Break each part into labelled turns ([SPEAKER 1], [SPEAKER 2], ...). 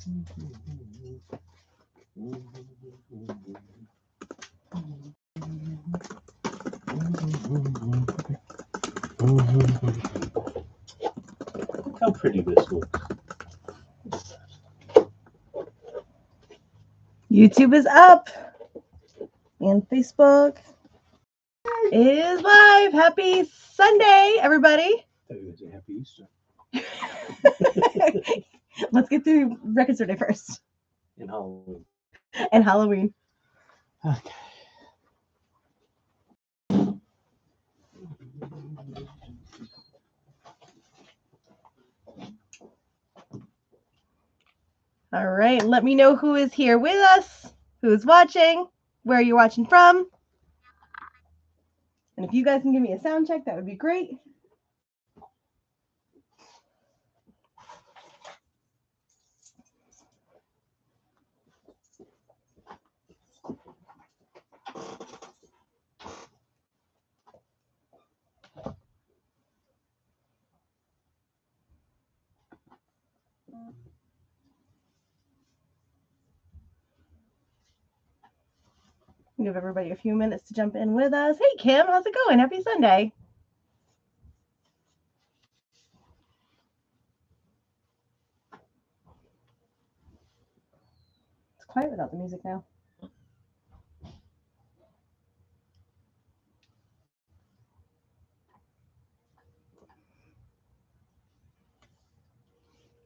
[SPEAKER 1] Look how pretty this looks.
[SPEAKER 2] YouTube is up. And Facebook is live. Happy Sunday, everybody.
[SPEAKER 1] I thought you were going to say Happy Easter.
[SPEAKER 2] Let's get through Record Store Day first.
[SPEAKER 1] And Halloween.
[SPEAKER 2] And Halloween.
[SPEAKER 1] Okay.
[SPEAKER 2] All right. Let me know who is here with us, who's watching, where you're watching from. And if you guys can give me a sound check, that would be great. Give everybody a few minutes to jump in with us. Hey, Kim, how's it going? Happy Sunday. It's quiet without the music now.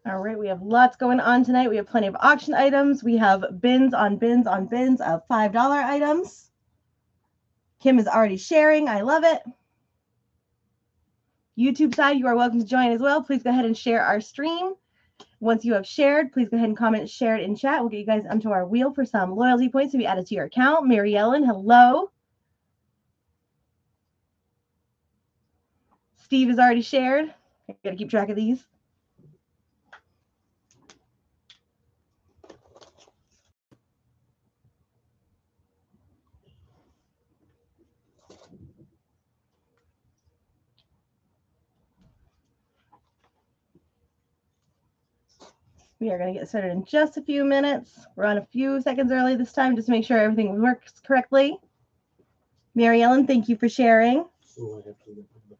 [SPEAKER 2] All right, we have lots going on tonight. We have plenty of auction items. We have bins on bins on bins of $5 items. Kim is already sharing. I love it. YouTube side, you are welcome to join as well. Please go ahead and share our stream. Once you have shared, please go ahead and comment, share it in chat. We'll get you guys onto our wheel for some loyalty points to be added to your account. Mary Ellen, hello. Steve has already shared. I gotta keep track of these. We are going to get started in just a few minutes. We're on a few seconds early this time just to make sure everything works correctly. Mary Ellen, thank you for sharing.
[SPEAKER 1] Oh, I have to look at the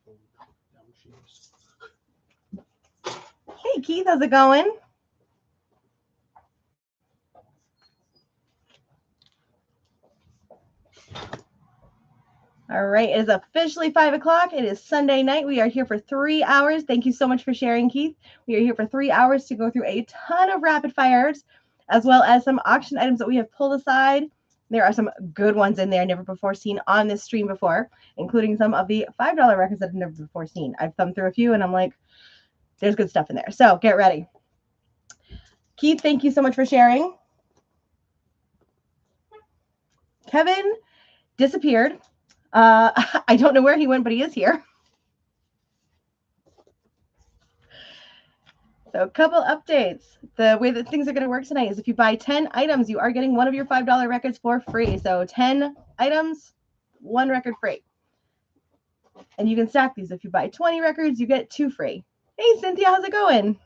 [SPEAKER 1] phone.
[SPEAKER 2] Hey, Keith, how's it going? All right, it is officially 5 o'clock. It is Sunday night. We are here for 3 hours. Thank you so much for sharing, Keith. We are here for 3 hours to go through a ton of rapid fires, as well as some auction items that we have pulled aside. There are some good ones in there, never before seen on this stream before, including some of the $5 records that I've never before seen. I've thumbed through a few, and I'm like, there's good stuff in there. So get ready. Keith, thank you so much for sharing. Kevin disappeared. I don't know where he went, but he is here. So a couple updates. The way that things are going to work tonight is if you buy 10 items, you are getting one of your $5 records for free. So 10 items, one record free. And you can stack these. If you buy 20 records, you get 2 free. Hey, Cynthia, how's it going?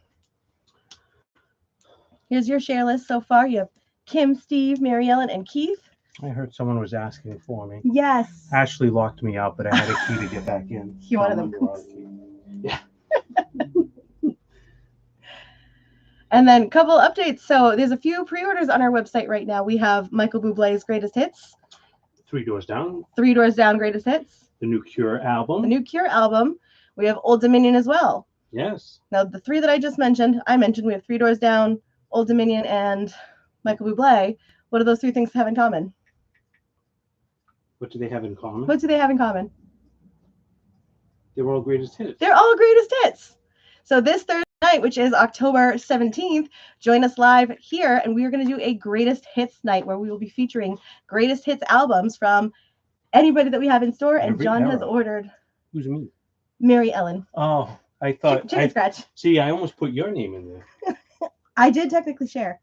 [SPEAKER 2] Here's your share list so far. You have Kim, Steve, Mary Ellen, and Keith.
[SPEAKER 1] I heard someone was asking for me.
[SPEAKER 2] Yes.
[SPEAKER 1] Ashley locked me out, but I had a key to get back in.
[SPEAKER 2] You wanted them.
[SPEAKER 1] Yeah.
[SPEAKER 2] And then a couple updates. So there's a few pre-orders on our website right now. We have Michael Bublé's Greatest Hits.
[SPEAKER 1] 3 Doors Down.
[SPEAKER 2] 3 Doors Down Greatest Hits.
[SPEAKER 1] The new Cure album.
[SPEAKER 2] The new Cure album. We have Old Dominion as well.
[SPEAKER 1] Yes.
[SPEAKER 2] Now, the 3 that I just mentioned, we have 3 Doors Down, Old Dominion, and Michael Bublé. What do those 3 things have in common?
[SPEAKER 1] What do they have in common?
[SPEAKER 2] What do they have in common?
[SPEAKER 1] They're all greatest hits.
[SPEAKER 2] They're all greatest hits. So this Thursday night, which is October 17th, join us live here, and we are going to do a greatest hits night where we will be featuring greatest hits albums from anybody that we have in store. And
[SPEAKER 1] Every
[SPEAKER 2] John
[SPEAKER 1] era.
[SPEAKER 2] has ordered
[SPEAKER 1] Who's me?
[SPEAKER 2] Mary Ellen.
[SPEAKER 1] Oh, I thought.
[SPEAKER 2] Chicken scratch.
[SPEAKER 1] See, I almost put your name in there.
[SPEAKER 2] I did technically share.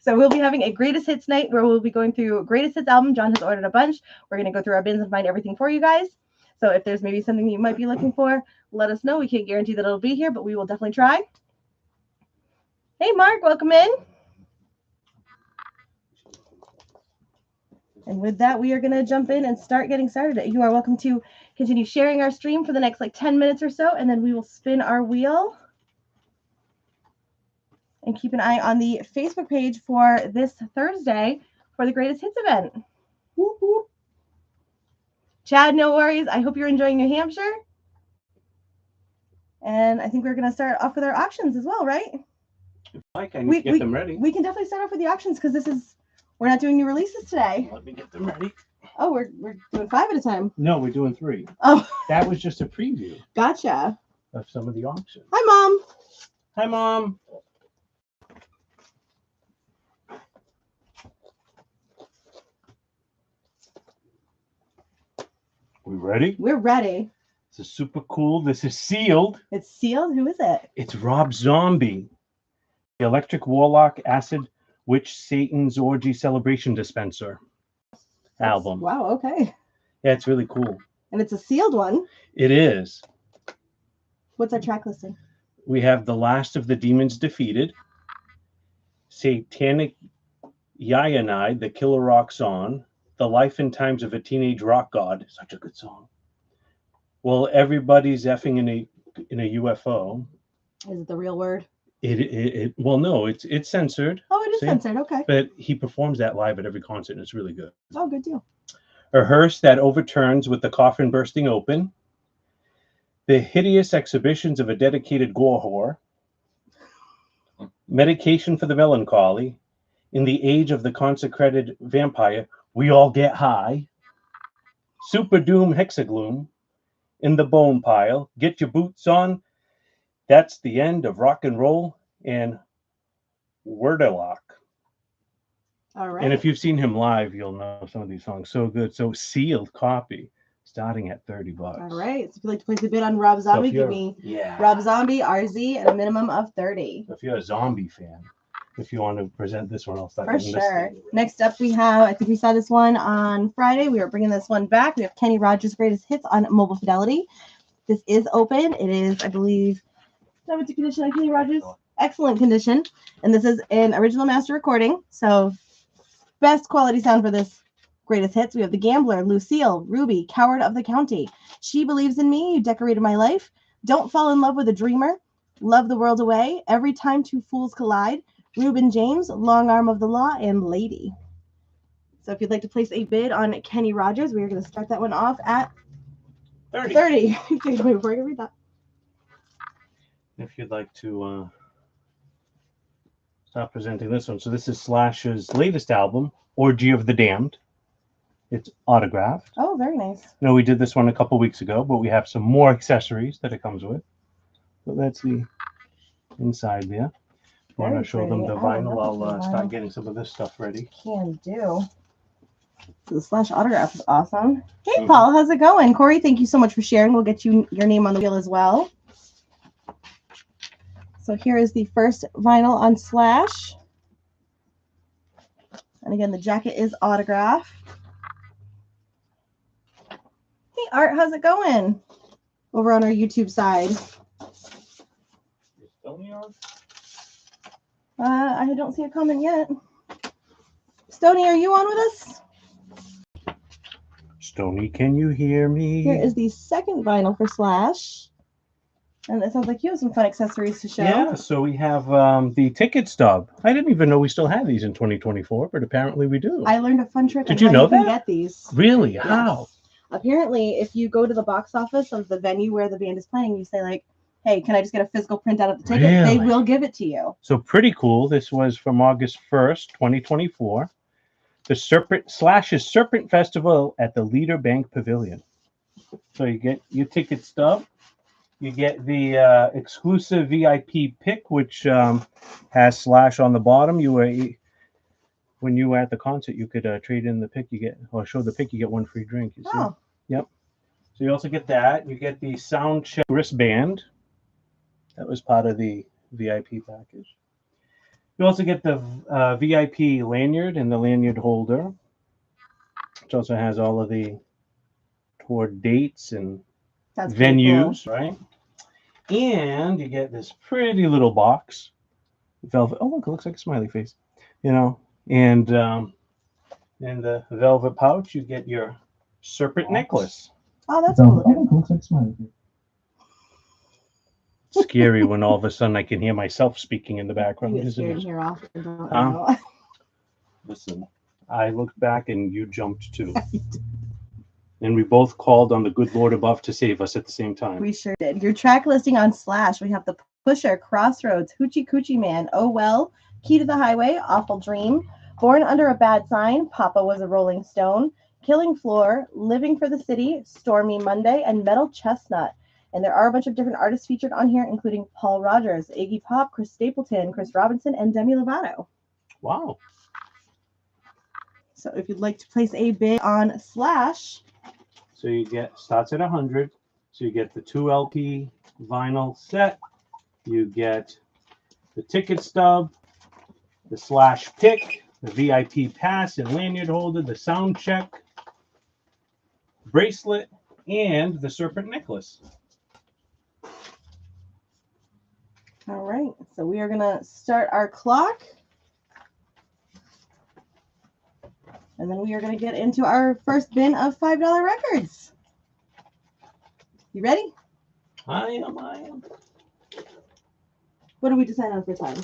[SPEAKER 2] So we'll be having a greatest hits night where we'll be going through greatest hits album. John has ordered a bunch. We're going to go through our bins and find everything for you guys. So if there's maybe something you might be looking for, let us know. We can't guarantee that it'll be here, but we will definitely try. Hey, Mark, welcome in. And with that, we are going to jump in and start getting started. You are welcome to continue sharing our stream for the next like 10 minutes or so, and then we will spin our wheel. And keep an eye on the Facebook page for this Thursday for the Greatest Hits event. Whoop, whoop. Chad, no worries. I hope you're enjoying New Hampshire. And I think we're going to start off with our auctions as well, right?
[SPEAKER 1] Mike, I need to get them ready.
[SPEAKER 2] We can definitely start off with the auctions because we're not doing new releases today.
[SPEAKER 1] Let me get them ready.
[SPEAKER 2] Oh, we're doing 5 at a time.
[SPEAKER 1] No, we're doing 3.
[SPEAKER 2] Oh,
[SPEAKER 1] That was just a preview
[SPEAKER 2] gotcha.
[SPEAKER 1] of some of the auctions.
[SPEAKER 2] Hi, Mom.
[SPEAKER 1] Hi, Mom. We ready?
[SPEAKER 2] We're ready.
[SPEAKER 1] This is super cool. This is sealed.
[SPEAKER 2] It's sealed. Who is it?
[SPEAKER 1] It's Rob Zombie, the Electric Warlock Acid Witch Satan's Orgy Celebration Dispenser album.
[SPEAKER 2] Wow, okay.
[SPEAKER 1] Yeah, it's really cool.
[SPEAKER 2] And it's a sealed one.
[SPEAKER 1] It is.
[SPEAKER 2] What's our track listing?
[SPEAKER 1] We have The Last of the Demons Defeated, Satanic Yayanai, The Killer Rock Song, The Life and Times of a Teenage Rock God. Such a good song. Well, everybody's effing in a UFO.
[SPEAKER 2] Is it the real word?
[SPEAKER 1] Well, no, it's censored.
[SPEAKER 2] Oh, it is censored. Okay.
[SPEAKER 1] But he performs that live at every concert, and it's really good.
[SPEAKER 2] Oh, good deal.
[SPEAKER 1] A hearse that overturns with the coffin bursting open. The hideous exhibitions of a dedicated gore whore. Medication for the melancholy. In the age of the consecrated vampire, we all get high. Super Doom Hexagloom. In the bone pile. Get your boots on. That's the end of rock and roll and Wordelock.
[SPEAKER 2] All right.
[SPEAKER 1] And if you've seen him live, you'll know some of these songs. So good. So sealed copy, starting at $30.
[SPEAKER 2] All right. So if you'd like to place a bid on Rob Zombie, give me Rob Zombie, RZ, and a minimum of 30.
[SPEAKER 1] If you're a zombie fan, if you want to present this one, I'll start
[SPEAKER 2] for sure. Next up, we have, I think we saw this one on Friday. We are bringing this one back. We have Kenny Rogers' Greatest Hits on Mobile Fidelity. This is open. It is, I believe, what's the condition on Kenny Rogers? Excellent condition. And this is an original master recording. So best quality sound for this Greatest Hits. We have The Gambler, Lucille, Ruby, Coward of the County. She Believes in Me, You Decorated My Life. Don't Fall in Love with a Dreamer. Love the World Away. Every Time Two Fools Collide. Reuben James, Long Arm of the Law, and Lady. So if you'd like to place a bid on Kenny Rogers, we are going to start that one off at 30. Before I can read that.
[SPEAKER 1] If you'd like to start presenting this one. So this is Slash's latest album, Orgy of the Damned. It's autographed.
[SPEAKER 2] Oh, very nice.
[SPEAKER 1] No, we did this one a couple weeks ago, but we have some more accessories that it comes with. So that's the inside there. I want to show them the vinyl. I'll start getting some of this stuff ready.
[SPEAKER 2] Can do. So the Slash autograph is awesome. Hey, Paul, how's it going? Corey, thank you so much for sharing. We'll get you your name on the wheel as well. So here is the first vinyl on Slash. And again, the jacket is autograph. Hey, Art, how's it going? Over on our YouTube side. I don't see a comment yet. Stony, are you on with us?
[SPEAKER 1] Stony, can you hear me?
[SPEAKER 2] Here is the second vinyl for Slash. And it sounds like you have some fun accessories to show.
[SPEAKER 1] Yeah, so we have the ticket stub. I didn't even know we still had these in 2024, but apparently we do.
[SPEAKER 2] I learned a fun trick.
[SPEAKER 1] Did you know
[SPEAKER 2] you can
[SPEAKER 1] that?
[SPEAKER 2] get these.
[SPEAKER 1] Really?
[SPEAKER 2] Yes.
[SPEAKER 1] How?
[SPEAKER 2] Apparently, if you go to the box office of the venue where the band is playing, you say like, hey, can I just get a physical printout of the ticket?
[SPEAKER 1] Really?
[SPEAKER 2] They will give it to you.
[SPEAKER 1] So pretty cool. This was from August 1st, 2024. The Slash's Serpent Festival at the Leader Bank Pavilion. So you get your ticket stub. You get the exclusive VIP pick, which has Slash on the bottom. When you were at the concert, you could trade in the pick. Show the pick. You get one free drink. You see?
[SPEAKER 2] Oh.
[SPEAKER 1] Yep. So you also get that. You get the sound check wristband. That was part of the VIP package. You also get the VIP lanyard and the lanyard holder, which also has all of the for dates and
[SPEAKER 2] That's pretty
[SPEAKER 1] venues, right? And you get this pretty little box, velvet. Oh, look, it looks like a smiley face, you know. And in the velvet pouch, you get your serpent necklace.
[SPEAKER 2] Cool. Oh, that's cool looking.
[SPEAKER 1] Looks like a smiley face. Scary when all of a sudden I can hear myself speaking in the background.
[SPEAKER 2] You get
[SPEAKER 1] isn't
[SPEAKER 2] scared
[SPEAKER 1] it?
[SPEAKER 2] here often, don't
[SPEAKER 1] Huh?
[SPEAKER 2] you?
[SPEAKER 1] Listen, I looked back and you jumped too. And we both called on the good Lord above to save us at the same time.
[SPEAKER 2] We sure did. Your track listing on Slash, we have The Pusher, Crossroads, Hoochie Coochie Man, Oh Well, Key to the Highway, Awful Dream, Born Under a Bad Sign, Papa Was a Rolling Stone, Killing Floor, Living for the City, Stormy Monday, and Metal Chestnut. And there are a bunch of different artists featured on here, including Paul Rogers, Iggy Pop, Chris Stapleton, Chris Robinson, and Demi Lovato.
[SPEAKER 1] Wow.
[SPEAKER 2] So if you'd like to place a bid on Slash,
[SPEAKER 1] So you get, starts at 100. So you get the 2 LP vinyl set. You get the ticket stub, the Slash pick, the VIP pass and lanyard holder, the sound check, bracelet, and the serpent necklace.
[SPEAKER 2] all right, so we are going to start our clock. And then we are going to get into our first bin of $5 records. You ready?
[SPEAKER 1] I am.
[SPEAKER 2] What do we decide on for time?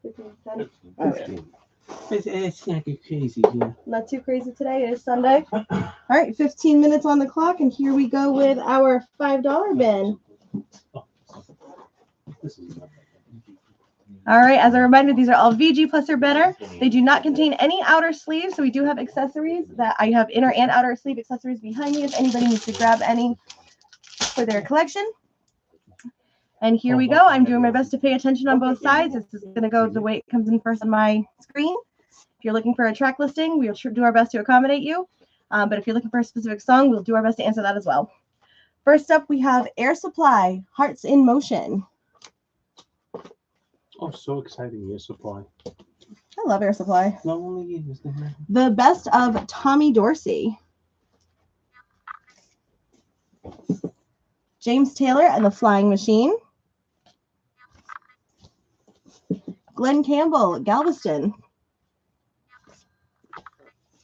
[SPEAKER 2] 15, 10? Oh, yeah.
[SPEAKER 1] It's not get crazy here.
[SPEAKER 2] Not too crazy today. It is Sunday. All right, 15 minutes on the clock, and here we go with our $5 bin.
[SPEAKER 1] This is not
[SPEAKER 2] All right, as a reminder, these are all VG plus or better. They do not contain any outer sleeves, so we do have accessories that I have inner and outer sleeve accessories behind me if anybody needs to grab any for their collection. And here we go. I'm doing my best to pay attention on both sides. This is going to go the way it comes in first on my screen. If you're looking for a track listing, we'll do our best to accommodate you. But if you're looking for a specific song, we'll do our best to answer that as well. First up, we have Air Supply, Hearts in Motion.
[SPEAKER 1] Oh, so exciting, Air Supply.
[SPEAKER 2] I love Air Supply.
[SPEAKER 1] Not only is there
[SPEAKER 2] The Best of Tommy Dorsey. James Taylor and the Flying Machine. Glenn Campbell, Galveston.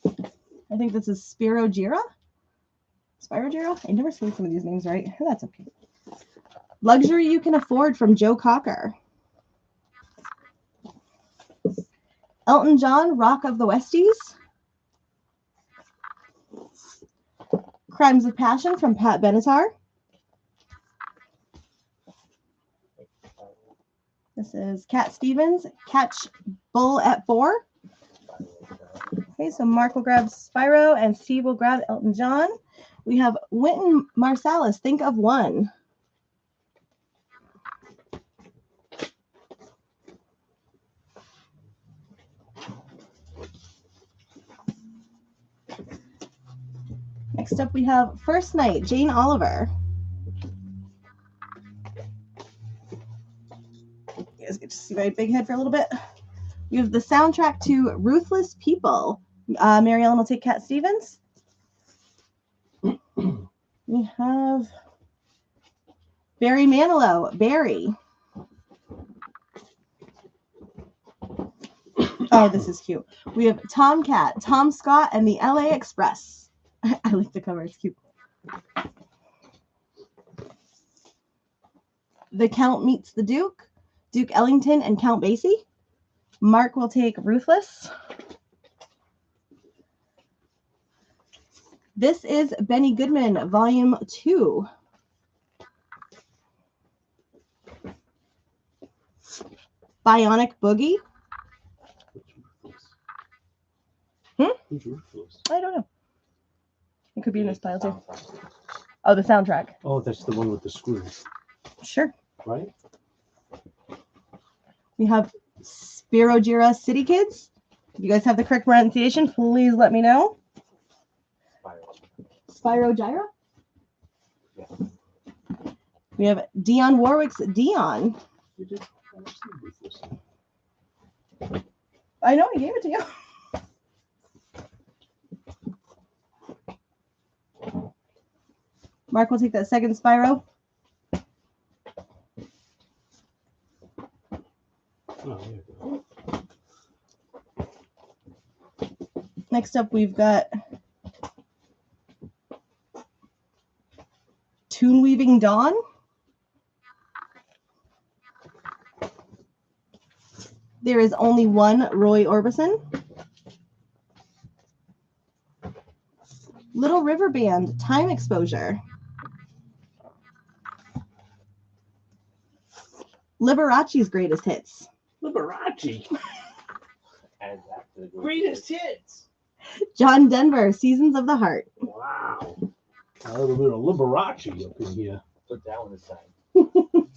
[SPEAKER 2] I think this is Spiro Gira. I never say some of these names right. That's okay. Luxury You Can Afford from Joe Cocker. Elton John, Rock of the Westies. Crimes of Passion from Pat Benatar. This is Cat Stevens, Catch Bull at 4. Okay, so Mark will grab Spyro and Steve will grab Elton John. We have Wynton Marsalis, Think of One. Next up, we have First Night, Jane Oliver. You guys get to see my big head for a little bit. We have the soundtrack to Ruthless People. Mary Ellen will take Cat Stevens. We have Barry Manilow, Barry. Oh, this is cute. We have Tomcat, Tom Scott, and the LA Express. I like the cover. It's cute. The Count Meets the Duke, Duke Ellington, and Count Basie. Mark will take Ruthless. This is Benny Goodman, Volume 2. Bionic Boogie.
[SPEAKER 1] Who's Ruthless?
[SPEAKER 2] I don't know. It could be in this pile too. Oh, the soundtrack.
[SPEAKER 1] Oh, that's the one with the screws,
[SPEAKER 2] Sure.
[SPEAKER 1] right?
[SPEAKER 2] We have Spiro Gira, City Kids. If you guys have the correct pronunciation, please let me know. Spyro Gyra.
[SPEAKER 1] Yeah.
[SPEAKER 2] We have Dionne Warwick's Dion.
[SPEAKER 1] You did. I've seen Ruthless.
[SPEAKER 2] I know, I gave it to you. Mark will take that second Spyro.
[SPEAKER 1] Oh, there you go.
[SPEAKER 2] Next up, we've got Toon Weaving Dawn. There is only one Roy Orbison. Little River Band, Time Exposure. Liberace's Greatest Hits.
[SPEAKER 1] Liberace.
[SPEAKER 3] Add that to the
[SPEAKER 1] Greatest hits.
[SPEAKER 2] John Denver, Seasons of the Heart.
[SPEAKER 1] Wow. A little bit of Liberace up in here.
[SPEAKER 3] Put that one aside.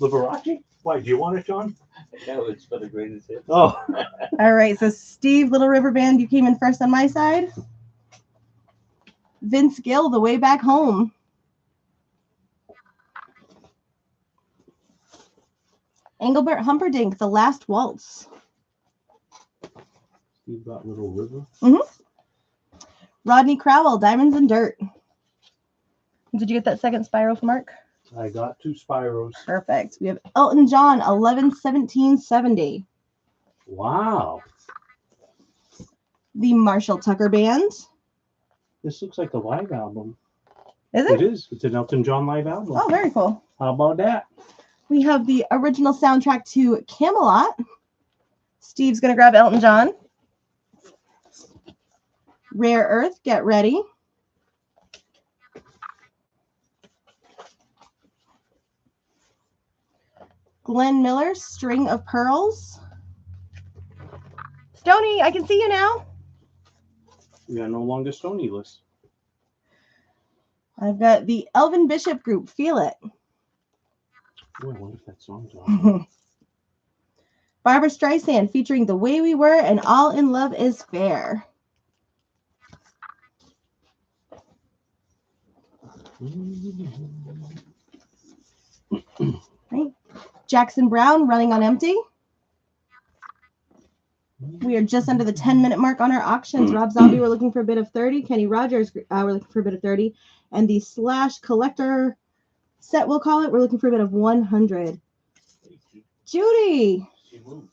[SPEAKER 1] Liberace? Why, do you want it, John?
[SPEAKER 3] No, it's for the greatest hits.
[SPEAKER 1] Oh.
[SPEAKER 2] All right, so Steve, Little River Band, you came in first on my side. Vince Gill, The Way Back Home. Engelbert Humperdinck, The Last Waltz.
[SPEAKER 1] You've got Little River.
[SPEAKER 2] Rodney Crowell, Diamonds and Dirt. Did you get that second Spyro for Mark?
[SPEAKER 1] I got 2 Spyros.
[SPEAKER 2] Perfect. We have Elton John, 11-17-70.
[SPEAKER 1] Wow.
[SPEAKER 2] The Marshall Tucker Band.
[SPEAKER 1] This looks like a live album.
[SPEAKER 2] Is
[SPEAKER 1] It
[SPEAKER 2] it?
[SPEAKER 1] is. It's an Elton John live album.
[SPEAKER 2] Oh, very cool.
[SPEAKER 1] How about that?
[SPEAKER 2] We have the original soundtrack to Camelot. Steve's going to grab Elton John. Rare Earth, get ready. Glenn Miller, String of Pearls. Stony, I can see you now.
[SPEAKER 1] We are no longer Stony-less.
[SPEAKER 2] I've got the Elvin Bishop Group, Feel It.
[SPEAKER 1] Oh, I wonder if that song's on.
[SPEAKER 2] Barbara Streisand featuring The Way We Were and All in Love is Fair. Right. Jackson Brown, Running on Empty. We are just under the 10-minute mark on our auctions. Rob Zombie, we're looking for a bid of 30. Kenny Rogers, we're looking for a bid of 30. And the Slash Collector set, we'll call it, we're looking for a bid of 100. Judy,
[SPEAKER 3] She moved.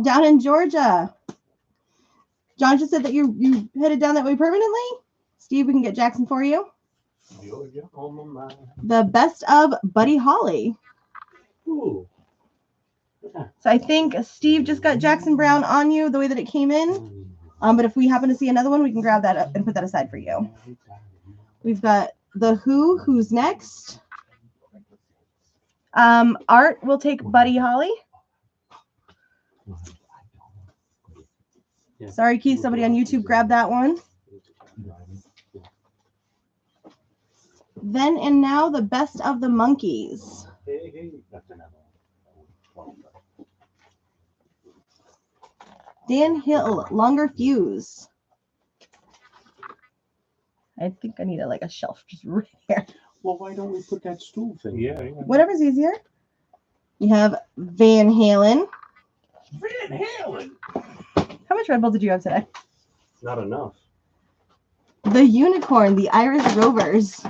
[SPEAKER 2] down in Georgia. John just said that you headed down that way permanently. Steve, we can get Jackson for you.
[SPEAKER 1] Georgia on my mind.
[SPEAKER 2] The Best of Buddy Holly.
[SPEAKER 1] Ooh.
[SPEAKER 2] So I think Steve just got Jackson Brown on you the way that it came in. But if we happen to see another one, we can grab that up and put that aside for you. We've got The Who, Who's Next? Art will take Buddy Holly. Sorry, Keith, somebody on YouTube grabbed that one. Then and now, The Best of the Monkees. Dan Hill, Longer Fuse. I think I need a shelf just right here.
[SPEAKER 1] Well, why don't we put that stool thing? Yeah.
[SPEAKER 2] Whatever's easier. We have Van Halen.
[SPEAKER 1] Van Halen.
[SPEAKER 2] How much Red Bull did you have today?
[SPEAKER 1] Not enough.
[SPEAKER 2] The Unicorn, the Irish Rovers.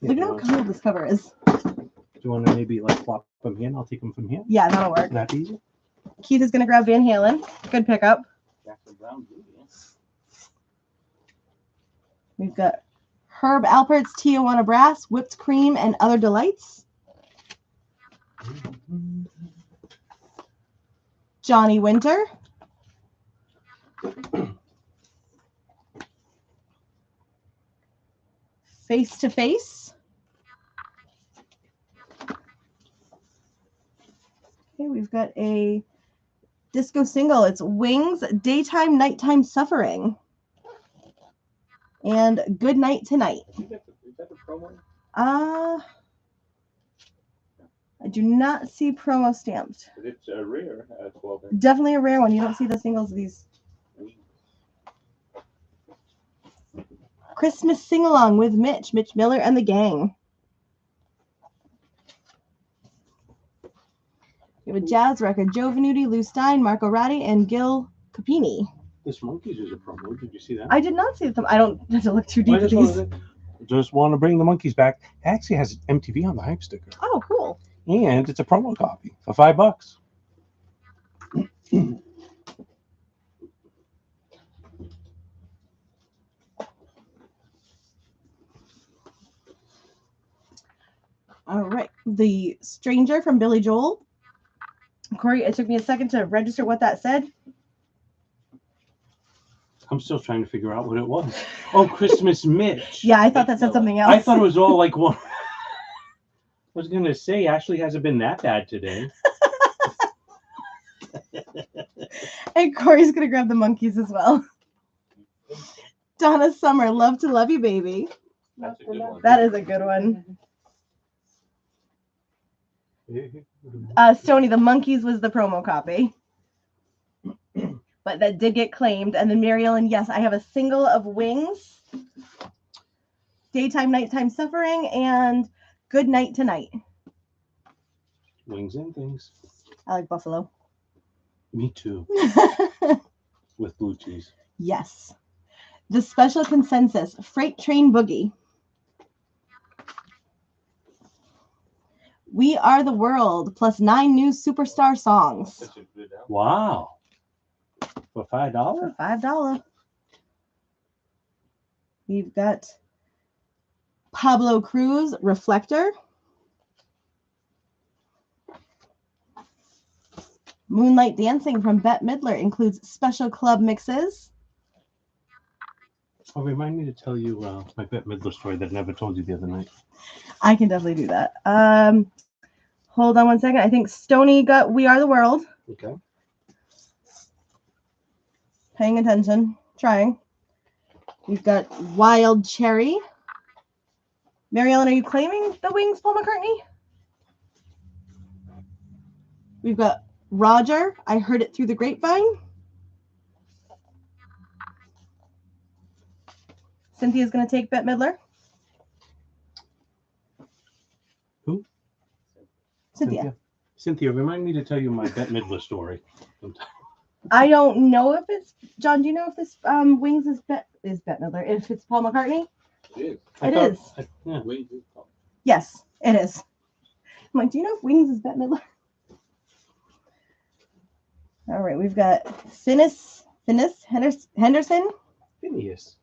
[SPEAKER 2] Look at how cool this cover is.
[SPEAKER 1] Do you want to maybe flop them here and I'll take them from here?
[SPEAKER 2] Yeah, that'll work.
[SPEAKER 1] That easy?
[SPEAKER 2] Keith is going to grab Van Halen. Good pickup.
[SPEAKER 3] Jackson Brown, yeah.
[SPEAKER 2] We've got Herb Alpert's Tijuana Brass, Whipped Cream, and Other Delights. Johnny Winter. Face to Face. Okay, we've got a disco single. It's Wings, Daytime, Nighttime Suffering. And Good Night Tonight.
[SPEAKER 3] Is that the promo?
[SPEAKER 2] I do not see promo stamped.
[SPEAKER 3] It's a rare 12 inch.
[SPEAKER 2] Definitely a rare one. You don't see the singles of these. Christmas Sing-Along with Mitch Miller and the Gang. We have a jazz record. Joe Venuti, Lou Stein, Marco Ratti, and Gil Capini.
[SPEAKER 1] This Monkeys is a promo. Did you see that?
[SPEAKER 2] I did not see them. I don't have to look too deep
[SPEAKER 1] I
[SPEAKER 2] at
[SPEAKER 1] just,
[SPEAKER 2] these.
[SPEAKER 1] just want to bring the Monkeys back. It actually has MTV on the hype sticker.
[SPEAKER 2] Oh, cool.
[SPEAKER 1] And it's a promo copy for $5.
[SPEAKER 2] All right. The Stranger from Billy Joel. Corey, it took me a second to register what that said.
[SPEAKER 1] I'm still trying to figure out what it was. Oh, Christmas Mitch.
[SPEAKER 2] Yeah, I thought that said something else.
[SPEAKER 1] I thought it was all like one. I was going to say, Ashley hasn't been that bad today.
[SPEAKER 2] And Corey's going to grab the Monkeys as well. Donna Summer, Love to Love You, Baby.
[SPEAKER 3] That's a good one.
[SPEAKER 2] That is a good one. Stoney, the Monkeys was the promo copy. But that did get claimed. And then Mary Ellen, yes, I have a single of Wings, Daytime, Nighttime Suffering, and Good Night Tonight.
[SPEAKER 1] Wings and things.
[SPEAKER 2] I like Buffalo.
[SPEAKER 1] Me too. With blue cheese.
[SPEAKER 2] Yes. The Special Consensus, Freight Train Boogie. We Are the World, plus 9 new superstar songs.
[SPEAKER 3] That's a good album.
[SPEAKER 1] Wow. For $5?
[SPEAKER 2] For $5. We've got Pablo Cruz, Reflector. Moonlight Dancing from Bette Midler includes special club mixes.
[SPEAKER 1] Oh, remind me to tell you my Bette Midler story that I never told you the other night.
[SPEAKER 2] I can definitely do that. Hold on one second. I think Stoney got We Are the World.
[SPEAKER 1] Okay.
[SPEAKER 2] Paying attention. Trying. We've got Wild Cherry. Mary Ellen, are you claiming the Wings, Paul McCartney? We've got Roger, I Heard It Through the Grapevine. Cynthia's going to take Bette Midler.
[SPEAKER 1] Who?
[SPEAKER 2] Cynthia.
[SPEAKER 1] Cynthia, remind me to tell you my Bette Midler story.
[SPEAKER 2] I don't know if it's John. Do you know if this Wings is Bette Midler? If it's Paul McCartney?
[SPEAKER 3] It is.
[SPEAKER 2] It is.
[SPEAKER 1] Yeah.
[SPEAKER 3] Wings is called.
[SPEAKER 2] Yes, it is. I'm like, do you know if Wings is Bette Midler? All right, we've got Phineas Henderson.
[SPEAKER 1] Phineas.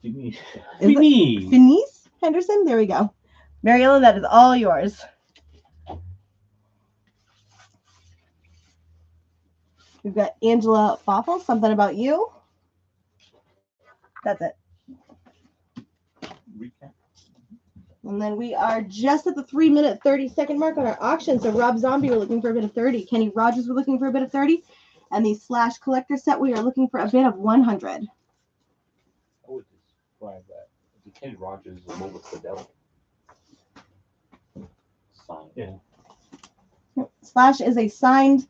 [SPEAKER 3] Jimmy.
[SPEAKER 2] Is it
[SPEAKER 1] Phineas.
[SPEAKER 2] Phineas Henderson? There we go. Mary Ellen, that is all yours. We've got Angela Boffel, Something About You. That's it.
[SPEAKER 3] Recap.
[SPEAKER 2] And then we are just at the 3-minute, 30-second mark on our auction. So Rob Zombie, we're looking for a bid of 30. Kenny Rogers, we're looking for a bid of 30. And the Slash Collector set, we are looking for a bid of 100.
[SPEAKER 3] I would describe that. The Kenny Rogers is mobile fidelity. Sign.
[SPEAKER 1] Yeah.
[SPEAKER 2] Slash is a signed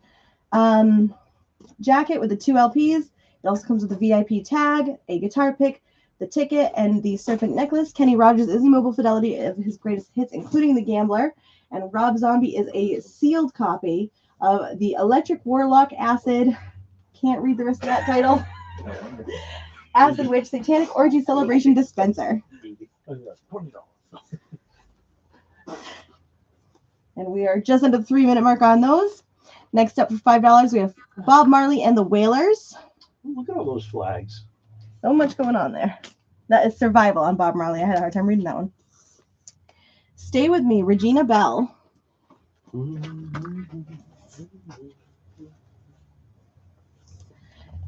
[SPEAKER 2] jacket with the 2 LPs. It also comes with a VIP tag, a guitar pick, the ticket, and the serpent necklace. Kenny Rogers is a mobile fidelity of his greatest hits, including The Gambler. And Rob Zombie is a sealed copy of the Electric Warlock Acid. Can't read the rest of that title. Acid Witch Satanic Orgy Celebration Dispenser.
[SPEAKER 3] $20.
[SPEAKER 2] And we are just under the 3-minute mark on those. Next up for $5, we have Bob Marley and the Wailers.
[SPEAKER 1] Look at all those flags.
[SPEAKER 2] So much going on there. That is Survival on Bob Marley. I had a hard time reading that one. Stay With Me, Regina Bell.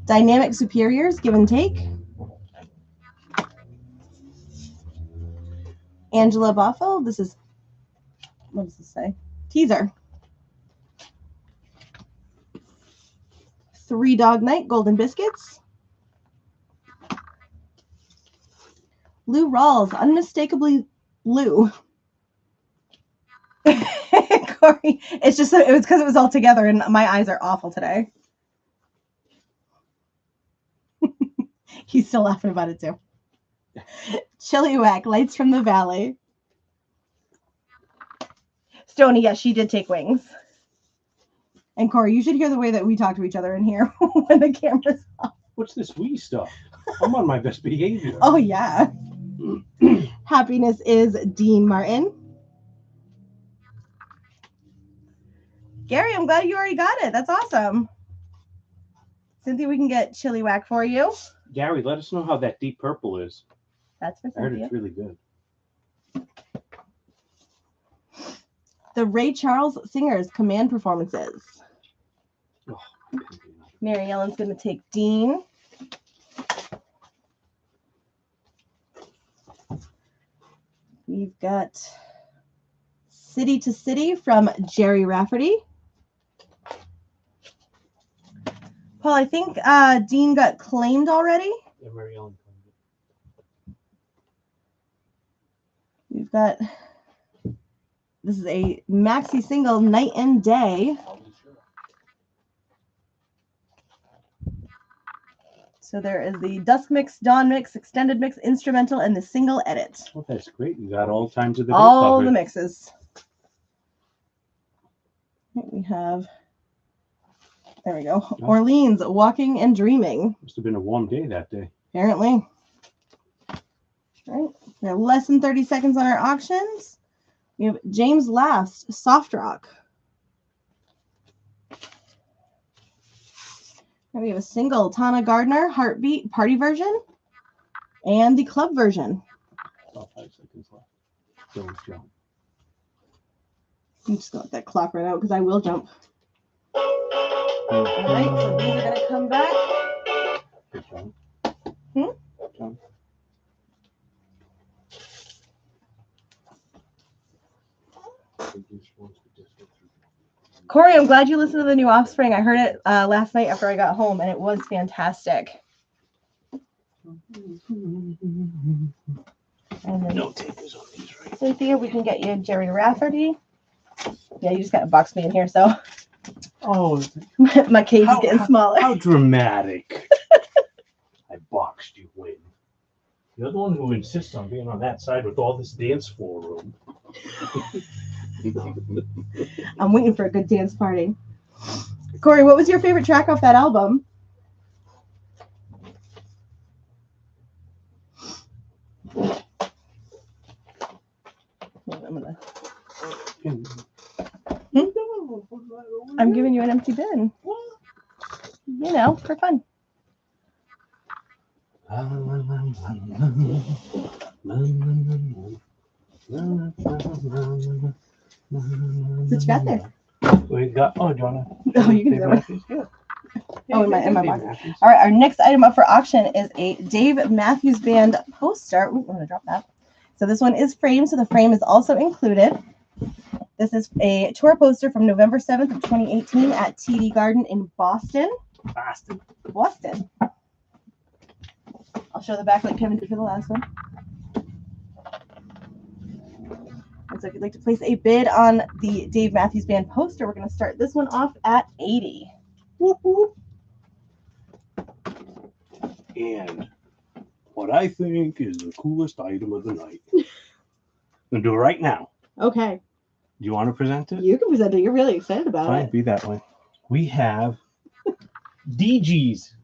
[SPEAKER 2] Dynamic Superiors, Give and Take. Angela Boffel. This is, what does this say? Teaser. Three Dog Night, Golden Biscuits. Lou Rawls, Unmistakably Lou. Corey, it's just, it was because it was all together and my eyes are awful today. He's still laughing about it too. Chilliwack, Lights from the Valley. Stoney, yes, she did take Wings. And Corey, you should hear the way that we talk to each other in here when the camera's off.
[SPEAKER 1] What's this wee stuff? I'm on my best behavior.
[SPEAKER 2] Oh, yeah. Happiness is Dean Martin. Gary, I'm glad you already got it. That's awesome. Cynthia, we can get Chili Whack for you.
[SPEAKER 1] Gary, let us know how that Deep Purple is.
[SPEAKER 2] That's for
[SPEAKER 1] I heard
[SPEAKER 2] Cynthia.
[SPEAKER 1] it's really good.
[SPEAKER 2] The Ray Charles Singers Command Performances.
[SPEAKER 1] Oh,
[SPEAKER 2] Mary Ellen's going to take Dean. We've got City to City from Jerry Rafferty. Paul, I think Dean got claimed already.
[SPEAKER 1] yeah, Mary Ellen.
[SPEAKER 2] We've got, this is a maxi single, Night and Day. So there is the Dusk Mix, Dawn Mix, Extended Mix, Instrumental, and the single edit.
[SPEAKER 1] Oh, that's great. You got all times of the day
[SPEAKER 2] All
[SPEAKER 1] covered.
[SPEAKER 2] the mixes. We have, there we go. Orleans, Walking and Dreaming.
[SPEAKER 1] Must have been a warm day that day.
[SPEAKER 2] Apparently. All right. We have less than 30 seconds on our auctions. We have James Last, Soft Rock. And we have a single, Tana Gardner, Heartbeat Party version, and the club version.
[SPEAKER 1] About 5 seconds left. Don't jump.
[SPEAKER 2] I'm just going to let that clock run out because I will jump. All right, so these are going to come back.
[SPEAKER 1] Good jump. Jump.
[SPEAKER 2] Corey, I'm glad you listened to the new Offspring. I heard it last night after I got home, and it was fantastic. And then
[SPEAKER 1] No takers on these, right?
[SPEAKER 2] Cynthia, we can get you Jerry Rafferty. Yeah, you just got to box me in here, so
[SPEAKER 1] Oh,
[SPEAKER 2] my cage's
[SPEAKER 1] How-
[SPEAKER 2] getting smaller.
[SPEAKER 1] how dramatic. I boxed you in. You're the one who insists on being on that side with all this dance floor room.
[SPEAKER 2] I'm waiting for a good dance party. Corey, what was your favorite track off that album? I'm giving you an empty bin. You know, for fun. What you got there?
[SPEAKER 1] We got, oh, do you want
[SPEAKER 2] Oh, you can do it.
[SPEAKER 1] Yeah.
[SPEAKER 2] Oh, in my box. All right, our next item up for auction is a Dave Matthews Band poster. Ooh, I'm going to drop that. So this one is framed, so the frame is also included. This is a tour poster from November 7th of 2018 at TD Garden in Boston. Boston. I'll show the back like Kevin did for the last one. And so if you'd like to place a bid on the Dave Matthews Band poster, we're going to start this one off at $80. Whoop, whoop.
[SPEAKER 1] And what I think is the coolest item of the night. I'm going to do it right now.
[SPEAKER 2] Okay.
[SPEAKER 1] Do you want to present it?
[SPEAKER 2] You can present it. You're really excited about
[SPEAKER 1] Fine,
[SPEAKER 2] it.
[SPEAKER 1] be that way. We have DG's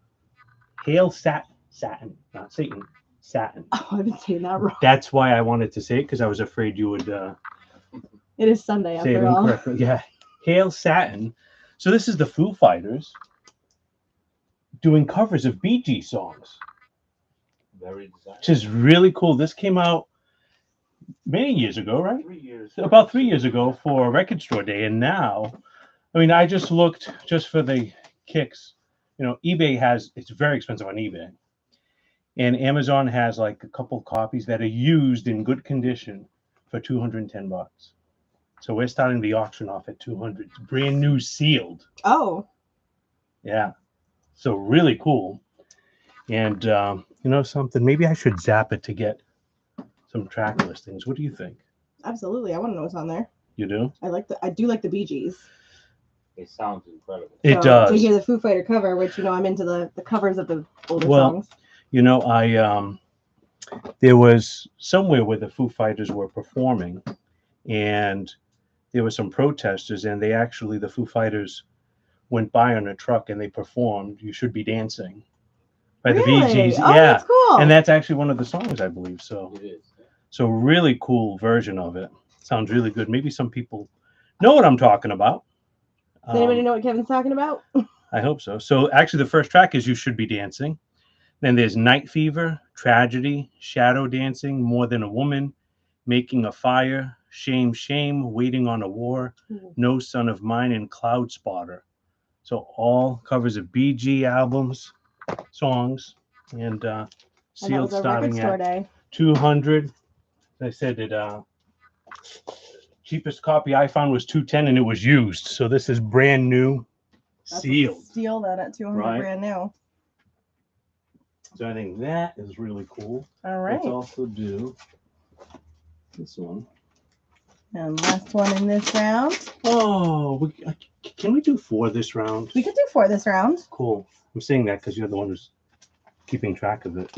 [SPEAKER 1] Hail Satin, not Satan, Satin.
[SPEAKER 2] Oh, I've been saying that wrong.
[SPEAKER 1] That's why I wanted to say it, because I was afraid you would
[SPEAKER 2] It is Sunday
[SPEAKER 1] say it
[SPEAKER 2] after all.
[SPEAKER 1] incorrectly. Yeah, Hail Satin. So this is the Foo Fighters doing covers of Bee Gees songs,
[SPEAKER 3] Very designed.
[SPEAKER 1] which is really cool. This came out many years ago, right?
[SPEAKER 3] 3 years.
[SPEAKER 1] About 3 years ago for Record Store Day, and now, I mean, I just looked just for the kicks. You know, eBay has, it's very expensive on eBay, and Amazon has like a couple copies that are used in good condition for $210. So we're starting the auction off at 200, brand new, sealed.
[SPEAKER 2] Oh,
[SPEAKER 1] Yeah, so really cool. And you know something, maybe I should zap it to get some track listings. What do you think?
[SPEAKER 2] absolutely. I want to know what's on there.
[SPEAKER 1] You do?
[SPEAKER 2] I do like the Bee Gees.
[SPEAKER 3] It sounds incredible.
[SPEAKER 1] It
[SPEAKER 2] So,
[SPEAKER 1] does.
[SPEAKER 2] To hear the Foo Fighter cover, which, you know, I'm into the covers of the older
[SPEAKER 1] Well,
[SPEAKER 2] songs.
[SPEAKER 1] You know, I there was somewhere where the Foo Fighters were performing, and there were some protesters, and they actually, the Foo Fighters went by on a truck and they performed "You Should Be Dancing" by the Bee
[SPEAKER 2] Really?
[SPEAKER 1] Gees.
[SPEAKER 2] Oh,
[SPEAKER 1] Yeah,
[SPEAKER 2] that's cool.
[SPEAKER 1] and that's actually one of the songs, I believe. So,
[SPEAKER 3] It is.
[SPEAKER 1] so really cool version of it. Sounds really good. Maybe some people know what I'm talking about.
[SPEAKER 2] Does anybody know what Kevin's talking about?
[SPEAKER 1] I hope so. So actually, the first track is "You Should Be Dancing." Then there's "Night Fever," "Tragedy," "Shadow Dancing," "More Than a Woman," "Making a Fire," "Shame, Shame," "Waiting on a War," "No Son of Mine," and "Cloud Spotter." So all covers of BG albums, songs, and
[SPEAKER 2] And that
[SPEAKER 1] sealed
[SPEAKER 2] was a record
[SPEAKER 1] starting
[SPEAKER 2] store
[SPEAKER 1] at
[SPEAKER 2] day.
[SPEAKER 1] 200. I said it. Cheapest copy I found was 210, and it was used. So this is brand new,
[SPEAKER 2] That's
[SPEAKER 1] sealed.
[SPEAKER 2] a steal then at 200
[SPEAKER 1] Right.
[SPEAKER 2] brand new.
[SPEAKER 1] So I think that is really cool.
[SPEAKER 2] All right.
[SPEAKER 1] Let's also do this one.
[SPEAKER 2] And last one in this round.
[SPEAKER 1] Oh, can we do 4 this round?
[SPEAKER 2] We could do 4 this round.
[SPEAKER 1] Cool. I'm saying that because you're the one who's keeping track of it.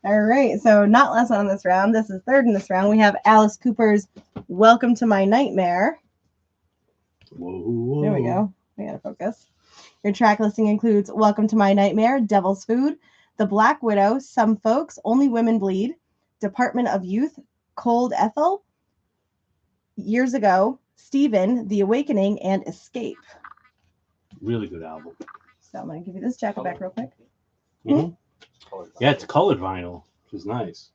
[SPEAKER 2] All right. So not last one in this round. This is third in this round. We have Alice Cooper's "Welcome to My Nightmare."
[SPEAKER 1] Whoa.
[SPEAKER 2] There we go. We gotta focus. Your track listing includes "Welcome to My Nightmare," "Devil's Food," "The Black Widow," "Some Folks," "Only Women Bleed," "Department of Youth," "Cold Ethel," "Years Ago," "Stephen," "The Awakening," and "Escape."
[SPEAKER 1] Really good album.
[SPEAKER 2] So I'm gonna give you this jacket back real quick.
[SPEAKER 1] Mhm. Yeah, it's colored vinyl, which is nice.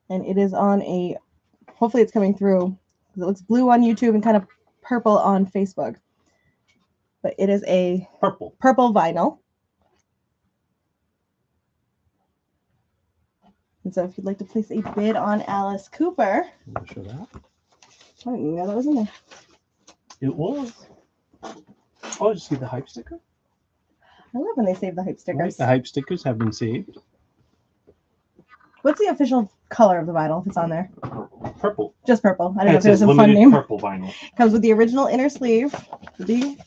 [SPEAKER 2] And it is on a, hopefully it's coming through. It looks blue on YouTube and kind of purple on Facebook. But it is a
[SPEAKER 1] Purple.
[SPEAKER 2] vinyl. And so if you'd like to place a bid on Alice Cooper,
[SPEAKER 1] Wanna show that?
[SPEAKER 2] I didn't even know that was in there.
[SPEAKER 1] It was. Oh, did you see the hype sticker?
[SPEAKER 2] I love when they save the hype
[SPEAKER 1] Right,
[SPEAKER 2] stickers.
[SPEAKER 1] the hype stickers have been saved.
[SPEAKER 2] What's the official color of the vinyl if it's on there?
[SPEAKER 1] Purple.
[SPEAKER 2] Just purple. I
[SPEAKER 1] And
[SPEAKER 2] don't know
[SPEAKER 1] it
[SPEAKER 2] if it was
[SPEAKER 1] says
[SPEAKER 2] a fun
[SPEAKER 1] limited
[SPEAKER 2] name.
[SPEAKER 1] purple vinyl.
[SPEAKER 2] Comes with the original inner sleeve, the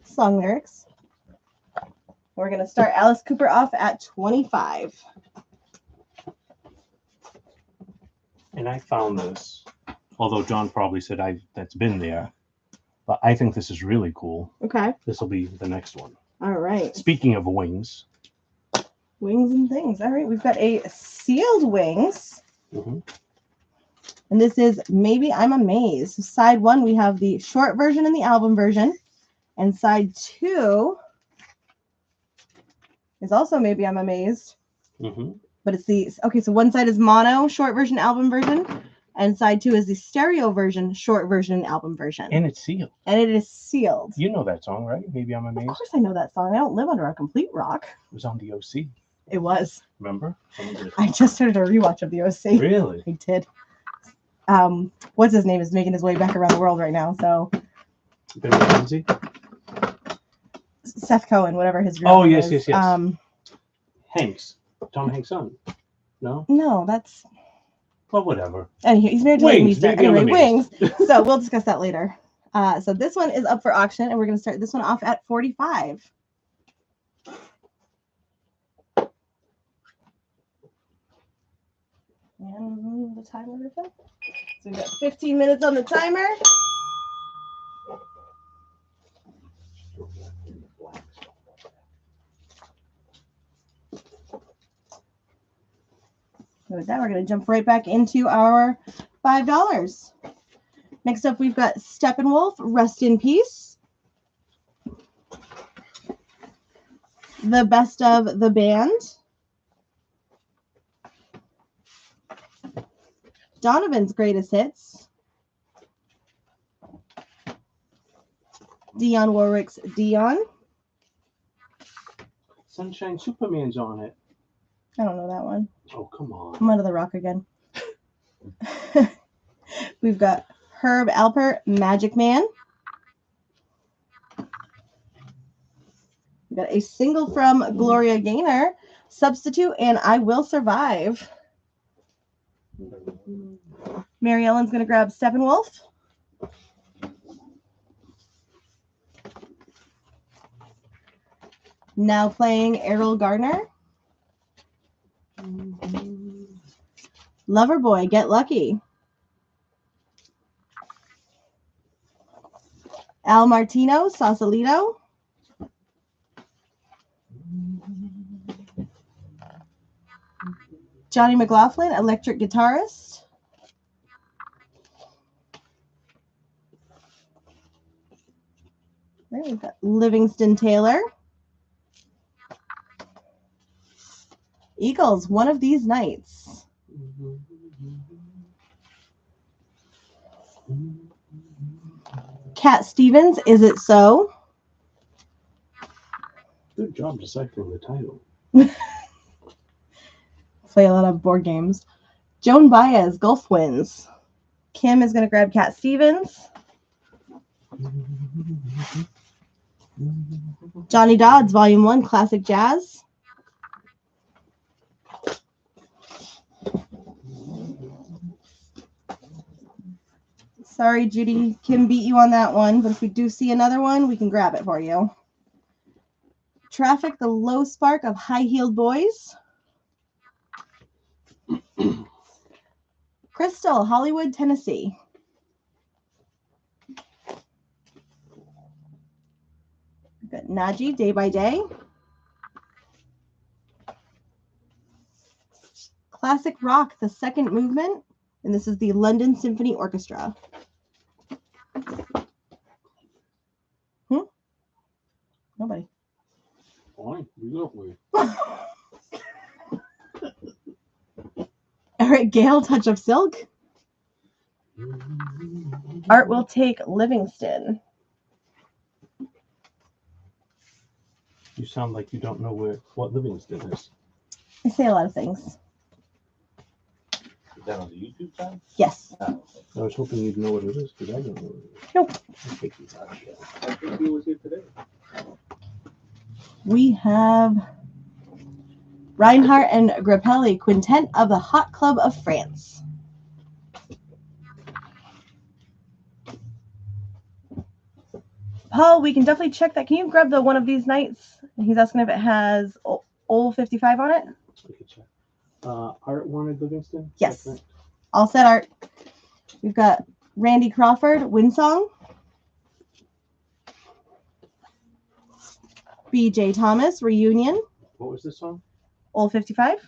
[SPEAKER 2] song lyrics. We're going to start Alice Cooper off at 25.
[SPEAKER 1] And I found this, although John probably said that's been there, but I think this is really cool.
[SPEAKER 2] Okay.
[SPEAKER 1] This will be the next one.
[SPEAKER 2] All right.
[SPEAKER 1] Speaking of wings.
[SPEAKER 2] Wings and things. All right. We've got a sealed wings.
[SPEAKER 1] Mm-hmm.
[SPEAKER 2] And this is Maybe I'm Amazed. So side 1, we have the short version and the album version. And side 2 is also Maybe I'm Amazed.
[SPEAKER 1] Mm-hmm.
[SPEAKER 2] But it's the, okay, so one side is mono, short version, album version. And side 2 is the stereo version, short version, album version.
[SPEAKER 1] And it's sealed.
[SPEAKER 2] And it is sealed.
[SPEAKER 1] You know that song, right? Maybe I'm
[SPEAKER 2] Of
[SPEAKER 1] Amazed.
[SPEAKER 2] course I know that song. I don't live under a complete rock.
[SPEAKER 1] It was on the OC.
[SPEAKER 2] It was.
[SPEAKER 1] Remember?
[SPEAKER 2] I just started a rewatch of the OC.
[SPEAKER 1] Really?
[SPEAKER 2] I did. What's his name is making his way back around the world right now. So
[SPEAKER 1] Ben McKenzie?
[SPEAKER 2] Seth Cohen, whatever his real
[SPEAKER 1] Oh,
[SPEAKER 2] name
[SPEAKER 1] yes,
[SPEAKER 2] is.
[SPEAKER 1] yes. Hanks. Tom Hanks' son. No?
[SPEAKER 2] No, that's.
[SPEAKER 1] Well, whatever.
[SPEAKER 2] Anyway, he's married to Leighton
[SPEAKER 1] Wings,
[SPEAKER 2] Meester.
[SPEAKER 1] Maybe I'm
[SPEAKER 2] Anyway, Wings.
[SPEAKER 1] Amazed.
[SPEAKER 2] So we'll discuss that later. So this one is up for auction, and we're going to start this one off at 45. And the timer is up. So we've got 15 minutes on the timer. So with that, we're going to jump right back into our $5. Next up, we've got Steppenwolf, Rest in Peace. The Best of the Band. Donovan's Greatest Hits. Dionne Warwick's Dion.
[SPEAKER 1] Sunshine Superman's on it.
[SPEAKER 2] I don't know that one.
[SPEAKER 1] Oh, come on.
[SPEAKER 2] I'm under the rock again. We've got Herb Alpert, Magic Man. We've got a single from Gloria Gaynor, Substitute, and I Will Survive. Mary Ellen's going to grab Steppenwolf. Now playing Errol Gardner. Loverboy, Get Lucky. Al Martino, Sausalito. Johnny McLaughlin, electric guitarist. Right, we've got Livingston Taylor. Eagles, One of These Nights. Cat Stevens, Is It So?
[SPEAKER 1] Good job deciphering the title.
[SPEAKER 2] Play a lot of board games. Joan Baez, Gulf Winds. Kim is going to grab Cat Stevens. Johnny Dodds, Volume 1, Classic Jazz. Sorry, Judy. Kim beat you on that one, but if we do see another one, we can grab it for you. Traffic, The Low Spark of High Heeled Boys. Crystal, Hollywood, Tennessee. We've got Naji, Day by Day. Classic Rock, The Second Movement. And this is the London Symphony Orchestra. Nobody.
[SPEAKER 3] Fine, you go for it.
[SPEAKER 2] Eric Gale, Touch of Silk. Art will take Livingston.
[SPEAKER 1] You sound like you don't know what Livingston is.
[SPEAKER 2] I say a lot of things.
[SPEAKER 3] Is that on the YouTube channel?
[SPEAKER 2] Yes.
[SPEAKER 3] Oh,
[SPEAKER 1] I was hoping you'd know what it is because I don't know what it is.
[SPEAKER 2] Nope.
[SPEAKER 1] I'll take these out again.
[SPEAKER 3] I think he was here today.
[SPEAKER 2] We have Reinhardt and Grappelli, Quintet of the Hot Club of France. Paul, we can definitely check that. Can you grab the One of These Nights? He's asking if it has Old 55 on it.
[SPEAKER 1] We can check. Art wanted Livingston?
[SPEAKER 2] Yes.
[SPEAKER 1] That's right.
[SPEAKER 2] All set, Art. We've got Randy Crawford, Windsong. B.J. Thomas, Reunion.
[SPEAKER 1] What was this song?
[SPEAKER 2] Old 55.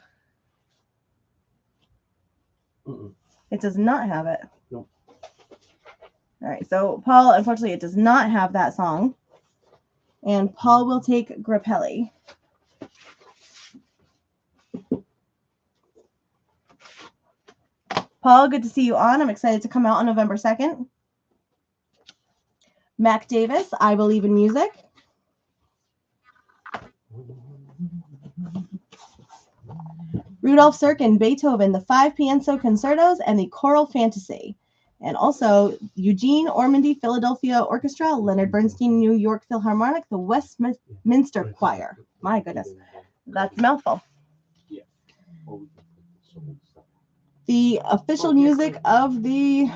[SPEAKER 1] Mm-mm.
[SPEAKER 2] It does not have it.
[SPEAKER 1] Nope.
[SPEAKER 2] All right, so Paul, unfortunately, it does not have that song. And Paul will take Grappelli. Paul, good to see you on. I'm excited to come out on November 2nd. Mac Davis, I Believe in Music. Rudolf Serkin, Beethoven, the 5 Pienso Concertos, and the Choral Fantasy. And also Eugene Ormandy, Philadelphia Orchestra, Leonard Bernstein, New York Philharmonic, the Westminster Choir. My goodness, that's a mouthful.
[SPEAKER 3] Yeah. Or we can put some of the stuff.
[SPEAKER 2] The official music of the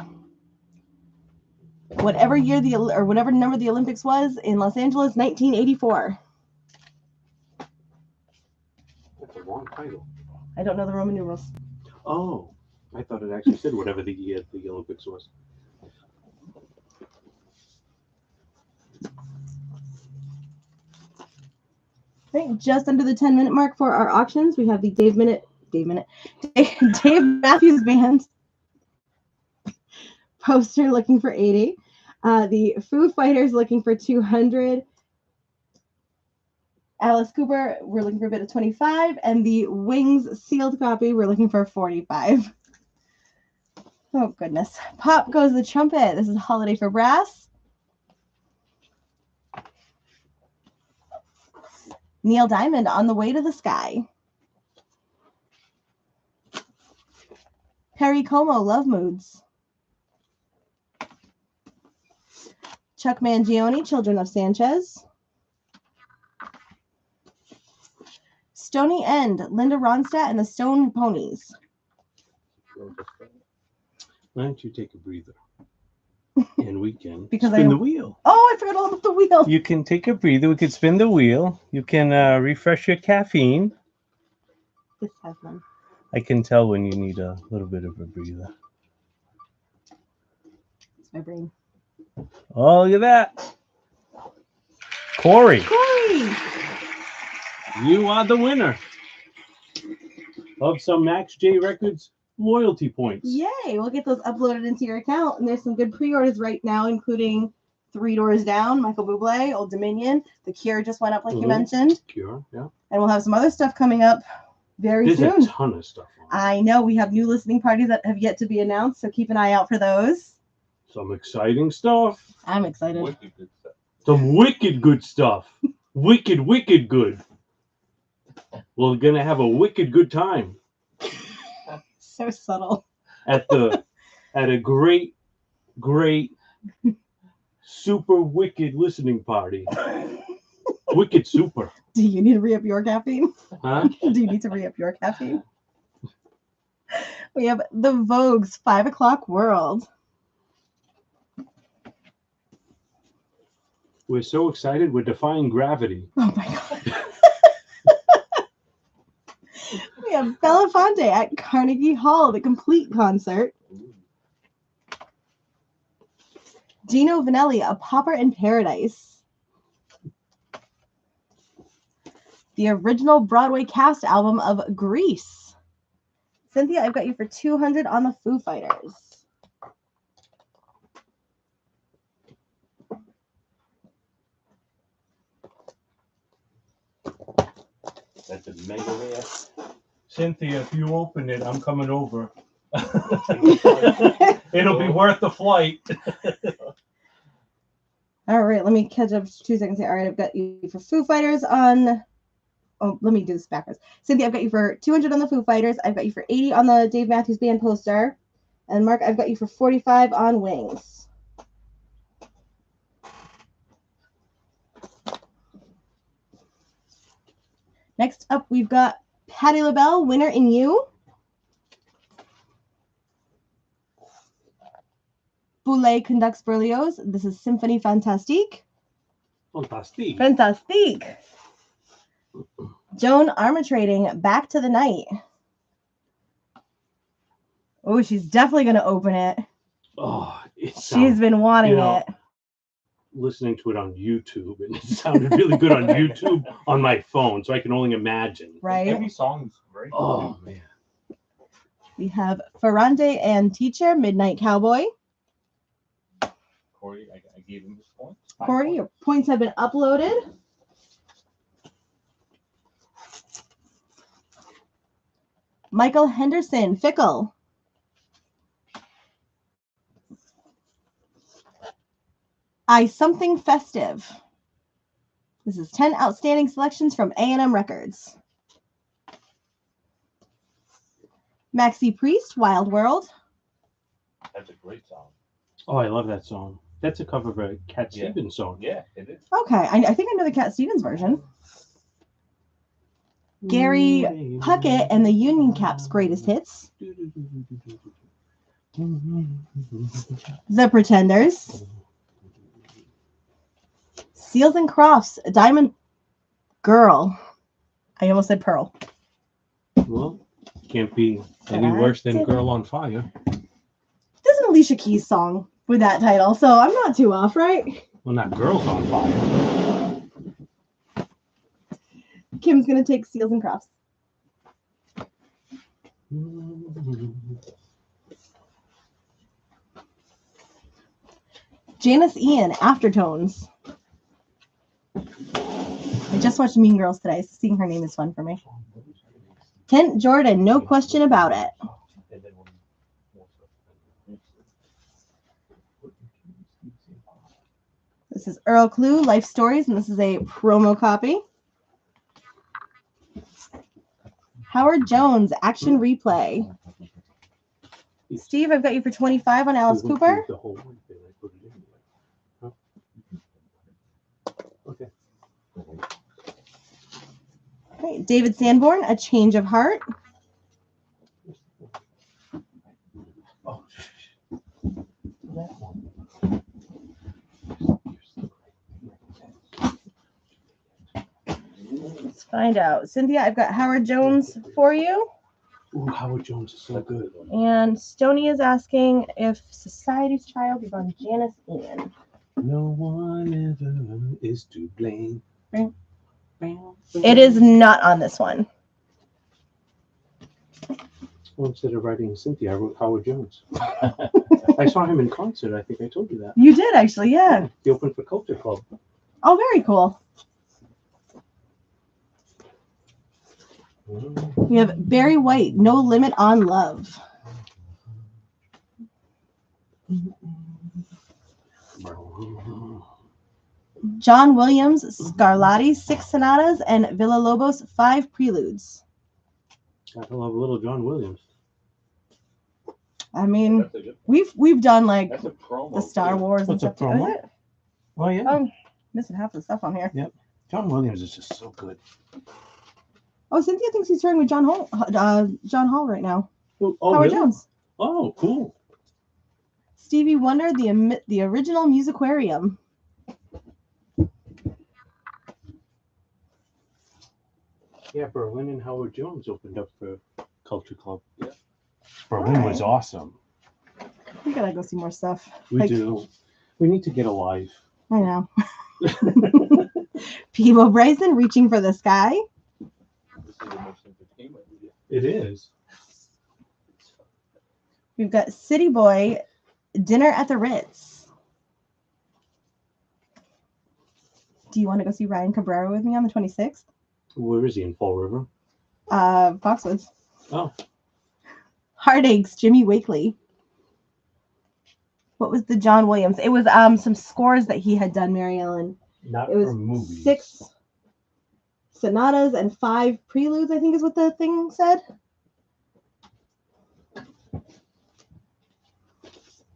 [SPEAKER 2] whatever year or whatever number the Olympics was in Los Angeles, 1984.
[SPEAKER 3] That's a wrong title.
[SPEAKER 2] I don't know the Roman numerals.
[SPEAKER 1] Oh, I thought it actually said whatever the year the Olympics was.
[SPEAKER 2] Right, just under the 10-minute mark for our auctions, we have the Dave Matthews Band poster looking for 80. The Foo Fighters looking for 200. Alice Cooper, we're looking for a bid of 25. And the Wings sealed copy, we're looking for 45. Oh, goodness. Pop goes the trumpet. This is Holiday for Brass. Neil Diamond, On the Way to the Sky. Perry Como, Love Moods. Chuck Mangione, Children of Sanchez. Stony End, Linda Ronstadt and the Stone Ponies.
[SPEAKER 1] Why don't you take a breather? And we can
[SPEAKER 2] Because
[SPEAKER 1] spin the wheel.
[SPEAKER 2] Oh, I forgot all about the wheel.
[SPEAKER 1] You can take a breather. We could spin the wheel. You can refresh your caffeine.
[SPEAKER 2] This has one.
[SPEAKER 1] I can tell when you need a little bit of a breather.
[SPEAKER 2] It's my brain.
[SPEAKER 1] Oh, look at that. Corey,
[SPEAKER 2] Corey.
[SPEAKER 1] you are the winner of some Max J Records loyalty points.
[SPEAKER 2] Yay! We'll get those uploaded into your account. And there's some good pre-orders right now, including Three Doors Down, Michael Bublé, Old Dominion. The Cure just went up, like you mentioned.
[SPEAKER 1] Cure, yeah.
[SPEAKER 2] And we'll have some other stuff coming up very
[SPEAKER 1] There's
[SPEAKER 2] soon.
[SPEAKER 1] a ton of stuff on it.
[SPEAKER 2] I know we have new listening parties that have yet to be announced, so keep an eye out for those.
[SPEAKER 1] Some exciting stuff.
[SPEAKER 2] I'm excited.
[SPEAKER 3] Wicked good stuff.
[SPEAKER 1] Some wicked good stuff. Wicked, wicked good. We're gonna have a wicked good time
[SPEAKER 2] So subtle.
[SPEAKER 1] at a great super wicked listening party. Wicked super.
[SPEAKER 2] Do you need to re-up your caffeine?
[SPEAKER 1] Huh?
[SPEAKER 2] Do you need to re-up your caffeine? We have the Vogue's 5 o'clock world.
[SPEAKER 1] We're so excited. We're defying gravity.
[SPEAKER 2] Oh my god. We have Belafonte at Carnegie Hall, the complete concert.
[SPEAKER 3] Ooh.
[SPEAKER 2] Gino Vanelli, A Pauper in Paradise. The original Broadway cast album of Grease. Cynthia, I've got you for 200 on the Foo Fighters.
[SPEAKER 3] That's a mega rare.
[SPEAKER 1] Cynthia, if you open it, I'm coming over. It'll be worth the flight.
[SPEAKER 2] All right, let me catch up 2 seconds here. All right, I've got you for Foo Fighters on. Oh, let me do this backwards. Cynthia, I've got you for 200 on the Foo Fighters. I've got you for 80 on the Dave Matthews Band poster. And Mark, I've got you for 45 on Wings. Next up, we've got Patti LaBelle, Winner in You. Boulez conducts Berlioz. This is Symphonie Fantastique.
[SPEAKER 1] Fantastic.
[SPEAKER 2] Fantastique. Joan Armatrading, Back to the Night. Oh, she's definitely going to open it.
[SPEAKER 1] Oh, it's
[SPEAKER 2] She's been wanting it.
[SPEAKER 1] listening to it on YouTube, and it sounded really good on YouTube on my phone, so I can only imagine.
[SPEAKER 2] Right?
[SPEAKER 3] Every song's great.
[SPEAKER 1] Oh man.
[SPEAKER 2] We have Ferrante and Teacher, Midnight Cowboy.
[SPEAKER 3] Corey, I gave him his points.
[SPEAKER 2] Corey, your points have been uploaded. Michael Henderson, Fickle. I Something Festive. This is 10 outstanding selections from A&M Records. Maxi Priest, Wild World.
[SPEAKER 3] That's a great song.
[SPEAKER 1] Oh, I love that song. That's a cover of a Cat
[SPEAKER 3] Yeah.
[SPEAKER 1] Stevens song.
[SPEAKER 3] Yeah, it is.
[SPEAKER 2] Okay, I think I know the Cat Stevens version. Gary Puckett and the Union Cap's greatest hits. The Pretenders. Seals and Crofts, Diamond Girl. I almost said Pearl.
[SPEAKER 1] Well, can't be any worse than Girl on Fire.
[SPEAKER 2] There's an Alicia Keys song with that title, so I'm not too off, right?
[SPEAKER 1] Well, not Girls on Fire.
[SPEAKER 2] Kim's gonna take Seals and Crofts. Janice Ian, Aftertones. I just watched Mean Girls today, so seeing her name is fun for me. Kent Jordan, No Question About It. This is Earl Klugh, Life Stories, and this is a promo copy. Howard Jones, Action Replay. Steve, I've got you for 25 on Alice Cooper.
[SPEAKER 1] The whole one thing, I put it in. Huh? Okay.
[SPEAKER 2] Okay, David Sanborn, A Change of Heart.
[SPEAKER 1] Oh, that one.
[SPEAKER 2] Let's find out. Cynthia, I've got Howard Jones for you.
[SPEAKER 1] Ooh, Howard Jones is so good.
[SPEAKER 2] And Stoney is asking if Society's Child is on Janice Ian.
[SPEAKER 1] No one ever is to blame.
[SPEAKER 2] It is not on this one.
[SPEAKER 1] Well, instead of writing Cynthia, I wrote Howard Jones. I saw him in concert. I think I told you that.
[SPEAKER 2] You did actually, yeah.
[SPEAKER 1] He opened for Culture Club.
[SPEAKER 2] Oh, very cool. We have Barry White, No Limit on Love. John Williams, Scarlatti, 6 sonatas, and Villa-Lobos, 5 preludes.
[SPEAKER 1] I love little John Williams.
[SPEAKER 2] I mean,
[SPEAKER 3] That's a good.
[SPEAKER 2] we've done like
[SPEAKER 3] That's a promo.
[SPEAKER 2] the Star
[SPEAKER 3] too.
[SPEAKER 2] Wars and
[SPEAKER 1] What's a
[SPEAKER 2] stuff. Too.
[SPEAKER 1] promo?
[SPEAKER 2] Is it?
[SPEAKER 1] Well, yeah.
[SPEAKER 2] Oh, missing half the stuff on here.
[SPEAKER 1] John Williams is just so good.
[SPEAKER 2] Oh, Cynthia thinks he's touring with John Hall right now.
[SPEAKER 1] Oh,
[SPEAKER 2] Howard
[SPEAKER 1] really?
[SPEAKER 2] Jones.
[SPEAKER 1] Oh, cool.
[SPEAKER 2] Stevie Wonder, the original Musicarium.
[SPEAKER 1] Yeah, Berlin and Howard Jones opened up for Culture Club.
[SPEAKER 3] Yeah.
[SPEAKER 1] Berlin was awesome.
[SPEAKER 2] We gotta go see more stuff.
[SPEAKER 1] We
[SPEAKER 2] Like-
[SPEAKER 1] do. We need to get alive.
[SPEAKER 2] I know. Peebo Bryson, Reaching for the Sky.
[SPEAKER 3] This is the most entertainment we do.
[SPEAKER 1] It is.
[SPEAKER 2] We've got City Boy, Dinner at the Ritz. Do you want to go see Ryan Cabrera with me on the 26th?
[SPEAKER 1] Where is he? In Fall River?
[SPEAKER 2] Foxwoods.
[SPEAKER 1] Oh.
[SPEAKER 2] Heartaches, Jimmy Wakely. What was the John Williams? It was some scores that he had done, Mary Ellen.
[SPEAKER 1] Not
[SPEAKER 2] It was
[SPEAKER 1] for movies.
[SPEAKER 2] 6 sonatas and 5 preludes, I think is what the thing said.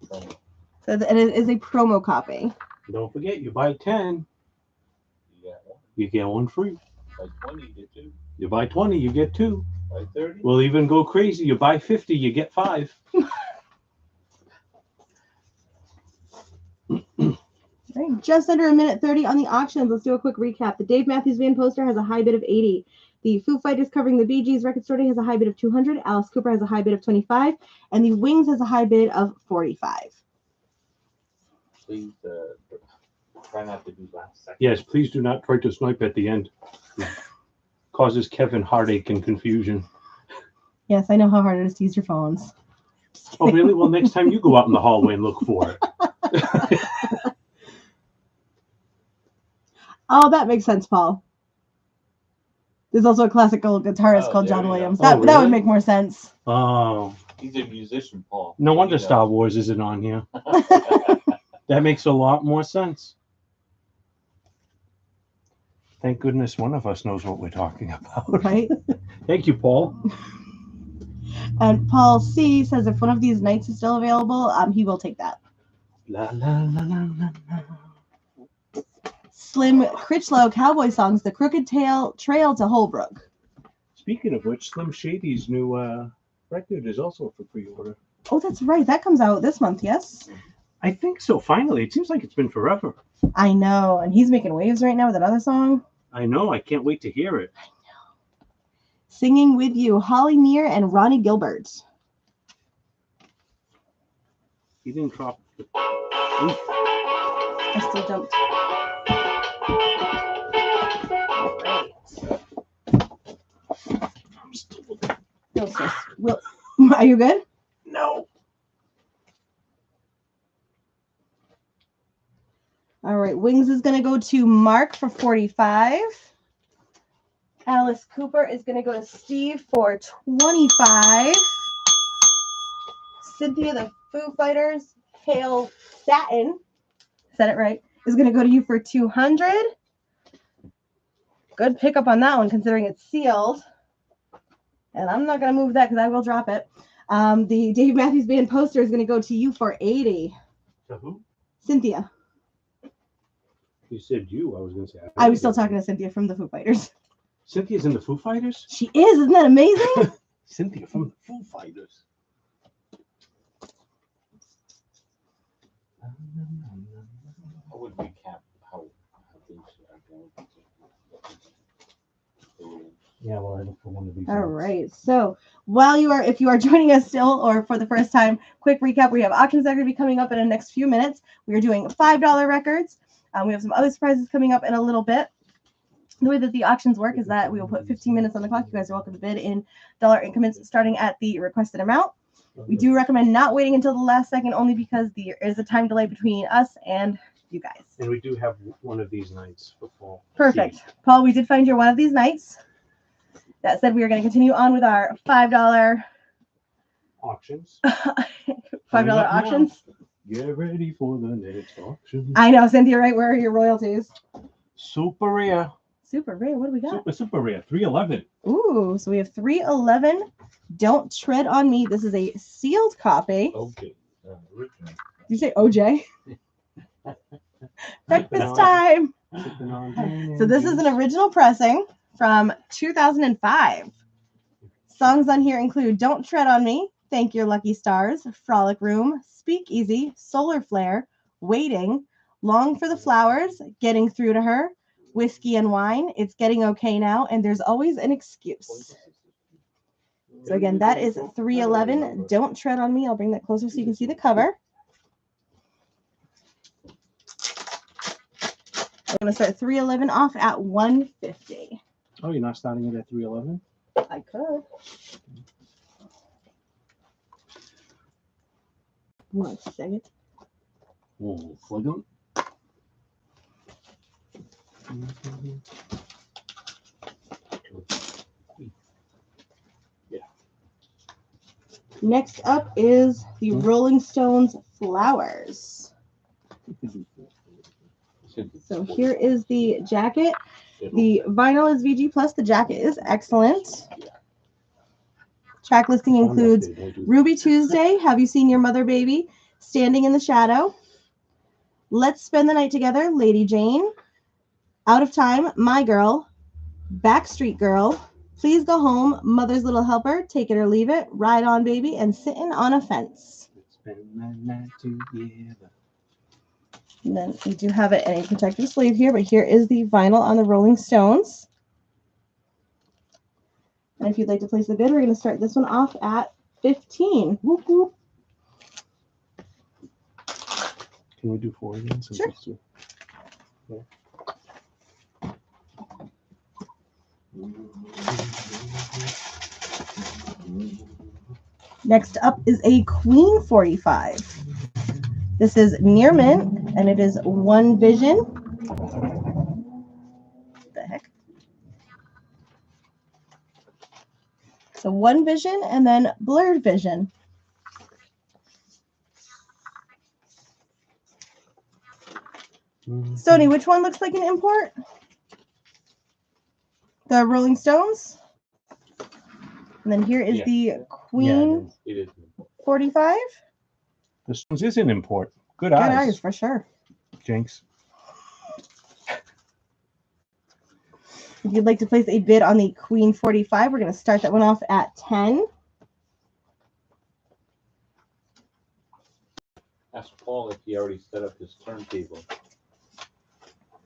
[SPEAKER 3] Promo.
[SPEAKER 2] So and it is a promo copy.
[SPEAKER 1] Don't forget, you buy 10,
[SPEAKER 3] You got one.
[SPEAKER 1] you get one free.
[SPEAKER 3] By 20, you get 2.
[SPEAKER 1] You buy 20, you get 2.
[SPEAKER 3] By 30,
[SPEAKER 1] We'll even go crazy. You buy 50, you get 5.
[SPEAKER 2] Right, just under a minute 30 on the auctions. Let's do a quick recap. The Dave Matthews Band poster has a high bid of 80. The Foo Fighters covering the Bee Gees record store day has a high bid of 200. Alice Cooper has a high bid of 25. And the Wings has a high bid of 45.
[SPEAKER 3] please try not to do last second.
[SPEAKER 1] Yes, please do not try to snipe at the end. It causes Kevin heartache and confusion.
[SPEAKER 2] Yes, I know how hard it is to use your phones.
[SPEAKER 1] Oh, really? Well, next time you go out in the hallway and look for it.
[SPEAKER 2] Oh, that makes sense, Paul. There's also a classical guitarist
[SPEAKER 3] Oh,
[SPEAKER 2] called
[SPEAKER 3] there
[SPEAKER 2] John
[SPEAKER 3] you go.
[SPEAKER 2] Williams.
[SPEAKER 1] Oh,
[SPEAKER 2] That
[SPEAKER 1] really?
[SPEAKER 2] would make more sense.
[SPEAKER 1] Oh,
[SPEAKER 3] He's a musician, Paul.
[SPEAKER 1] no wonder
[SPEAKER 3] You know.
[SPEAKER 1] Star Wars isn't on here. That makes a lot more sense. Thank goodness one of us knows what we're talking about.
[SPEAKER 2] Right?
[SPEAKER 1] Thank you, Paul.
[SPEAKER 2] And Paul C says if one of these nights is still available, he will take that.
[SPEAKER 1] La, la, la, la, la, la.
[SPEAKER 2] Slim Critchlow Cowboy Songs, The Crooked Trail to Holbrook.
[SPEAKER 1] Speaking of which, Slim Shady's new record is also for pre-order.
[SPEAKER 2] Oh, that's right. That comes out this month, yes?
[SPEAKER 1] I think so. Finally, it seems like it's been forever.
[SPEAKER 2] I know. And he's making waves right now with another song.
[SPEAKER 1] I know. I can't wait to hear it.
[SPEAKER 2] Singing With You, Holly Near and Ronnie Gilbert.
[SPEAKER 1] He didn't drop. Oof.
[SPEAKER 2] I still jumped.
[SPEAKER 1] I'm still...
[SPEAKER 2] No stress. Are you good?
[SPEAKER 1] No.
[SPEAKER 2] All right. Wings is going to go to Mark for 45. Alice Cooper is going to go to Steve for 25. Cynthia, the Foo Fighters, Hail Satin, said it right, is going to go to you for 200. Good pickup on that one, considering it's sealed. And I'm not going to move that because I will drop it. The Dave Matthews Band poster is going to go to you for 80.
[SPEAKER 1] To who?
[SPEAKER 2] Cynthia.
[SPEAKER 1] You said you. I was going to say.
[SPEAKER 2] I was still talking to Cynthia from the Foo Fighters.
[SPEAKER 1] Cynthia's in the Foo Fighters?
[SPEAKER 2] She is. Isn't that amazing?
[SPEAKER 1] Cynthia from the Foo Fighters.
[SPEAKER 3] I would recap how things are going.
[SPEAKER 1] Yeah, well, I look for one of these.
[SPEAKER 2] All
[SPEAKER 1] notes.
[SPEAKER 2] right. So if you are joining us still or for the first time, quick recap. We have auctions that are going to be coming up in the next few minutes. We are doing $5 records. We have some other surprises coming up in a little bit. The way that the auctions work is that we will put 15 minutes on the clock. You guys are welcome to bid in dollar increments starting at the requested amount. We do recommend not waiting until the last second only because there is a time delay between us and you guys.
[SPEAKER 1] And we do have one of these nights for fall.
[SPEAKER 2] Perfect. Paul, we did find your one of these nights. That said, we are going to continue on with our $5
[SPEAKER 1] Auctions.
[SPEAKER 2] auctions.
[SPEAKER 1] Get ready for the next auction.
[SPEAKER 2] I know, Cynthia, right? Where are your royalties?
[SPEAKER 1] Super rare.
[SPEAKER 2] Super rare. What do we got?
[SPEAKER 1] Super rare. 311.
[SPEAKER 2] Ooh, so we have 311. Don't Tread on Me. This is a sealed copy.
[SPEAKER 3] Okay. Original.
[SPEAKER 2] Did you say OJ? Breakfast time. So this is an original pressing from 2005. Songs on here include Don't Tread on Me, Thank Your Lucky Stars, Frolic Room, Speak Easy, Solar Flare, Waiting, Long for the Flowers, Getting Through to Her, Whiskey and Wine, It's Getting Okay Now, and There's Always an Excuse. So again, that is 311. Don't Tread on Me. I'll bring that closer so you can see the cover. I'm going to start 311 off at 150.
[SPEAKER 1] Oh, you're not starting it at 311?
[SPEAKER 2] I could. 1 second.
[SPEAKER 1] Oh, second.
[SPEAKER 2] Next up is the Rolling Stones Flowers. So here is the jacket. The vinyl is VG plus. The jacket is excellent. Track listing includes Ruby Tuesday, Have You Seen Your Mother, Baby, Standing in the Shadow, Let's Spend the Night Together, Lady Jane, Out of Time, My Girl, Backstreet Girl, Please Go Home, Mother's Little Helper, Take It or Leave It, Ride On Baby, and Sitting on a Fence.
[SPEAKER 1] Let's spend the night together.
[SPEAKER 2] And then we do have it in a protective sleeve here, but here is the vinyl on the Rolling Stones. And if you'd like to place a bid, we're going to start this one off at 15. Whoop, whoop.
[SPEAKER 1] Can we do 4 again?
[SPEAKER 2] Sure. Next up is a Queen 45. This is Near Mint, and it is One Vision. What the heck? So One Vision and then Blurred Vision. Stoney, which one looks like an import? The Rolling Stones. And then here is the Queen 45.
[SPEAKER 1] The Stones is an import. Good
[SPEAKER 2] Good
[SPEAKER 1] eyes.
[SPEAKER 2] eyes for sure.
[SPEAKER 1] Jinx.
[SPEAKER 2] If you'd like to place a bid on the Queen 45, we're going to start that one off at 10.
[SPEAKER 3] Ask Paul if he already set up his turntable.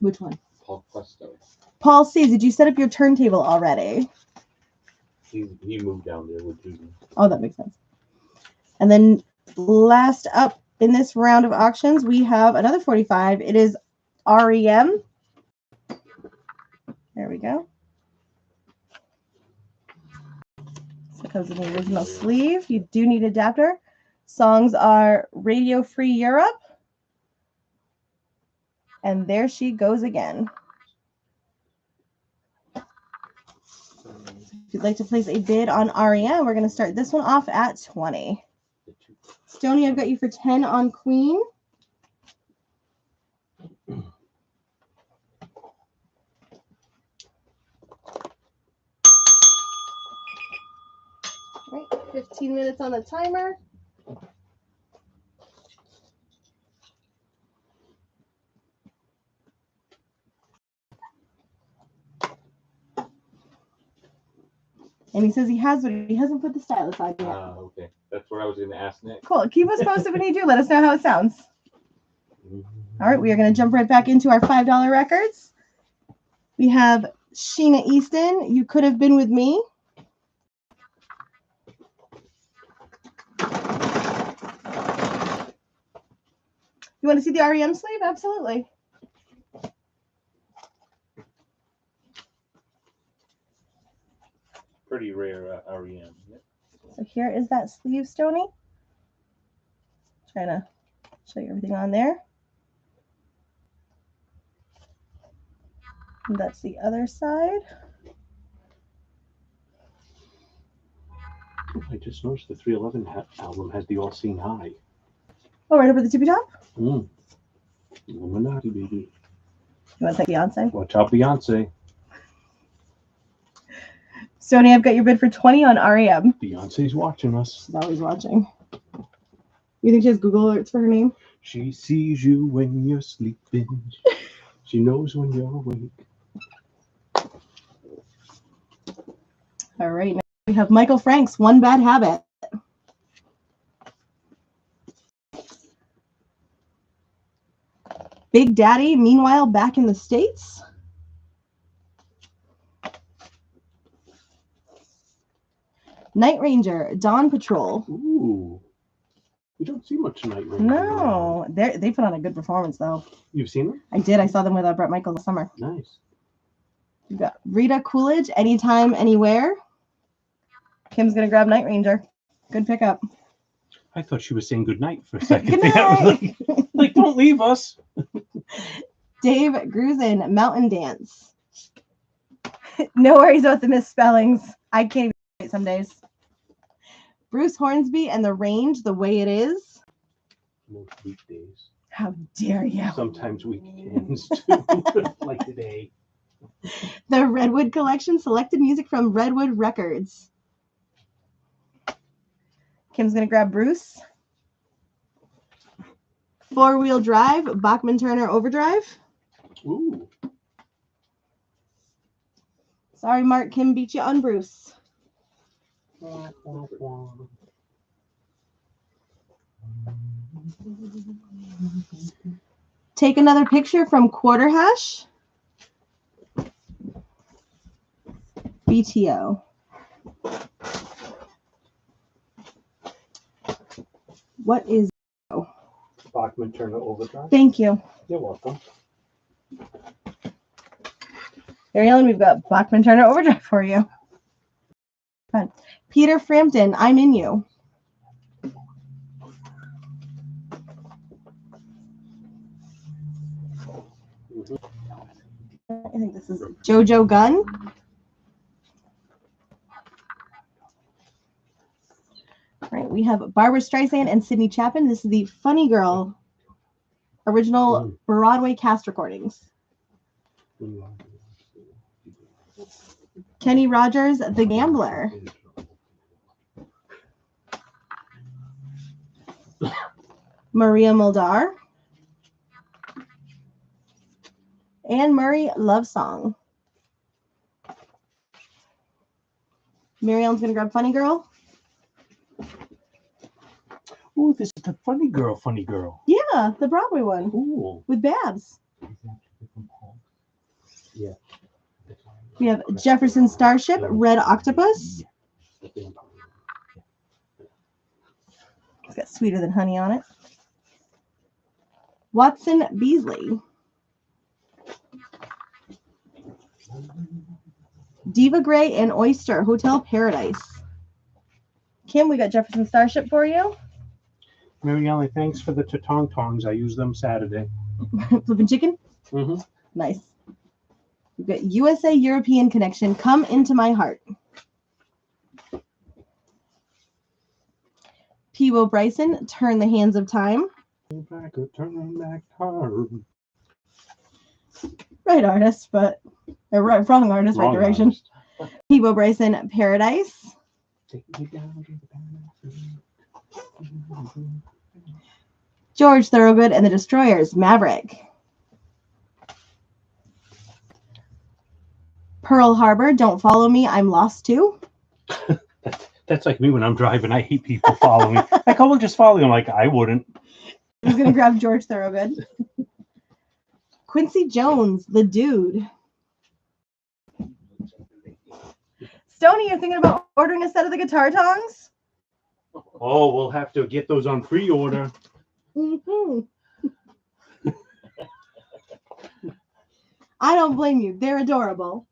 [SPEAKER 2] Which one?
[SPEAKER 3] Paul Questo.
[SPEAKER 2] Paul C, did you set up your turntable already?
[SPEAKER 3] He moved down there with Judy.
[SPEAKER 2] Oh, that makes sense. And then last up in this round of auctions, we have another 45. It is REM. There we go. So it comes in the original sleeve. You do need adapter. Songs are Radio Free Europe. And There She Goes Again. If you'd like to place a bid on REM, we're going to start this one off at 20. Stoney, I've got you for 10 on Queen. All right, 15 minutes on the timer. And he says he has, but he hasn't put the stylus on yet.
[SPEAKER 3] Okay. That's what I was going to ask Nick.
[SPEAKER 2] Cool. Keep us posted when you do. Let us know how it sounds. All right, we are going to jump right back into our $5 records. We have Sheena Easton, You Could Have Been With Me. You want to see the REM sleeve? Absolutely.
[SPEAKER 3] Pretty rare REM. Yeah.
[SPEAKER 2] So here is that sleeve, Stony. Trying to show you everything on there. And that's the other side.
[SPEAKER 1] I just noticed the 311 album has the All Seeing Eye.
[SPEAKER 2] Oh, right over the tippy top?
[SPEAKER 1] Illuminati, baby.
[SPEAKER 2] You want to take Beyonce?
[SPEAKER 1] Watch out, Beyonce.
[SPEAKER 2] Stony, I've got your bid for 20 on REM.
[SPEAKER 1] Beyonce's watching us.
[SPEAKER 2] She's always watching. You think she has Google alerts for her name?
[SPEAKER 1] She sees you when you're sleeping. She knows when you're awake.
[SPEAKER 2] All right, now we have Michael Frank's One Bad Habit. Big Daddy, meanwhile, back in the States. Night Ranger, Dawn Patrol.
[SPEAKER 1] Ooh. You don't see much Night Ranger.
[SPEAKER 2] No, they put on a good performance, though.
[SPEAKER 1] You've seen them?
[SPEAKER 2] I did. I saw them with Brett Michaels this summer.
[SPEAKER 1] Nice.
[SPEAKER 2] You got Rita Coolidge, Anytime, Anywhere. Kim's going to grab Night Ranger. Good pickup.
[SPEAKER 1] I thought she was saying good night for a second.
[SPEAKER 2] Good
[SPEAKER 1] I was
[SPEAKER 2] night.
[SPEAKER 1] like, don't leave us.
[SPEAKER 2] Dave Grusin, Mountain Dance. No worries about the misspellings. I can't even write some days. Bruce Hornsby and The Range, The Way It Is.
[SPEAKER 1] Most weekdays.
[SPEAKER 2] How dare you?
[SPEAKER 1] Sometimes weekends too. Like today.
[SPEAKER 2] The Redwood Collection, selected music from Redwood Records. Kim's going to grab Bruce. Four-wheel drive, Bachman Turner Overdrive.
[SPEAKER 1] Ooh.
[SPEAKER 2] Sorry, Mark. Kim beat you on Bruce. Take Another Picture from Quarter Hash. BTO. What is...
[SPEAKER 1] Bachman Turner Overdrive.
[SPEAKER 2] Thank you.
[SPEAKER 1] You're welcome.
[SPEAKER 2] Mary Ellen, we've got Bachman Turner Overdrive for you. Fun. Peter Frampton, I'm In You. I think this is Jojo Gunn. All right, we have Barbara Streisand and Sydney Chapman. This is the Funny Girl original Broadway cast recordings. Kenny Rogers, The Gambler. Maria Muldaur. Anne Murray, Love Song. Mary Ellen's going to grab Funny Girl.
[SPEAKER 1] Ooh, this is the Funny Girl.
[SPEAKER 2] Yeah, the Broadway one
[SPEAKER 1] Ooh.
[SPEAKER 2] with Babs.
[SPEAKER 1] Yeah.
[SPEAKER 2] We have Jefferson Starship, Red Octopus. It's got Sweeter Than Honey on it. Watson Beasley. Diva Gray and Oyster, Hotel Paradise. Kim, we got Jefferson Starship for you.
[SPEAKER 1] Mary Ellen, thanks for the tongs. I use them Saturday.
[SPEAKER 2] Flippin' Chicken.
[SPEAKER 1] Mm-hmm.
[SPEAKER 2] Nice. We've got USA European Connection, Come Into My Heart. Peebo Bryson, Turn the Hands of Time.
[SPEAKER 1] Turn back hard.
[SPEAKER 2] Right artist, but wrong artist, right direction. Peebo Bryson, Paradise. George Thorogood and the Destroyers, Maverick. Pearl Harbor, Don't Follow Me, I'm Lost Too.
[SPEAKER 1] That's like me when I'm driving. I hate people following me. Like, I will just follow you. I'm like, I wouldn't.
[SPEAKER 2] He's going to grab George Thorogood. Quincy Jones, The Dude. Stony, you're thinking about ordering a set of the guitar tongs?
[SPEAKER 1] Oh, we'll have to get those on pre-order.
[SPEAKER 2] Mm-hmm. I don't blame you. They're adorable.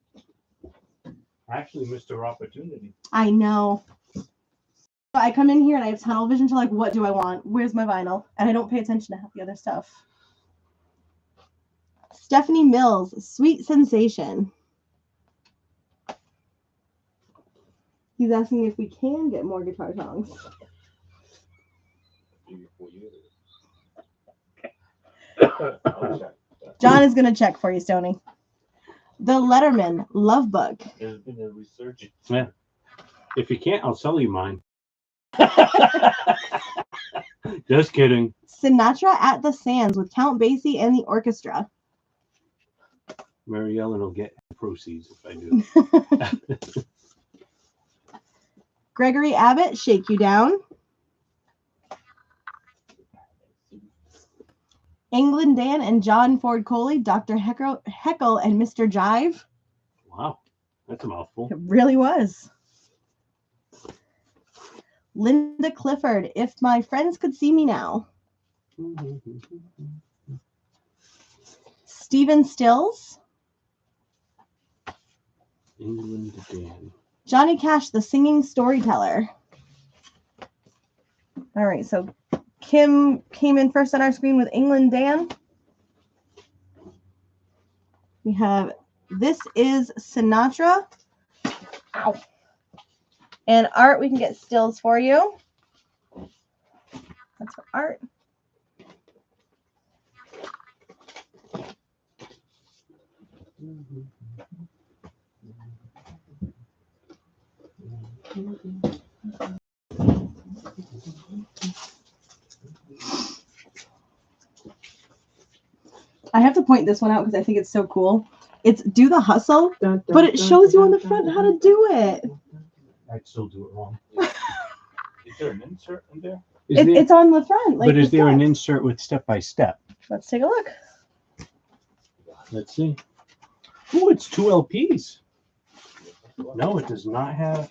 [SPEAKER 1] Actually, Mr. Opportunity.
[SPEAKER 2] I know. I come in here and I have tunnel vision to like, what do I want? Where's my vinyl? And I don't pay attention to half the other stuff. Stephanie Mills, Sweet Sensation. He's asking if we can get more guitar tongs.
[SPEAKER 3] 3 or 4 years.
[SPEAKER 2] John is going to check for you, Stony. The Letterman Love Book.
[SPEAKER 3] There's been a resurgence.
[SPEAKER 1] Yeah. If you can't, I'll sell you mine. Just kidding.
[SPEAKER 2] Sinatra at the Sands with Count Basie and the orchestra.
[SPEAKER 1] Mary Ellen will get proceeds if I do.
[SPEAKER 2] Gregory Abbott, Shake You Down. England Dan and John Ford Coley, Dr. Heckle and Mr. Jive.
[SPEAKER 1] Wow, that's a mouthful.
[SPEAKER 2] It really was. Linda Clifford, If My Friends Could See Me Now. Stephen Stills.
[SPEAKER 1] England Dan.
[SPEAKER 2] Johnny Cash, The Singing Storyteller. All right, so Kim came in first on our screen with England Dan. We have This Is Sinatra. Ow. And Art, we can get stills for you. That's for Art. I have to point this one out because I think it's so cool. It's Do the Hustle, but it shows you on the front how to do it.
[SPEAKER 1] I'd still do it wrong.
[SPEAKER 3] Is there an insert in there?
[SPEAKER 2] It's on the front. Like
[SPEAKER 1] but is
[SPEAKER 2] the
[SPEAKER 1] there an
[SPEAKER 2] steps.
[SPEAKER 1] insert with step by step?
[SPEAKER 2] Let's take a look.
[SPEAKER 1] Let's see. Oh, it's 2 LPs. No, it does not have.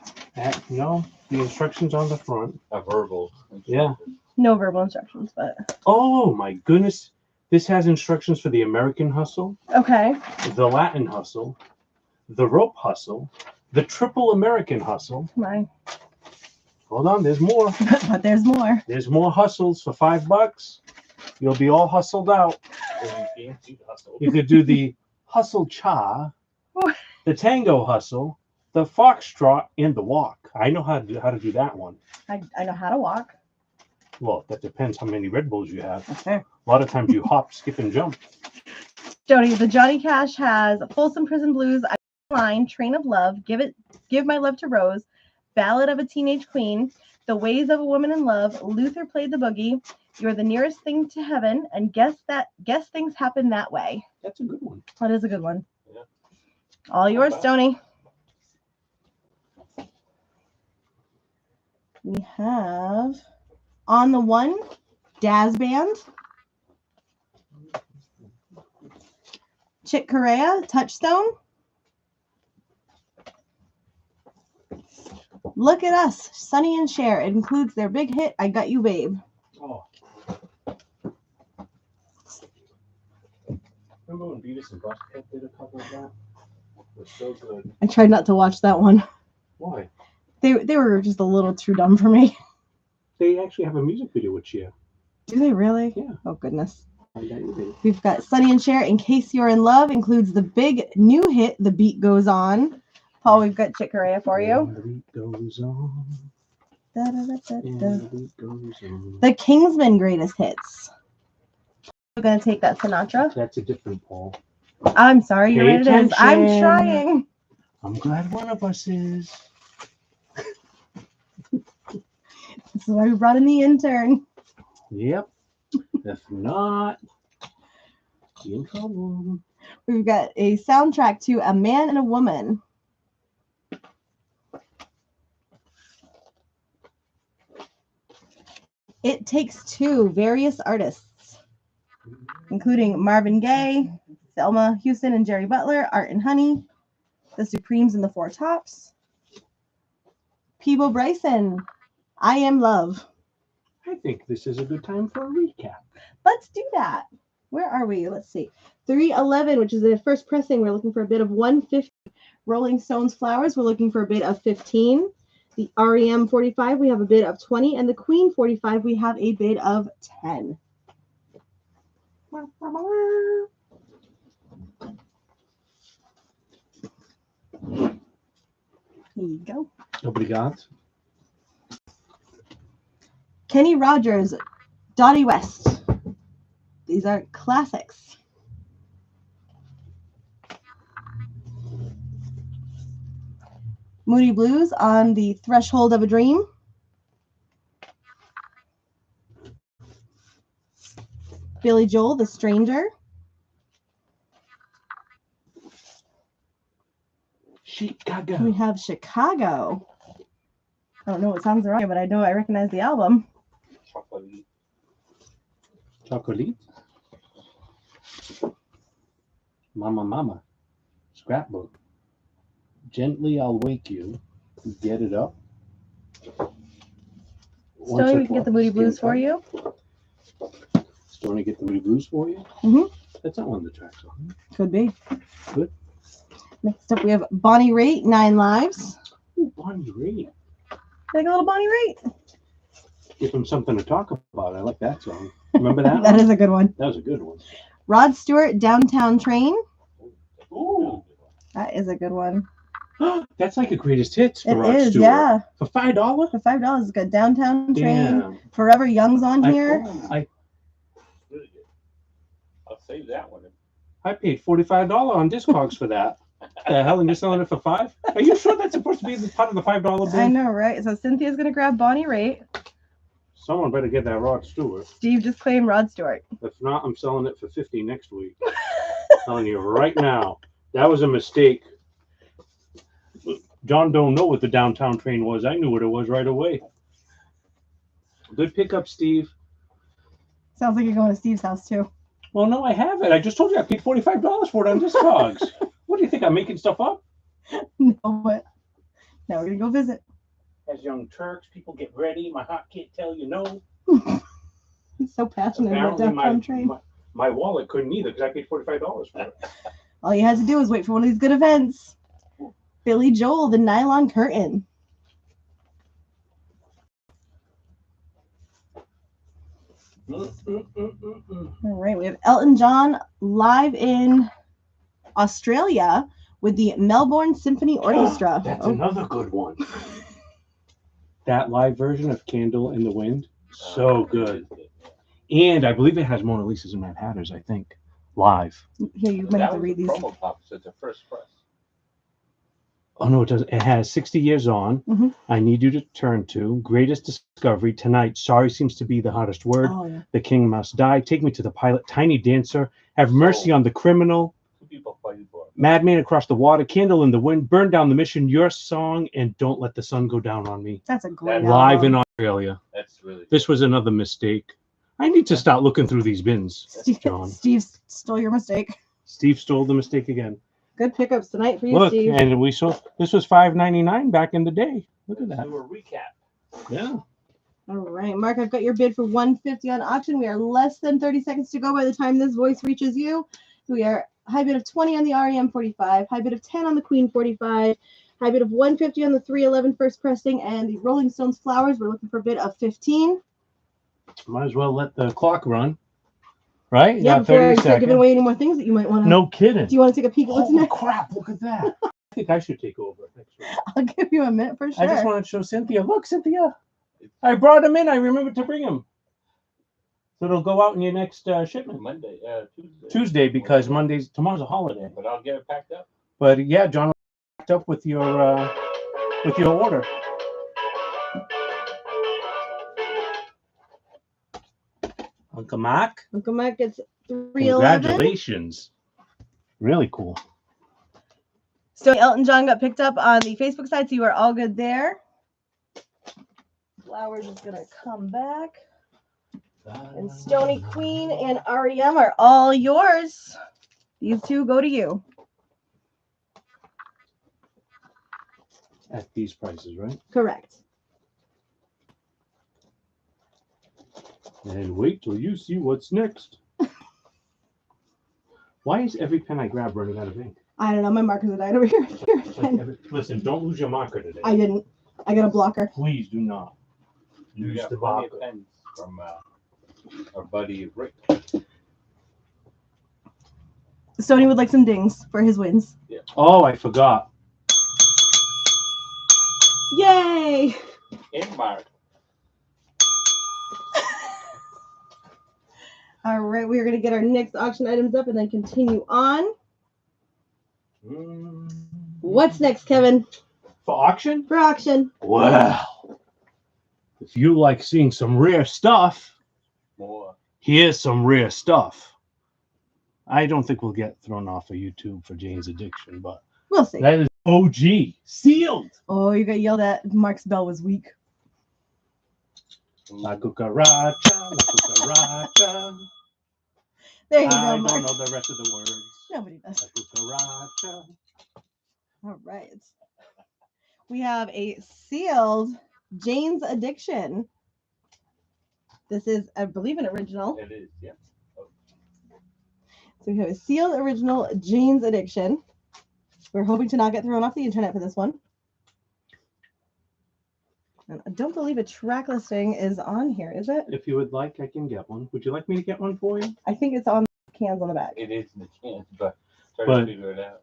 [SPEAKER 1] No, the instructions on the front.
[SPEAKER 3] A verbal.
[SPEAKER 1] Yeah.
[SPEAKER 2] No verbal instructions, but
[SPEAKER 1] Oh my goodness. This has instructions for the American Hustle,
[SPEAKER 2] okay.
[SPEAKER 1] the Latin Hustle, the Rope Hustle, the Triple American Hustle.
[SPEAKER 2] My,
[SPEAKER 1] Hold on, there's more.
[SPEAKER 2] but there's more.
[SPEAKER 1] There's more hustles for $5. You'll be all hustled out. You could do the Hustle Cha, the Tango Hustle, the Foxtrot, and the Walk. I know how to do that one.
[SPEAKER 2] I know how to walk.
[SPEAKER 1] Well, that depends how many Red Bulls you have.
[SPEAKER 2] Okay.
[SPEAKER 1] A lot of times you hop, skip, and jump.
[SPEAKER 2] Jody, the Johnny Cash has Folsom Prison Blues, I Line, Train of Love, Give My Love to Rose, Ballad of a Teenage Queen, The Ways of a Woman in Love, Luther Played the Boogie, You're the Nearest Thing to Heaven, and Guess Things Happen That Way.
[SPEAKER 1] That's a good one.
[SPEAKER 2] That is a good one.
[SPEAKER 3] Yeah.
[SPEAKER 2] All yours, Stoney. We have On the One, Daz Band. Chick Corea, Touchstone. Look at Us, Sonny and Cher. It includes their big hit, I Got You, Babe.
[SPEAKER 1] Oh. Remember when Beavis and Butthead did a cover of that? It was so good.
[SPEAKER 2] I tried not to watch that one.
[SPEAKER 1] Why?
[SPEAKER 2] They were just a little too dumb for me.
[SPEAKER 1] They actually have a music video with Cher.
[SPEAKER 2] Do they really?
[SPEAKER 1] Yeah.
[SPEAKER 2] Oh, goodness.
[SPEAKER 1] I bet you did.
[SPEAKER 2] We've got Sonny and Cher, In Case You're in Love, includes the big new hit, The Beat Goes On. Paul, we've got Chick Corea for you.
[SPEAKER 1] And the beat goes on.
[SPEAKER 2] Da, da, da, da,
[SPEAKER 1] And
[SPEAKER 2] da.
[SPEAKER 1] the beat goes on.
[SPEAKER 2] The Kingsman Greatest Hits. We're going to take that Sinatra.
[SPEAKER 1] That's a different Paul.
[SPEAKER 2] I'm sorry, you're
[SPEAKER 1] Pay
[SPEAKER 2] right, it is. I'm
[SPEAKER 1] attention.
[SPEAKER 2] trying.
[SPEAKER 1] I'm glad one of us is.
[SPEAKER 2] This is why we brought in the intern.
[SPEAKER 1] Yep. If not, be in trouble.
[SPEAKER 2] We've got a soundtrack to A Man and a Woman. It Takes Two, various artists, including Marvin Gaye, Thelma Houston and Jerry Butler, Art and Honey, The Supremes and the Four Tops. Peebo Bryson, I Am Love.
[SPEAKER 1] I think this is a good time for a recap.
[SPEAKER 2] Let's do that. Where are we? Let's see. 311, which is the first pressing. We're looking for a bid of 150. Rolling Stones Flowers, we're looking for a bid of 15. The REM 45, we have a bid of 20. And the Queen 45, we have a bid of 10. Here you go.
[SPEAKER 1] Obrigado.
[SPEAKER 2] Kenny Rogers, Dottie West. These are classics. Moody Blues on the Threshold of a Dream. Billy Joel, The Stranger.
[SPEAKER 1] Chicago.
[SPEAKER 2] We have Chicago. I don't know what songs are on here, but I know I recognize the album.
[SPEAKER 3] Chocolate.
[SPEAKER 1] Chocolate. Mama, Mama. Scrapbook. Gently I'll Wake You. Get it up.
[SPEAKER 2] Stoney, we can get the Moody Blues for you.
[SPEAKER 1] Stoney, get the Moody Blues for you?
[SPEAKER 2] Mhm.
[SPEAKER 1] That's not one of the tracks on.
[SPEAKER 2] Could be.
[SPEAKER 1] Good.
[SPEAKER 2] Next up, we have Bonnie Raitt, Nine Lives.
[SPEAKER 1] Ooh, Bonnie Raitt.
[SPEAKER 2] Like a little Bonnie Raitt.
[SPEAKER 1] Give him something to talk about. I like that song. Remember that?
[SPEAKER 2] That
[SPEAKER 1] one?
[SPEAKER 2] is a good one.
[SPEAKER 1] That was a good one.
[SPEAKER 2] Rod Stewart, Downtown Train.
[SPEAKER 1] Ooh.
[SPEAKER 2] That is a good one.
[SPEAKER 1] That's like a greatest hits for
[SPEAKER 2] It
[SPEAKER 1] Rod
[SPEAKER 2] is,
[SPEAKER 1] Stewart.
[SPEAKER 2] yeah.
[SPEAKER 1] For $5?
[SPEAKER 2] For $5 is good. Downtown Train.
[SPEAKER 1] Damn.
[SPEAKER 2] Forever Young's on here.
[SPEAKER 1] I
[SPEAKER 3] Really good. I'll save that one.
[SPEAKER 1] paid $45 on Discogs for that. The hell, and you're selling it for $5? Are you sure that's supposed to be part of the $5 bill?
[SPEAKER 2] I know, right? So Cynthia's going to grab Bonnie Raitt.
[SPEAKER 1] Someone better get that Rod Stewart.
[SPEAKER 2] Steve just claimed Rod Stewart.
[SPEAKER 1] If not, I'm selling it for $50 next week. Telling you right now, that was a mistake. John don't know what the Downtown Train was. I knew what it was right away. Good pickup, Steve.
[SPEAKER 2] Sounds like you're going to Steve's house, too.
[SPEAKER 1] Well, no, I have it. I just told you I paid $45 for it on Discogs. What do you think? I'm making stuff up?
[SPEAKER 2] No, but now we're going to go visit.
[SPEAKER 1] As Young Turks, people get ready. My heart can't tell you no.
[SPEAKER 2] He's so passionate about
[SPEAKER 1] Apparently,
[SPEAKER 2] Downtown Train.
[SPEAKER 1] my wallet couldn't either because I paid $45 for it.
[SPEAKER 2] All you had to do was wait for one of these good events. Billy Joel, The Nylon Curtain. All right, we have Elton John live in Australia with the Melbourne Symphony Orchestra.
[SPEAKER 1] That's another good one. That live version of Candle in the Wind, so good. And I believe it has Mona Lisa's and Mad Hatters, I think, live.
[SPEAKER 2] Here, you might have to read these.
[SPEAKER 3] Promo pops at the first press.
[SPEAKER 1] Oh, no, it doesn't. It has 60 Years On,
[SPEAKER 2] Mhm.
[SPEAKER 1] I Need You to Turn To, Greatest Discovery, Tonight, Sorry Seems to Be the Hottest Word,
[SPEAKER 2] Oh, yeah.
[SPEAKER 1] The King Must Die, Take Me to the Pilot, Tiny Dancer, Have Mercy on the Criminal,
[SPEAKER 3] Two people fighting for it.
[SPEAKER 1] Madman Across the Water, Candle in the Wind, Burn Down the Mission, Your Song, and Don't Let the Sun Go Down on Me.
[SPEAKER 2] That's a great
[SPEAKER 1] Live in
[SPEAKER 2] album.
[SPEAKER 1] Australia.
[SPEAKER 3] That's really
[SPEAKER 1] This was another mistake. I need to start looking through these bins, John.
[SPEAKER 2] Steve stole your mistake.
[SPEAKER 1] Steve stole the mistake again.
[SPEAKER 2] Good pickups tonight for you,
[SPEAKER 1] Look,
[SPEAKER 2] Steve.
[SPEAKER 1] and we saw this was $5.99 back in the day. Look at
[SPEAKER 3] Let's
[SPEAKER 1] that.
[SPEAKER 3] do a recap.
[SPEAKER 1] Yeah.
[SPEAKER 2] All right, Mark, I've got your bid for $150 on auction. We are less than 30 seconds to go by the time this voice reaches you. We are high bid of 20 on the REM 45, high bid of 10 on the Queen 45, high bid of 150 on the 311 first pressing, and the Rolling Stones Flowers. We're looking for a bid of 15.
[SPEAKER 1] Might as well let the clock run. Right?
[SPEAKER 2] Yeah,
[SPEAKER 1] Got
[SPEAKER 2] before
[SPEAKER 1] 30
[SPEAKER 2] I start giving
[SPEAKER 1] seconds.
[SPEAKER 2] away any more things that you might want to.
[SPEAKER 1] No kidding.
[SPEAKER 2] Do you want to take a peek at what's
[SPEAKER 1] Holy
[SPEAKER 2] next?
[SPEAKER 1] crap, look at that. I think I should take over next week.
[SPEAKER 2] I'll give you a minute for sure.
[SPEAKER 1] I just wanted to show Cynthia. Look, Cynthia. I brought him in. I remembered to bring him. So it'll go out in your next shipment.
[SPEAKER 3] Monday, Tuesday.
[SPEAKER 1] Tuesday, because tomorrow's a holiday.
[SPEAKER 3] But I'll get it packed up.
[SPEAKER 1] But yeah, John will packed up with your order. Uncle Mark,
[SPEAKER 2] Uncle Mark gets 311.
[SPEAKER 1] congratulations. Really cool.
[SPEAKER 2] So Elton John got picked up on the Facebook side, so you are all good there. Flowers is gonna come back. And Stony Queen and REM are all yours. These two go to you.
[SPEAKER 1] at these prices, right?
[SPEAKER 2] Correct.
[SPEAKER 1] And wait till you see what's next. Why is every pen I grab running out of ink?
[SPEAKER 2] I don't know. My markers are died over here.
[SPEAKER 1] Listen, don't lose your marker today.
[SPEAKER 2] I didn't. I got a blocker.
[SPEAKER 1] Please do not.
[SPEAKER 3] You
[SPEAKER 1] Use
[SPEAKER 3] got
[SPEAKER 1] the
[SPEAKER 3] plenty
[SPEAKER 1] marker.
[SPEAKER 3] of pens from our buddy Rick.
[SPEAKER 2] Stoney would like some dings for his wins.
[SPEAKER 1] Oh, I forgot.
[SPEAKER 2] Yay!
[SPEAKER 3] And Mark.
[SPEAKER 2] All right, we're going to get our next auction items up and then continue on. What's next, Kevin?
[SPEAKER 1] For auction?
[SPEAKER 2] For auction.
[SPEAKER 1] Well, if you like seeing some rare stuff,
[SPEAKER 3] More.
[SPEAKER 1] here's some rare stuff. I don't think we'll get thrown off of YouTube for Jane's Addiction, but
[SPEAKER 2] We'll see.
[SPEAKER 1] that is OG. Sealed.
[SPEAKER 2] Oh, you got yelled at. Mark's bell was weak.
[SPEAKER 1] La cucaracha, la cucaracha.
[SPEAKER 2] There you
[SPEAKER 1] I
[SPEAKER 2] go,
[SPEAKER 1] don't
[SPEAKER 2] Mark.
[SPEAKER 1] know the rest of the words.
[SPEAKER 2] Nobody does.
[SPEAKER 1] La cucaracha.
[SPEAKER 2] All right. We have a sealed Jane's Addiction. This is, I believe, an original.
[SPEAKER 3] It is, yeah.
[SPEAKER 2] So we have a sealed original Jane's Addiction. We're hoping to not get thrown off the internet for this one. And I don't believe a track listing is on here, is it?
[SPEAKER 1] If you would like, I can get one. Would you like me to get one for you?
[SPEAKER 2] I think it's on the cans on the back.
[SPEAKER 3] It is in the chance, but try
[SPEAKER 1] But-
[SPEAKER 3] to figure it out.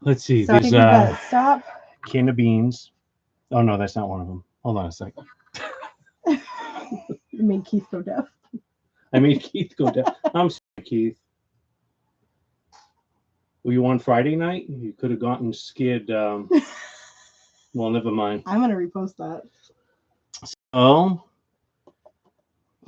[SPEAKER 1] Let's see.
[SPEAKER 2] So I
[SPEAKER 1] There's
[SPEAKER 2] think we've got to stop.
[SPEAKER 1] can of beans. Oh no, that's not one of them. Hold on a second.
[SPEAKER 2] You made Keith go deaf.
[SPEAKER 1] I made Keith go down. I'm sorry, Keith. Were you on Friday night? You could have gotten scared. Well, never mind.
[SPEAKER 2] I'm gonna repost that.
[SPEAKER 1] Oh,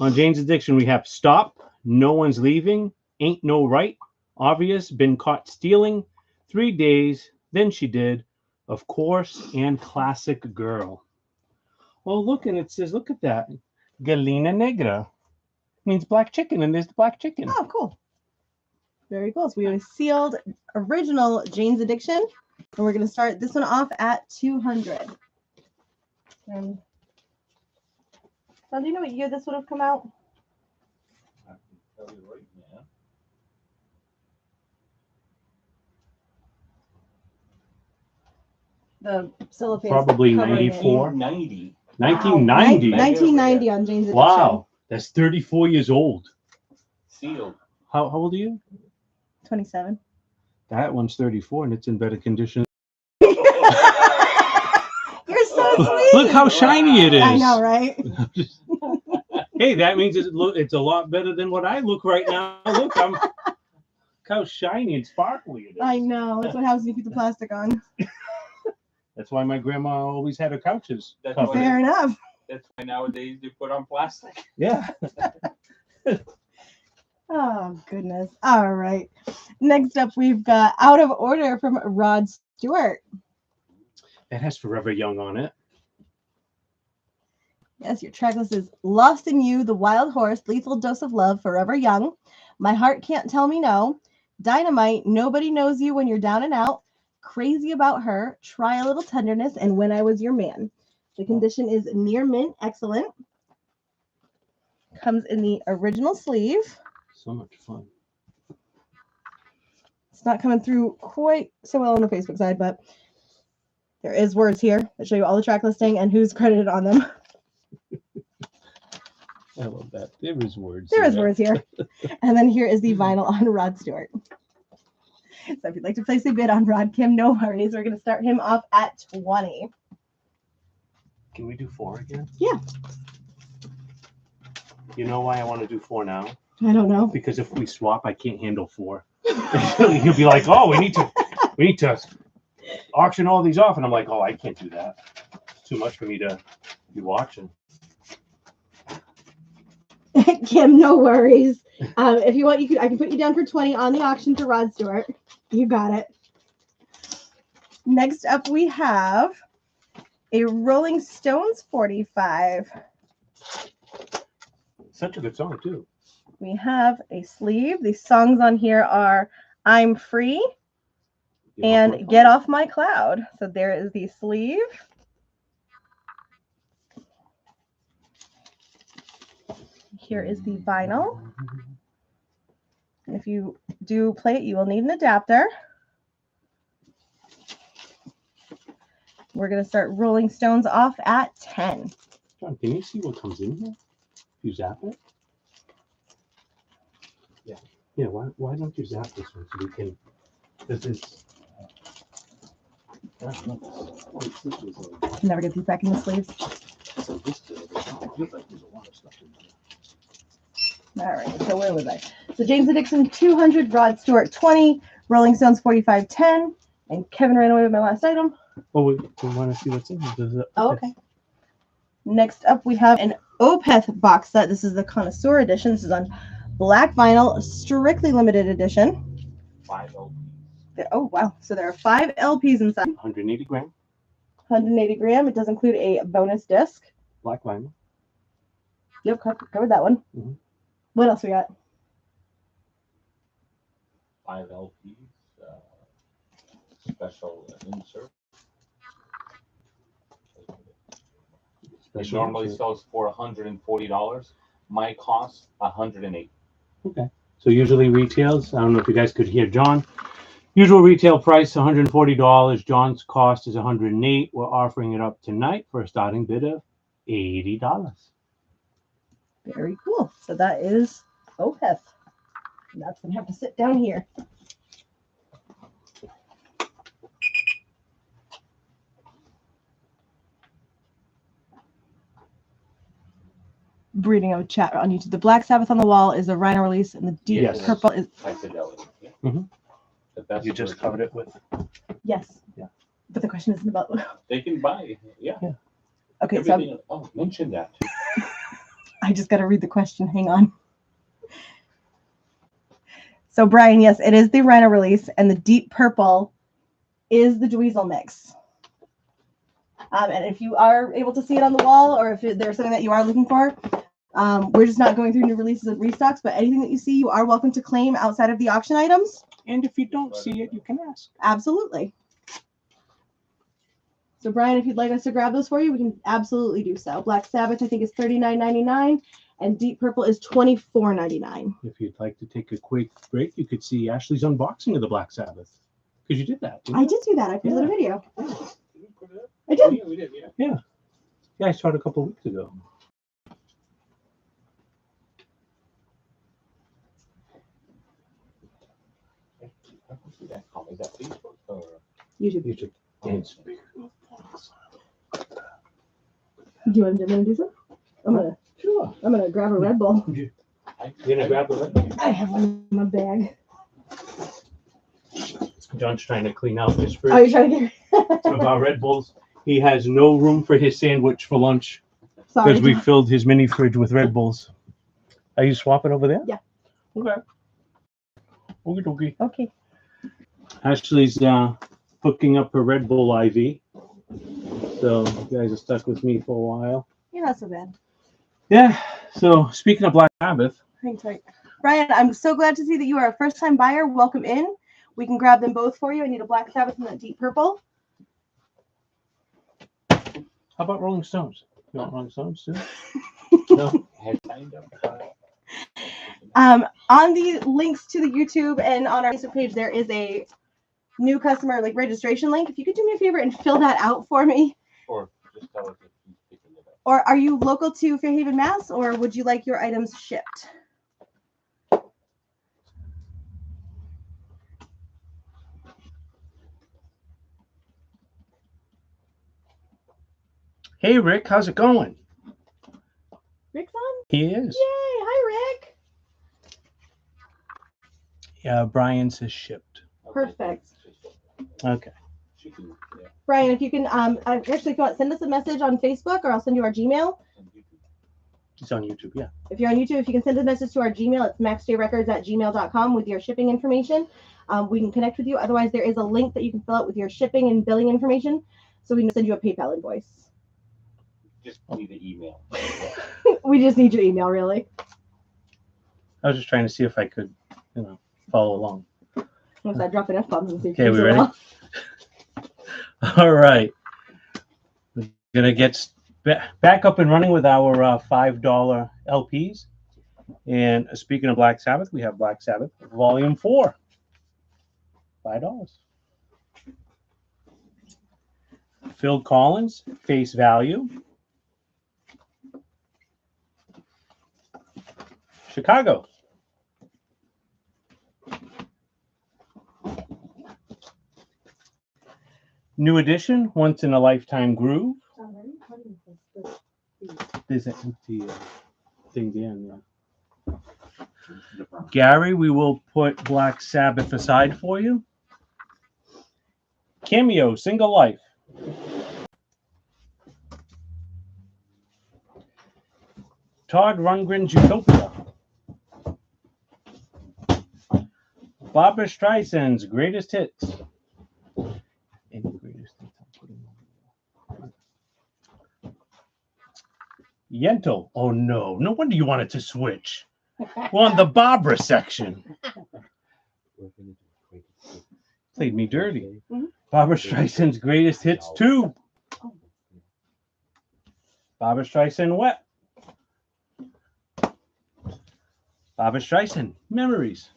[SPEAKER 1] on Jane's Addiction, we have Stop, No One's Leaving, Ain't No Right, Obvious, Been Caught Stealing, 3 Days, Then She Did, Of Course, and Classic Girl. Oh, look, and it says, look at that. Galina Negra means black chicken, and there's the black chicken.
[SPEAKER 2] Oh, cool. Very cool. So we have a sealed original Jane's Addiction. And we're going to start this one off at 200. And so do you know what year this would have come out?
[SPEAKER 3] I can tell you right now.
[SPEAKER 2] The cellophane.
[SPEAKER 1] Probably
[SPEAKER 2] covering it.
[SPEAKER 1] 94.
[SPEAKER 3] 90.
[SPEAKER 1] 1990.
[SPEAKER 2] Wow. 1990 on Jane's Addiction.
[SPEAKER 1] Wow, that's 34 years old.
[SPEAKER 3] Sealed.
[SPEAKER 1] How old are you?
[SPEAKER 2] 27.
[SPEAKER 1] That one's 34, and it's in better condition.
[SPEAKER 2] You're so sweet.
[SPEAKER 1] Look how shiny it is.
[SPEAKER 2] I know, right?
[SPEAKER 1] Hey, that means it's a lot better than what I look right now. Look, look how shiny and sparkly it is.
[SPEAKER 2] I know. That's what happens when you keep the plastic on.
[SPEAKER 1] That's why my grandma always had her couches
[SPEAKER 3] That's
[SPEAKER 1] covered.
[SPEAKER 3] why-
[SPEAKER 2] Fair enough.
[SPEAKER 3] That's why nowadays they put on plastic.
[SPEAKER 1] Yeah.
[SPEAKER 2] Oh, goodness. All right. Next up, we've got Out of Order from Rod Stewart.
[SPEAKER 1] It has Forever Young on it.
[SPEAKER 2] Yes, your track list is Lost in You, The Wild Horse, Lethal Dose of Love, Forever Young, My Heart Can't Tell Me No, Dynamite, Nobody Knows You When You're Down and Out, Crazy About Her, Try a Little Tenderness, and When I Was Your Man. The condition is near mint, excellent. Comes in the original sleeve.
[SPEAKER 1] So much fun.
[SPEAKER 2] It's not coming through quite so well on the Facebook side, but there is words here that show you all the track listing and who's credited on them.
[SPEAKER 1] I love that. There is words.
[SPEAKER 2] There
[SPEAKER 1] in
[SPEAKER 2] is words here. And then here is the vinyl on Rod Stewart. So if you'd like to place a bid on Rod Kim, no worries. We're going to start him off at 20.
[SPEAKER 1] Can we do 4 again?
[SPEAKER 2] Yeah.
[SPEAKER 1] You know why I want to do 4 now?
[SPEAKER 2] I don't know.
[SPEAKER 1] Because if we swap, I can't handle 4. He'll be like, "Oh, we need to auction all these off," and I'm like, "Oh, I can't do that. It's too much for me to be watching."
[SPEAKER 2] Kim, no worries. If you want, I can put you down for 20 on the auction for Rod Stewart. You got it. Next up, we have a Rolling Stones 45.
[SPEAKER 1] Such a good song too.
[SPEAKER 2] We have a sleeve. The songs on here are I'm Free, and Get Off My Cloud. So there is the sleeve. Here is the vinyl. And if you do play it, you will need an adapter. We're going to start Rolling Stones off at 10.
[SPEAKER 1] John, can you see what comes in here? If you zap it?
[SPEAKER 3] Yeah.
[SPEAKER 1] Yeah, why don't you zap this one so we can, this is,
[SPEAKER 2] Never get these back in the sleeves. All right, so where was I? So James Addiction 200, Rod Stewart 20, Rolling Stones 4510, and Kevin ran away with my last item.
[SPEAKER 1] oh, we want to see what's in here. Does it,
[SPEAKER 2] Oh, okay. Next up, we have an Opeth box set. This is the Connoisseur edition. This is on black vinyl, strictly limited edition.
[SPEAKER 3] 5 LPs.
[SPEAKER 2] Oh, wow. So there are 5 LPs inside.
[SPEAKER 1] 180 gram,
[SPEAKER 2] 180 gram. It does include a bonus disc.
[SPEAKER 1] black vinyl.
[SPEAKER 2] Yep, covered that one.
[SPEAKER 1] Mhm.
[SPEAKER 2] What else we got?
[SPEAKER 3] 5 LPs. Special insert. It normally sells for $140. My cost $108.
[SPEAKER 1] Okay. So usually retails, I don't know if you guys could hear John. Usual retail price $140. John's cost is $108. We're offering it up tonight for a starting bid of $80.
[SPEAKER 2] Very cool. So that is Opeth. And that's going to have to sit down here. Reading of chat on YouTube. The Black Sabbath on the wall is the Rhino release, and the deep
[SPEAKER 1] Yes.
[SPEAKER 2] purple is
[SPEAKER 3] High fidelity. Yeah.
[SPEAKER 1] Mhm.
[SPEAKER 3] The best
[SPEAKER 1] You just
[SPEAKER 3] version.
[SPEAKER 1] covered it with.
[SPEAKER 2] yes.
[SPEAKER 1] Yeah.
[SPEAKER 2] But the question isn't about.
[SPEAKER 3] They can buy. Yeah.
[SPEAKER 2] Okay, so
[SPEAKER 3] Everything. Oh, mention that.
[SPEAKER 2] I just got to read the question. Hang on. So Brian, yes, it is the Rhino release, and the deep purple is the Dweezil mix. And if you are able to see it on the wall, or if there's something that you are looking for, we're just not going through new releases and restocks, but anything that you see, you are welcome to claim outside of the auction items.
[SPEAKER 1] And if you don't see it, you can ask.
[SPEAKER 2] Absolutely. So Brian, if you'd like us to grab those for you, we can absolutely do so. Black Sabbath, I think, is $39.99, and Deep Purple is $24.99.
[SPEAKER 1] If you'd like to take a quick break, you could see Ashley's unboxing of the Black Sabbath. Because you did that. didn't
[SPEAKER 2] I
[SPEAKER 1] you?
[SPEAKER 2] did do that. I posted a video.
[SPEAKER 3] Did we put it up?
[SPEAKER 2] I
[SPEAKER 3] Oh,
[SPEAKER 2] did.
[SPEAKER 3] yeah, we did. Yeah.
[SPEAKER 1] Yeah, I saw it a couple of weeks ago.
[SPEAKER 3] I can see that. Is that Facebook or?
[SPEAKER 2] YouTube.
[SPEAKER 1] You should dance.
[SPEAKER 2] Do you want to do some?
[SPEAKER 1] Sure.
[SPEAKER 2] I'm gonna grab a Red Bull.
[SPEAKER 1] You gonna grab the red?
[SPEAKER 2] I have one in my bag.
[SPEAKER 1] John's trying to clean out his
[SPEAKER 2] Oh, you're
[SPEAKER 1] fridge
[SPEAKER 2] trying to get.
[SPEAKER 1] of our Red Bulls. He has no room for his sandwich for lunch
[SPEAKER 2] Sorry.
[SPEAKER 1] because we filled his mini fridge with Red Bulls. Are you swapping over there?
[SPEAKER 2] Yeah.
[SPEAKER 1] Okay. Okie dokie.
[SPEAKER 2] Okay.
[SPEAKER 1] Ashley's hooking up her Red Bull IV. So you guys are stuck with me for a while.
[SPEAKER 2] You're not so bad.
[SPEAKER 1] Yeah. So speaking of Black Sabbath,
[SPEAKER 2] Hang tight. Brian, I'm so glad to see that you are a first-time buyer. Welcome in. We can grab them both for you. I need a Black Sabbath and that Deep Purple.
[SPEAKER 1] how about Rolling Stones? You want Rolling Stones too? No.
[SPEAKER 3] Had signed up.
[SPEAKER 2] On the links to the YouTube and on our Facebook page, there is a new customer registration link. If you could do me a favor and fill that out for me.
[SPEAKER 3] Or just tell us if he's picking it up.
[SPEAKER 2] Or are you local to Fairhaven, Mass, or would you like your items shipped?
[SPEAKER 1] Hey Rick, how's it going?
[SPEAKER 2] Rick's on?
[SPEAKER 1] He is.
[SPEAKER 2] Yay! Hi, Rick.
[SPEAKER 1] Yeah, Brian says shipped.
[SPEAKER 2] Perfect.
[SPEAKER 1] Okay.
[SPEAKER 3] She can, yeah.
[SPEAKER 2] Brian, if you can, actually, if you want, send us a message on Facebook, or I'll send you our Gmail.
[SPEAKER 3] And you can-
[SPEAKER 1] He's on YouTube, yeah.
[SPEAKER 2] If you're on YouTube, if you can send a message to our Gmail, it's maxjrecords@gmail.com with your shipping information. We can connect with you. Otherwise, there is a link that you can fill out with your shipping and billing information, so we can send you a PayPal invoice.
[SPEAKER 3] Just need the email.
[SPEAKER 2] We just need your email, really.
[SPEAKER 1] I was just trying to see if I could, follow along.
[SPEAKER 2] Once I drop an F-bombs and see if
[SPEAKER 1] Okay, we
[SPEAKER 2] you
[SPEAKER 1] ready?
[SPEAKER 2] well.
[SPEAKER 1] All right. We're going to get back up and running with our $5 LPs. And speaking of Black Sabbath, we have Black Sabbath Volume 4. $5. Phil Collins, Face Value. Chicago. New edition, Once in a Lifetime Groove. There's an empty thing there. Gary, we will put Black Sabbath aside for you. Cameo, Single Life. Todd Rundgren's Utopia. Barbra Streisand's Greatest Hits. Any greatest hits I'm putting on. Yentl. Oh no, no wonder you wanted to switch. We're on the Barbara section. Played me dirty. Barbra Streisand's Greatest Hits 2. Barbra Streisand Wet. Barbra Streisand Memories.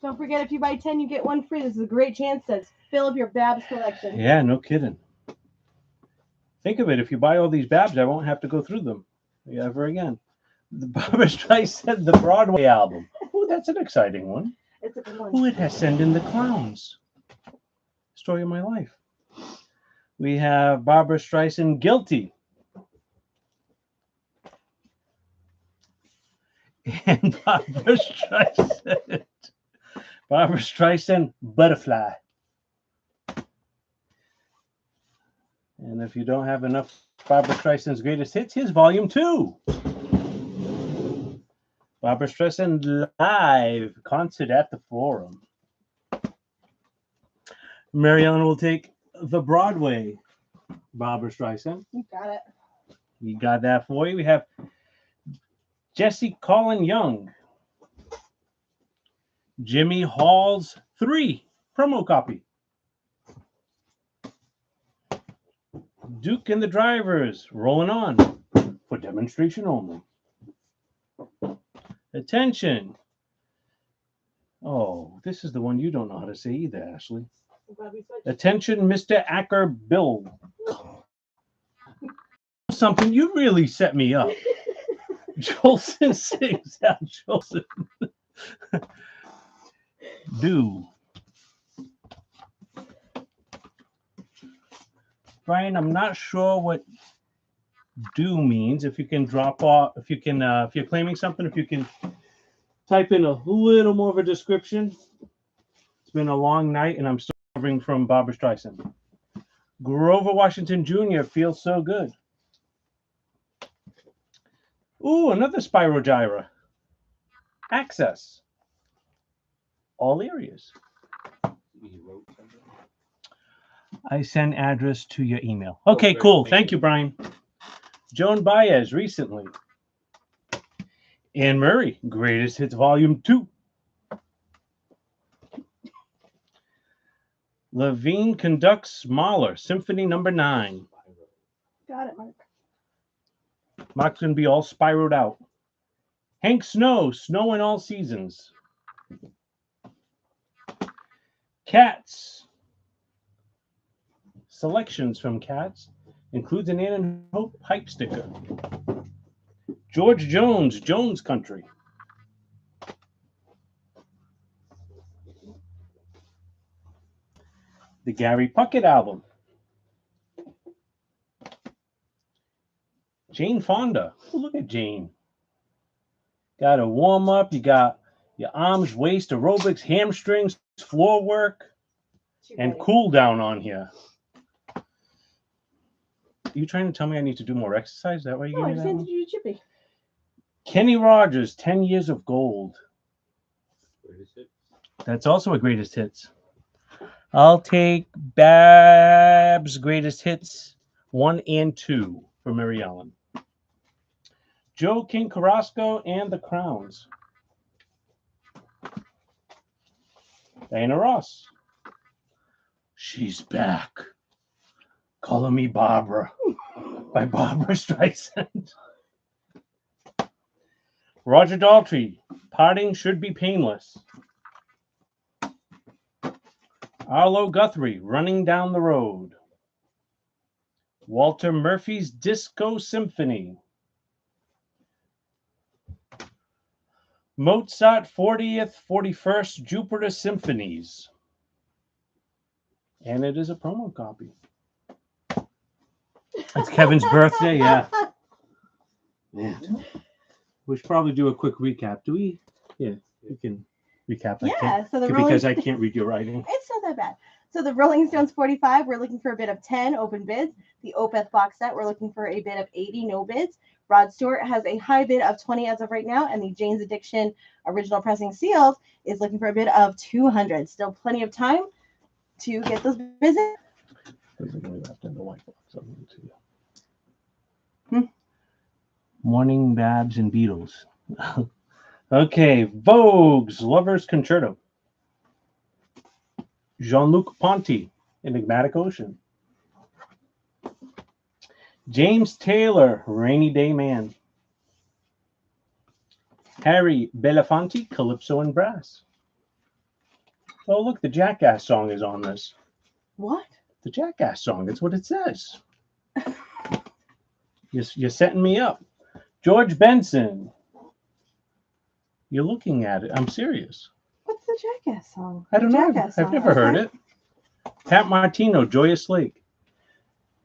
[SPEAKER 2] Don't forget, if you buy 10, you get one free. This is a great chance to fill up your Babs collection.
[SPEAKER 1] Yeah, no kidding. Think of it. If you buy all these Babs, I won't have to go through them ever again. The Barbra Streisand, the Broadway album. Oh, that's an exciting one.
[SPEAKER 2] It's a good one.
[SPEAKER 1] Oh, it has Send in the Clowns. Story of My Life. We have Barbra Streisand, Guilty. And Barbra Streisand, Butterfly. And if you don't have enough Barbra Streisand's Greatest Hits, here's Volume 2. Barbra Streisand Live, Concert at the Forum. Mary Ellen will take the Broadway Barbra Streisand.
[SPEAKER 2] You got it.
[SPEAKER 1] We got that for you. We have Jesse Colin Young. Jimmy Hall's 3 promo copy. Duke and the Drivers, Rolling On, for demonstration only. Attention. Oh, this is the one you don't know how to say either, Ashley. Attention, Mr. Acker Bill. Something, you really set me up. Jolson sings out Jolson. Do. Brian, I'm not sure what do means. If you can drop off, if you're claiming something, if you can type in a little more of a description. It's been a long night and I'm still recovering from Barbra Streisand. Grover Washington Jr. Feels So Good. Ooh, another Spyro Gyra. Access. All areas. I send address to your email. Okay,
[SPEAKER 3] great.
[SPEAKER 1] cool.
[SPEAKER 3] Thank
[SPEAKER 1] Thank you, Brian. Joan Baez recently. Anne Murray, Greatest Hits Volume 2. Levine conducts Mahler, Symphony No. 9.
[SPEAKER 2] Got it, Mark.
[SPEAKER 1] Mark's going to be all spiraled out. Hank Snow, Snow in All Seasons. Cats. Selections from Cats includes an Ann and Hope pipe sticker. George Jones, Jones Country. The Gary Puckett album. Jane Fonda. Oh, look at Jane. Got a warm up. You got your arms, waist, aerobics, hamstrings, floor work, and cool down on here. Are you trying to tell me I need to do more exercise? Is that why you
[SPEAKER 2] No, I
[SPEAKER 1] gave me
[SPEAKER 2] just
[SPEAKER 1] that
[SPEAKER 2] handed
[SPEAKER 1] one?
[SPEAKER 2] you a chippy.
[SPEAKER 1] Kenny Rogers, 10 Years of Gold. That's also a Greatest Hits. I'll take Babs' Greatest Hits 1 and 2 for Mary Ellen. Joe King Carrasco and the Crowns. Diana Ross. She's back. Calling Me Barbara by Barbara Streisand. Roger Daltrey. Parting Should Be Painless. Arlo Guthrie. Running Down the Road. Walter Murphy's Disco Symphony. Mozart 40th, 41st Jupiter Symphonies. And it is a promo copy. It's Kevin's birthday, yeah. Man. We should probably do a quick recap. Do we? Yeah, we can recap.
[SPEAKER 2] Yeah, so the
[SPEAKER 1] because I can't read your writing.
[SPEAKER 2] It's not that bad. So the Rolling Stones 45, we're looking for a bid of 10 open bids. The Opeth box set, we're looking for a bid of 80 no bids. Rod Stewart has a high bid of 20 as of right now, and the Jane's Addiction original pressing sealed is looking for a bid of 200. Still plenty of time to get those bids in.
[SPEAKER 1] Morning Babs and Beatles. Okay, Vogue's Lover's Concerto. Jean-Luc Ponty, Enigmatic Ocean. James Taylor, Rainy Day Man. Harry Belafonte, Calypso and Brass. Oh, look, the Jackass song is on this.
[SPEAKER 2] What?
[SPEAKER 1] The Jackass song, that's what it says. You're setting me up. George Benson. You're looking at it. I'm serious.
[SPEAKER 2] What's the Jackass song?
[SPEAKER 1] I don't know.
[SPEAKER 2] Jackass
[SPEAKER 1] I've
[SPEAKER 2] song.
[SPEAKER 1] never heard
[SPEAKER 2] Okay.
[SPEAKER 1] it. Pat Martino, Joyous Lake.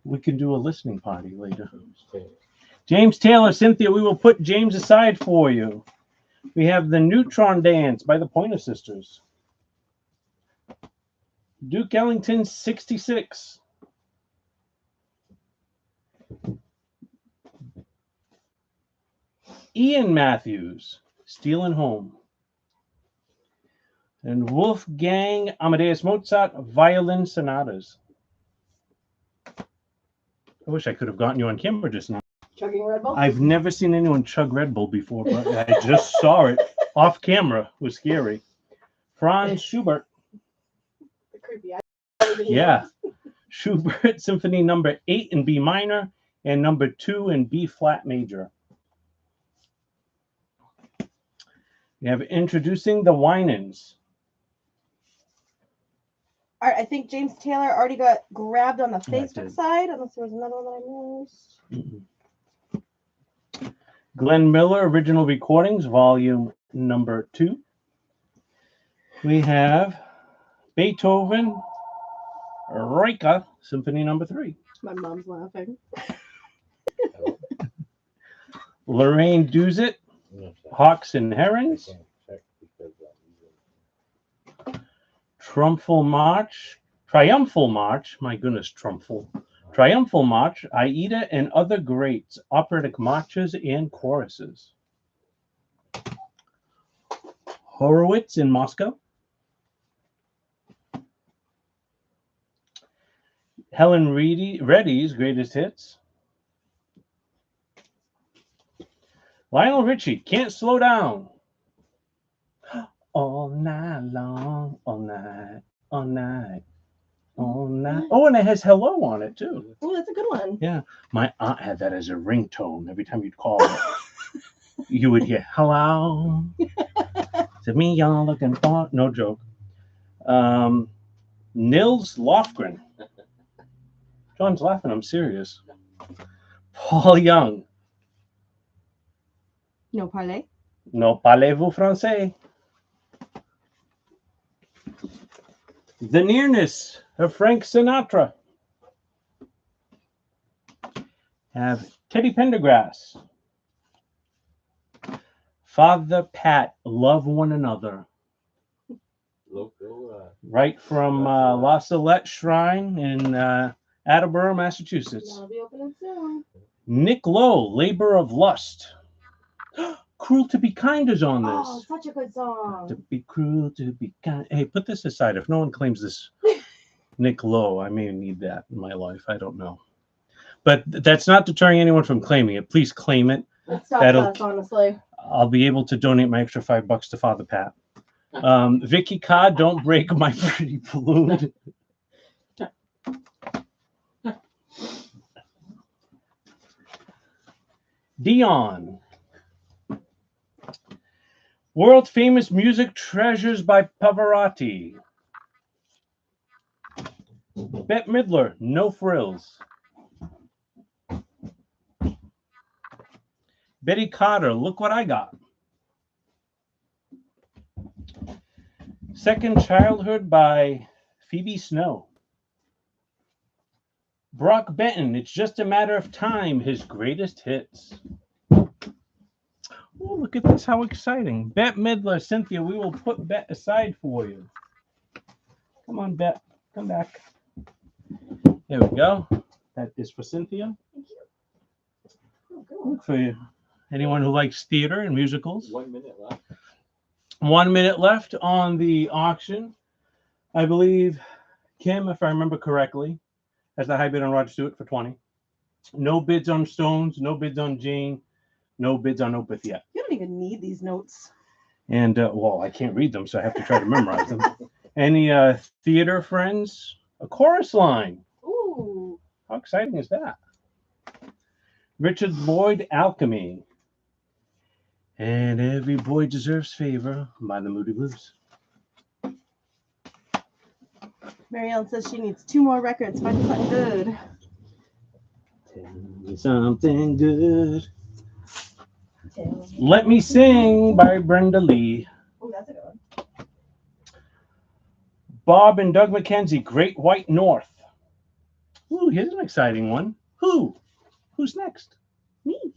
[SPEAKER 1] We can do a listening party later. James Taylor, Cynthia, we will put James aside for you. We have the Neutron Dance by the Pointer Sisters. Duke Ellington, 66. Ian Matthews, Stealing Home. And Wolfgang Amadeus Mozart, Violin Sonatas. I wish I could have gotten you on camera just now.
[SPEAKER 2] Chugging Red Bull?
[SPEAKER 1] I've never seen anyone chug Red Bull before, but I just saw it off camera. It was scary. Franz Schubert.
[SPEAKER 2] Creepy.
[SPEAKER 1] Yeah. Schubert Symphony number 8 in B minor and number 2 in B flat major. We have Introducing the Winans.
[SPEAKER 2] All right, I think James Taylor already got grabbed on the
[SPEAKER 1] I
[SPEAKER 2] Facebook
[SPEAKER 1] did.
[SPEAKER 2] side, unless there was another one that I missed.
[SPEAKER 1] Glenn Miller Original Recordings, volume number 2. We have Beethoven Reika Symphony number 3.
[SPEAKER 2] My mom's laughing.
[SPEAKER 1] Lorraine Duzit, Hawks and Herons. Triumphal March, my goodness, Triumphal March, Aida and Other Greats, operatic marches and choruses. Horowitz in Moscow. Helen Reddy's Greatest Hits. Lionel Richie, Can't Slow Down. All night long, all night, all night, all night. Oh, and it has hello on it too.
[SPEAKER 2] Oh, that's a good one.
[SPEAKER 1] Yeah, my aunt had that as a ringtone. Every time you'd call it, you would hear hello. To me, y'all looking for no joke. Nils Lofgren. John's laughing. I'm serious. Paul Young.
[SPEAKER 2] No parlay.
[SPEAKER 1] No parlez-vous français. The Nearness of Frank Sinatra. Have Teddy Pendergrass. Father Pat, Love One Another. Right from La Salette Shrine in Attleboro, Massachusetts.
[SPEAKER 2] That'll be opening soon.
[SPEAKER 1] Nick Lowe, Labor of Lust. Cruel to Be Kind is on this.
[SPEAKER 2] Oh, such a good song.
[SPEAKER 1] To be cruel, to be kind. Hey, put this aside. If no one claims this Nick Lowe, I may need that in my life. I don't know. But that's not deterring anyone from claiming it. Please claim it.
[SPEAKER 2] It stops
[SPEAKER 1] That'll-
[SPEAKER 2] us, honestly.
[SPEAKER 1] I'll be able to donate my extra $5 to Father Pat. Vicky Cod, don't break my pretty balloon. Dion. World famous music treasures by Pavarotti. Bette Midler, no frills. Betty Cotter, look what I got. Second Childhood by Phoebe Snow. Brock Benton, it's just a matter of time, his greatest hits. Oh, look at this, how exciting. Bette Midler, Cynthia, we will put Bette aside for you. Come on, Bette, come back. There we go. That is for Cynthia.
[SPEAKER 2] Thank you.
[SPEAKER 1] Look for you. Anyone who likes theater and musicals.
[SPEAKER 3] 1 minute left.
[SPEAKER 1] 1 minute left on the auction. I believe Kim, if I remember correctly, has the high bid on Rod Stewart for 20. No bids on Stones, no bids on Jane, no bids on Opeth yet.
[SPEAKER 2] You don't even need these notes.
[SPEAKER 1] And well, I can't read them, so I have to try to memorize them. Any theater friends? A Chorus Line.
[SPEAKER 2] Ooh.
[SPEAKER 1] How exciting is that? Richard Lloyd, Alchemy. And Every Boy Deserves Favor by the Moody Blues.
[SPEAKER 2] Mary Ellen says she needs 2 more records. Find something good.
[SPEAKER 1] Tell me something good. Let Me Sing by Brenda Lee.
[SPEAKER 2] Oh, that's a good one.
[SPEAKER 1] Bob and Doug McKenzie, Great White North. Ooh, here's an exciting one. Who? Who's next?
[SPEAKER 2] Me.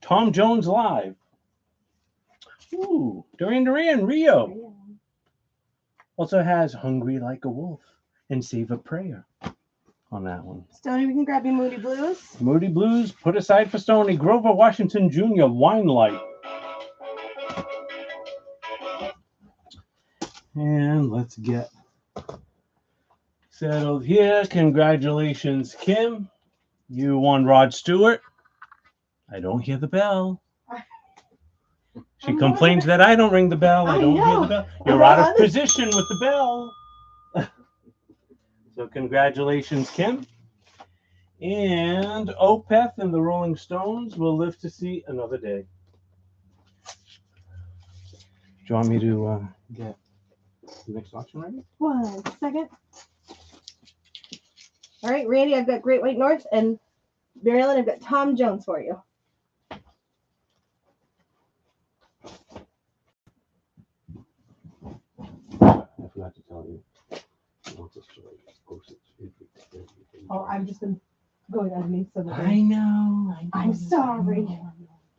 [SPEAKER 1] Tom Jones Live. Ooh, Duran Duran, Rio. Also has Hungry Like a Wolf and Save a Prayer on that one.
[SPEAKER 2] Stoney, we can grab you Moody Blues.
[SPEAKER 1] Moody Blues, put aside for Stoney. Grover Washington Jr., Wine Light. And let's get settled here. Congratulations, Kim. You won Rod Stewart. I don't hear the bell. She complains that I don't ring the bell. I don't hear the bell. You're out of position with the bell. So congratulations, Kim. And Opeth and the Rolling Stones will live to see another day. Do you want me to get the next auction ready?
[SPEAKER 2] 1 second. All right, Randy, I've got Great White North, and Mary Ellen, I've got Tom Jones for you.
[SPEAKER 1] I forgot to tell you.
[SPEAKER 2] Oh, I've just been going underneath so that
[SPEAKER 1] I know.
[SPEAKER 2] I'm sorry.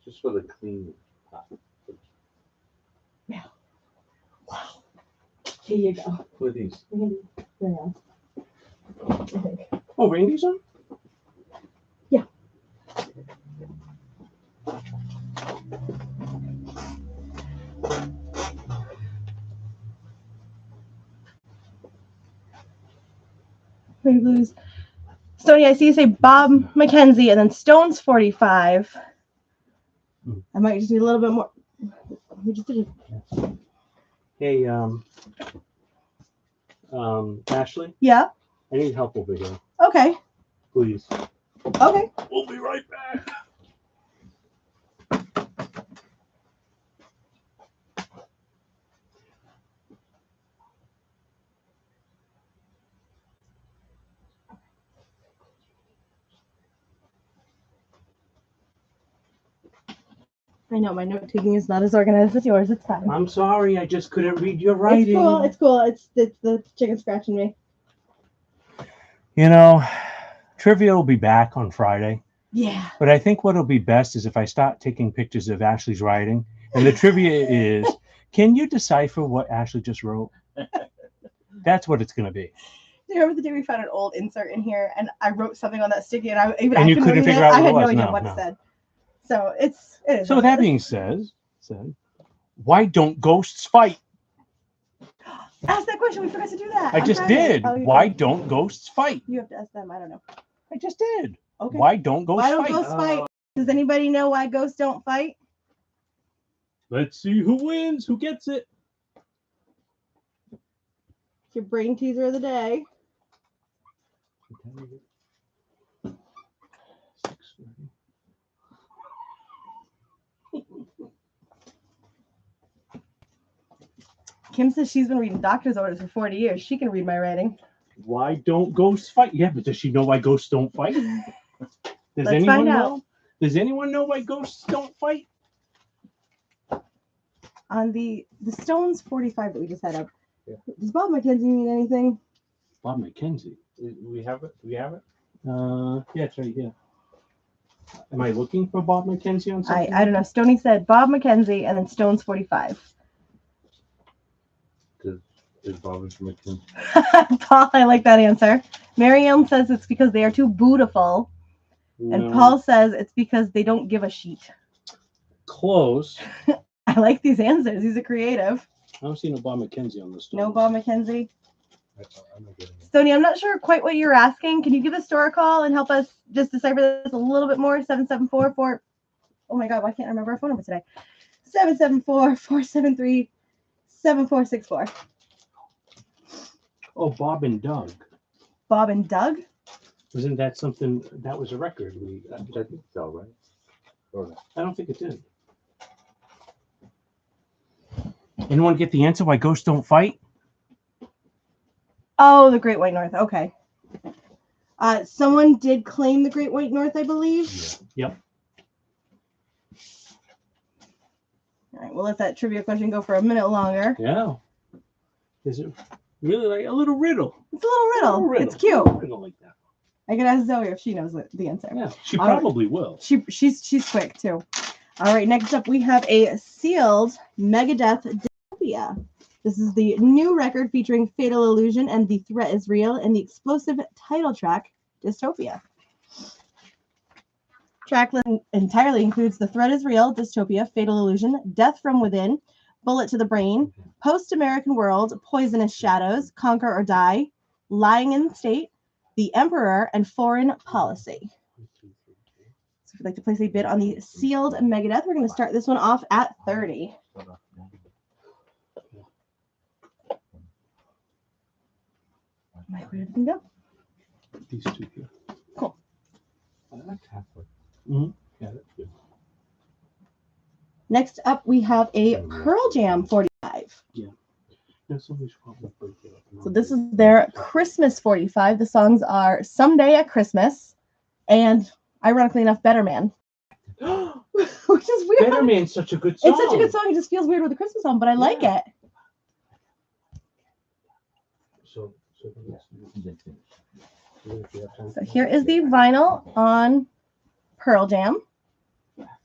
[SPEAKER 3] Just for the clean.
[SPEAKER 2] Wow. Here you go.
[SPEAKER 3] Who are these?
[SPEAKER 2] Randy, Mary Ellen. I think.
[SPEAKER 1] Oh, Randy's on?
[SPEAKER 2] Yeah. Moody Blues. Stoney, I see you say Bob McKenzie and then Stones 45. I might just need a little bit more. We just did it.
[SPEAKER 1] Hey, Ashley,
[SPEAKER 2] Yeah.
[SPEAKER 1] I need help over here,
[SPEAKER 2] Okay.
[SPEAKER 1] please.
[SPEAKER 2] Okay.
[SPEAKER 1] We'll be right back.
[SPEAKER 2] I know my note taking is not as organized as yours. It's fine.
[SPEAKER 1] I'm sorry, I just couldn't read your writing.
[SPEAKER 2] It's cool. It's cool. It's the chicken scratching me.
[SPEAKER 1] You know, trivia will be back on Friday,
[SPEAKER 2] Yeah.
[SPEAKER 1] but I think what'll be best is if I start taking pictures of Ashley's writing. And the trivia is, can you decipher what Ashley just wrote? That's what it's going to be.
[SPEAKER 2] Do you remember the day we found an old insert in here and I wrote something on that sticky and I even
[SPEAKER 1] And you
[SPEAKER 2] after
[SPEAKER 1] couldn't
[SPEAKER 2] moving
[SPEAKER 1] figure
[SPEAKER 2] it,
[SPEAKER 1] out
[SPEAKER 2] I
[SPEAKER 1] what
[SPEAKER 2] had
[SPEAKER 1] it
[SPEAKER 2] no
[SPEAKER 1] was.
[SPEAKER 2] idea
[SPEAKER 1] No,
[SPEAKER 2] what
[SPEAKER 1] no.
[SPEAKER 2] it said. So it is.
[SPEAKER 1] So with that being said, why don't ghosts fight?
[SPEAKER 2] Ask that question. We forgot to do that.
[SPEAKER 1] I
[SPEAKER 2] on
[SPEAKER 1] just
[SPEAKER 2] Friday.
[SPEAKER 1] did.
[SPEAKER 2] Oh, you
[SPEAKER 1] Why
[SPEAKER 2] did.
[SPEAKER 1] don't ghosts fight?
[SPEAKER 2] You have to ask them. I don't know.
[SPEAKER 1] I just did.
[SPEAKER 2] Okay.
[SPEAKER 1] Why don't ghosts
[SPEAKER 2] Why don't
[SPEAKER 1] fight?
[SPEAKER 2] ghosts fight? Does anybody know why ghosts don't fight?
[SPEAKER 1] Let's see who wins. Who gets it?
[SPEAKER 2] Your brain teaser of the day.
[SPEAKER 3] What time is it?
[SPEAKER 1] 6:30.
[SPEAKER 2] Kim says she's been reading doctor's orders for 40 years. She can read my writing.
[SPEAKER 1] Why don't ghosts fight? Yeah, but does she know why ghosts don't fight? Does
[SPEAKER 2] Let's
[SPEAKER 1] anyone
[SPEAKER 2] find
[SPEAKER 1] know?
[SPEAKER 2] out.
[SPEAKER 1] Does anyone know why ghosts don't fight?
[SPEAKER 2] On the Stones 45 that we just had up,
[SPEAKER 3] Yeah.
[SPEAKER 2] does Bob McKenzie mean anything?
[SPEAKER 1] Bob McKenzie.
[SPEAKER 3] We have it. We have it.
[SPEAKER 1] Yeah, it's right here. Am I looking for Bob McKenzie on something?
[SPEAKER 2] I don't know. Stoney said Bob McKenzie and then Stones 45.
[SPEAKER 3] Is Bob from McKenzie?
[SPEAKER 2] Paul, I like that answer. Marianne says it's because they are too beautiful. And
[SPEAKER 1] No.
[SPEAKER 2] Paul says it's because they don't give a sheet.
[SPEAKER 1] Close.
[SPEAKER 2] I like these answers. These are creative.
[SPEAKER 1] I don't see no Bob McKenzie on this.
[SPEAKER 2] No Bob McKenzie.
[SPEAKER 3] I'm not getting it.
[SPEAKER 2] Stoney, I'm not sure quite what you're asking. Can you give the store a call and help us just decipher this a little bit more? 774-4. Oh my God, why can't I remember our phone number today? 774-473-7464.
[SPEAKER 1] Oh, Bob and Doug.
[SPEAKER 2] Bob and Doug?
[SPEAKER 1] Wasn't that something that was a record?
[SPEAKER 3] I think so, right? Or not.
[SPEAKER 1] I don't think it did. Anyone get the answer why ghosts don't fight?
[SPEAKER 2] Oh, the Great White North. Okay. Someone did claim the Great White North, I believe.
[SPEAKER 3] Yeah.
[SPEAKER 1] Yep.
[SPEAKER 2] All right, we'll let that trivia question go for a minute longer.
[SPEAKER 1] Yeah. Is it really like a little riddle?
[SPEAKER 2] It's a little riddle. It's cute.
[SPEAKER 1] A little riddle like that.
[SPEAKER 2] I could ask Zoe if she knows the answer.
[SPEAKER 1] Yeah, she
[SPEAKER 2] All right.
[SPEAKER 1] probably will.
[SPEAKER 2] She's quick too. All right, next up we have a sealed Megadeth Dystopia. This is the new record featuring Fatal Illusion and The Threat Is Real and the explosive title track Dystopia. Track list entirely includes The Threat Is Real, Dystopia, Fatal Illusion, Death from Within, Bullet to the Brain, Post-American World, Poisonous Shadows, Conquer or Die, Lying in State, The Emperor, and Foreign Policy. So if you'd like to place a bid on the sealed Megadeth, we're going to start this one off at 30. Mike, where did everything go?
[SPEAKER 1] These two here.
[SPEAKER 2] Cool.
[SPEAKER 3] That's halfway.
[SPEAKER 1] Mm-hmm. Yeah, that's good.
[SPEAKER 2] Next up, we have a Pearl Jam 45.
[SPEAKER 1] Yeah, somebody should probably break it up.
[SPEAKER 2] So this is their Christmas 45. The songs are Someday at Christmas and, ironically enough, Better Man. Which is weird.
[SPEAKER 1] Better Man's such a good song.
[SPEAKER 2] It's such a good song. It just feels weird with a Christmas song, but I like it.
[SPEAKER 3] So
[SPEAKER 2] So here is the vinyl on Pearl Jam.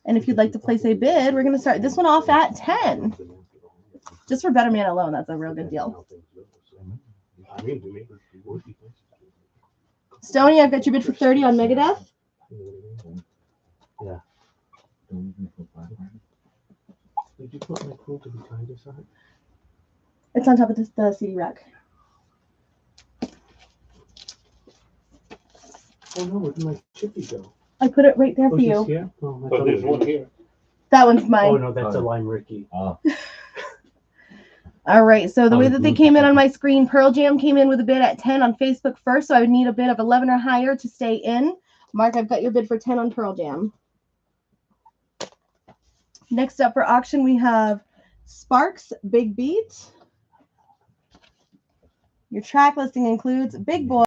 [SPEAKER 2] And if you'd like to place a bid, we're going to start this one off at 10. Just for Better Man alone, that's a real good deal. Stoney, I've got your bid for 30 on Megadeth.
[SPEAKER 3] Yeah.
[SPEAKER 1] Did you put my Cruel to Be Kind aside?
[SPEAKER 2] It's on top of the CD rack.
[SPEAKER 1] Oh no, where did my chippy go?
[SPEAKER 2] I put it right there
[SPEAKER 1] Oh,
[SPEAKER 2] for
[SPEAKER 1] is this
[SPEAKER 2] you.
[SPEAKER 1] here? Oh, I
[SPEAKER 3] Oh,
[SPEAKER 1] thought
[SPEAKER 3] there's
[SPEAKER 1] it was-
[SPEAKER 3] one here.
[SPEAKER 2] That one's mine.
[SPEAKER 1] Oh no, that's a Lime Ricky.
[SPEAKER 2] All right, so the way
[SPEAKER 3] Oh,
[SPEAKER 2] that they
[SPEAKER 3] good.
[SPEAKER 2] came in on my screen, Pearl Jam came in with a bid at 10 on Facebook first, so I would need a bid of 11 or higher to stay in. Mark, I've got your bid for 10 on Pearl Jam. Next up for auction, we have Sparks, Big Beat. Your track listing includes Big Boy,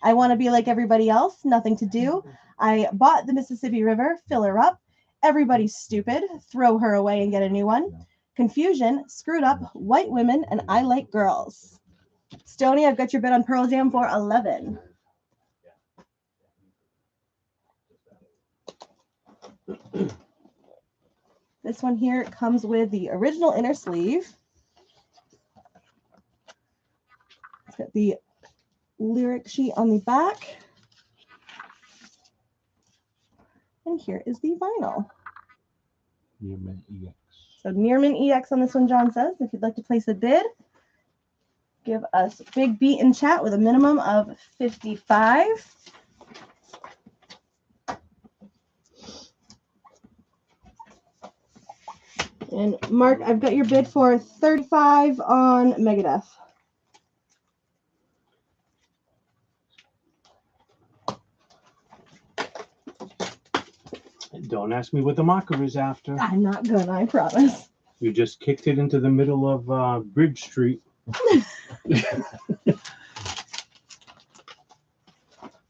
[SPEAKER 2] I Want to Be Like Everybody Else, Nothing to Do, I Bought the Mississippi River, Fill Her Up, Everybody's Stupid, Throw Her Away and Get a New One, Confusion, Screwed Up, White Women, and I Like Girls. Stoney, I've got your bid on Pearl Jam for 11. This one here comes with the original inner sleeve. It's got the lyric sheet on the back. And here is the vinyl. So Nearman EX on this one, John says. If you'd like to place a bid, give us Big Beat in chat with a minimum of 55. And Mark, I've got your bid for 35 on Megadeth.
[SPEAKER 1] Don't ask me what the marker is after.
[SPEAKER 2] I'm not gonna, I promise.
[SPEAKER 1] You just kicked it into the middle of Bridge Street.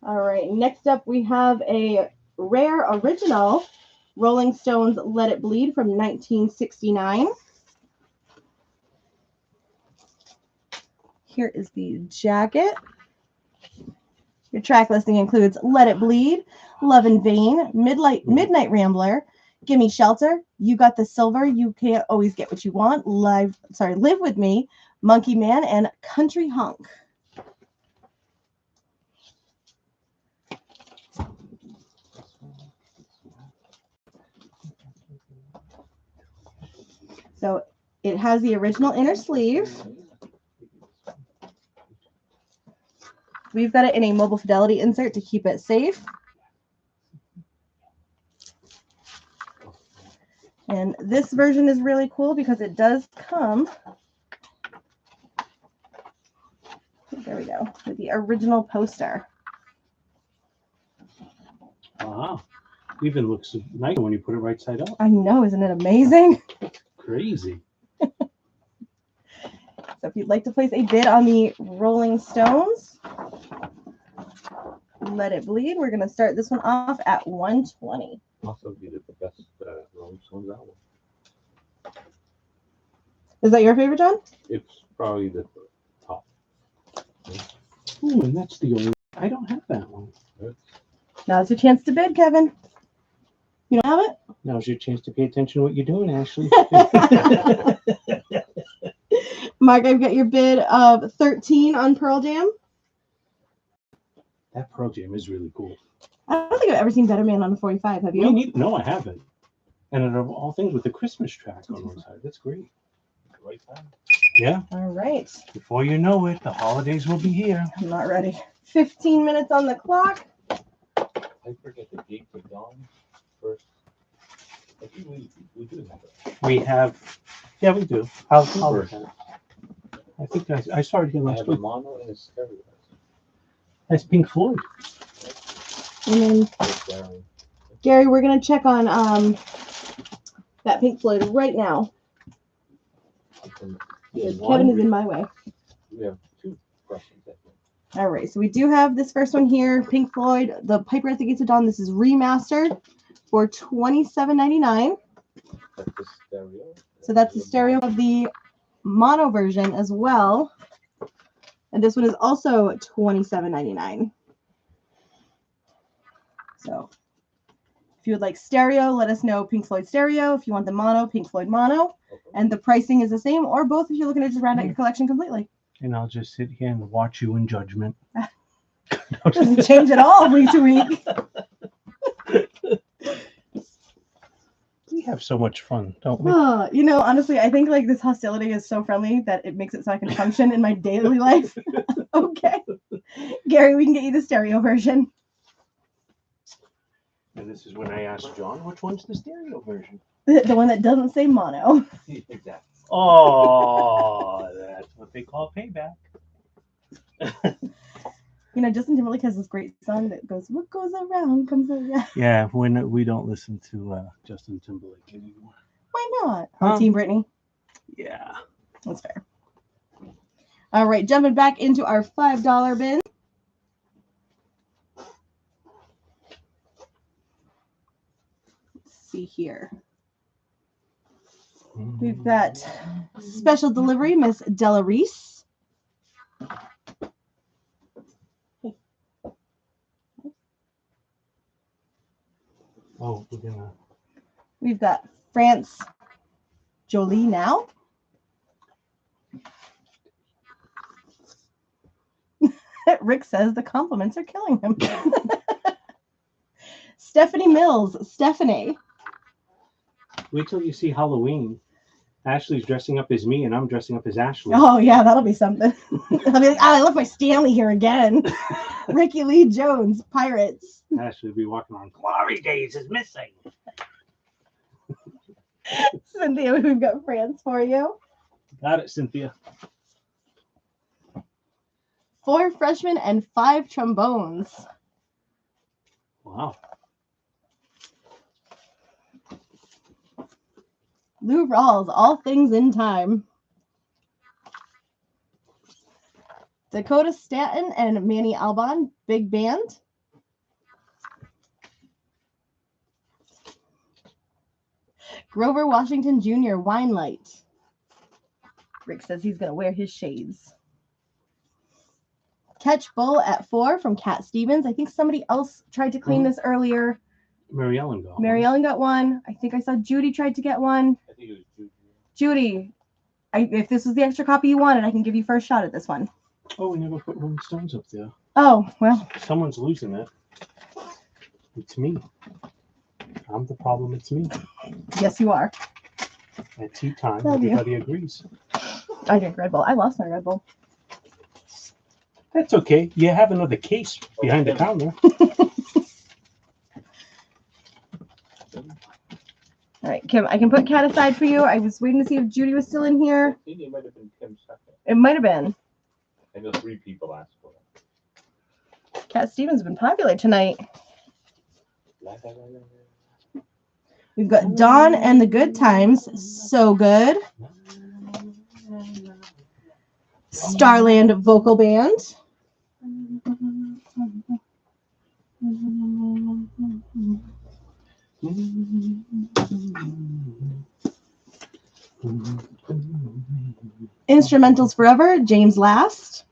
[SPEAKER 2] All right, next up we have a rare original Rolling Stones Let It Bleed from 1969. Here is the jacket. Your track listing includes Let It Bleed, Love in Vain, Midnight Rambler, Gimme Shelter, You Got the Silver, You Can't Always Get What You Want, Live With Me, Monkey Man, and Country Honk. So it has the original inner sleeve. We've got it in a mobile fidelity insert to keep it safe. And this version is really cool because it does come, there we go, with the original poster.
[SPEAKER 1] Wow. Even looks nice when you put it right side up.
[SPEAKER 2] I know, isn't it amazing?
[SPEAKER 1] Crazy.
[SPEAKER 2] So if you'd like to place a bid on the Rolling Stones, Let It Bleed, we're going to start this one off at $120.
[SPEAKER 3] Also, you did the best Rolling Stones album.
[SPEAKER 2] Is that your favorite, John?
[SPEAKER 3] It's probably the top.
[SPEAKER 1] Ooh, and that's the only. I don't have that one.
[SPEAKER 2] Now's your chance to bid, Kevin. You don't have it?
[SPEAKER 1] Now's your chance to pay attention to what you're doing, Ashley.
[SPEAKER 2] Mark, I've got your bid of 13 on Pearl Jam.
[SPEAKER 1] That Pearl Jam is really cool.
[SPEAKER 2] I don't think I've ever seen Better Man on a 45. Have you?
[SPEAKER 1] No, I haven't. And of all things, with the Christmas track on one side, that's great.
[SPEAKER 3] Right time.
[SPEAKER 1] Yeah.
[SPEAKER 2] All right.
[SPEAKER 1] Before you know it, the holidays will be here.
[SPEAKER 2] I'm not ready. 15 minutes on the clock.
[SPEAKER 3] I forget the Gate to Dawn first. I think we do have it.
[SPEAKER 1] We have. Yeah, we do. I'll
[SPEAKER 3] First.
[SPEAKER 1] look at it. I think I saw it here
[SPEAKER 3] I
[SPEAKER 1] last
[SPEAKER 3] have a
[SPEAKER 1] week.
[SPEAKER 3] mono and a stereo.
[SPEAKER 1] That's Pink Floyd.
[SPEAKER 2] And then,
[SPEAKER 3] Darren.
[SPEAKER 2] Gary, we're going to check on that Pink Floyd right now. Kevin is in my way.
[SPEAKER 3] We have two questions, I think.
[SPEAKER 2] All right, so we do have this first one here, Pink Floyd, the Piper at the Gates of Dawn. This is remastered for $27.99.
[SPEAKER 3] That's the stereo.
[SPEAKER 2] So that's the stereo of the mono version as well. And this one is also $27.99. So if you would like stereo, let us know Pink Floyd stereo. If you want the mono, Pink Floyd mono.
[SPEAKER 3] Okay.
[SPEAKER 2] And the pricing is the same, or both if you're looking to just round out your collection completely.
[SPEAKER 1] And I'll just sit here and watch you in judgment.
[SPEAKER 2] Doesn't change at all week to week.
[SPEAKER 1] We have so much fun, don't we?
[SPEAKER 2] You know, honestly, I think like this hostility is so friendly that it makes it so I can function in my daily life. Okay. Gary, we can get you the stereo version.
[SPEAKER 1] And this is when I asked John, which one's the stereo version?
[SPEAKER 2] The one that doesn't say mono.
[SPEAKER 3] Exactly.
[SPEAKER 1] Oh, that's what they call payback.
[SPEAKER 2] You know, Justin Timberlake has this great song that goes, "What goes around comes around."
[SPEAKER 1] Yeah, we don't listen to Justin Timberlake anymore.
[SPEAKER 2] Why not?
[SPEAKER 1] Huh?
[SPEAKER 2] Team Brittany.
[SPEAKER 1] Yeah.
[SPEAKER 2] That's fair. All right, jumping back into our $5 bin. Let's see here. We've got special delivery, Miss Della Reese.
[SPEAKER 1] Oh, we're gonna.
[SPEAKER 2] We've got France Jolie now. Rick says the compliments are killing him. Stephanie Mills, Stephanie.
[SPEAKER 1] Wait till you see Halloween. Ashley's dressing up as me, and I'm dressing up as Ashley.
[SPEAKER 2] Oh yeah, that'll be something. I'll be like, I left my Stanley here again. Ricky Lee Jones, Pirates.
[SPEAKER 1] Ashley will be walking around. Glory Days is missing.
[SPEAKER 2] Cynthia, we've got France for you.
[SPEAKER 1] Got it, Cynthia.
[SPEAKER 2] 4 freshmen and 5 trombones.
[SPEAKER 1] Wow.
[SPEAKER 2] Lou Rawls, All Things in Time. Dakota Stanton and Manny Albon, Big Band. Grover Washington Jr., Wine Light. Rick says he's going to wear his shades. Catch Bull at 4 from Cat Stevens. I think somebody else tried to claim this earlier.
[SPEAKER 1] Mary Ellen got
[SPEAKER 2] Mary Ellen got one. I think I saw Judy tried to get one.
[SPEAKER 3] I think it was Judy.
[SPEAKER 2] Judy, if this was the extra copy you wanted, I can give you first shot at this one.
[SPEAKER 1] Oh, we never put Rolling Stones up there.
[SPEAKER 2] Oh, well.
[SPEAKER 1] Someone's losing it. It's me. I'm the problem. It's me.
[SPEAKER 2] Yes, you are.
[SPEAKER 1] At tea time,
[SPEAKER 2] Love you.
[SPEAKER 1] everybody agrees.
[SPEAKER 2] I drink Red Bull. I lost my Red Bull.
[SPEAKER 1] That's okay. You have another case behind the counter.
[SPEAKER 2] All right, Kim, I can put Cat aside for you. I was waiting to see if Judy was still in here.
[SPEAKER 3] I think it might have been Kim second.
[SPEAKER 2] It might have been.
[SPEAKER 3] I know 3 people asked for it.
[SPEAKER 2] Cat Stevens has been popular tonight.
[SPEAKER 3] La, la, la, la, la.
[SPEAKER 2] We've got Dawn and the Good Times. So good. Starland Vocal Band. Instrumentals Forever, James Last.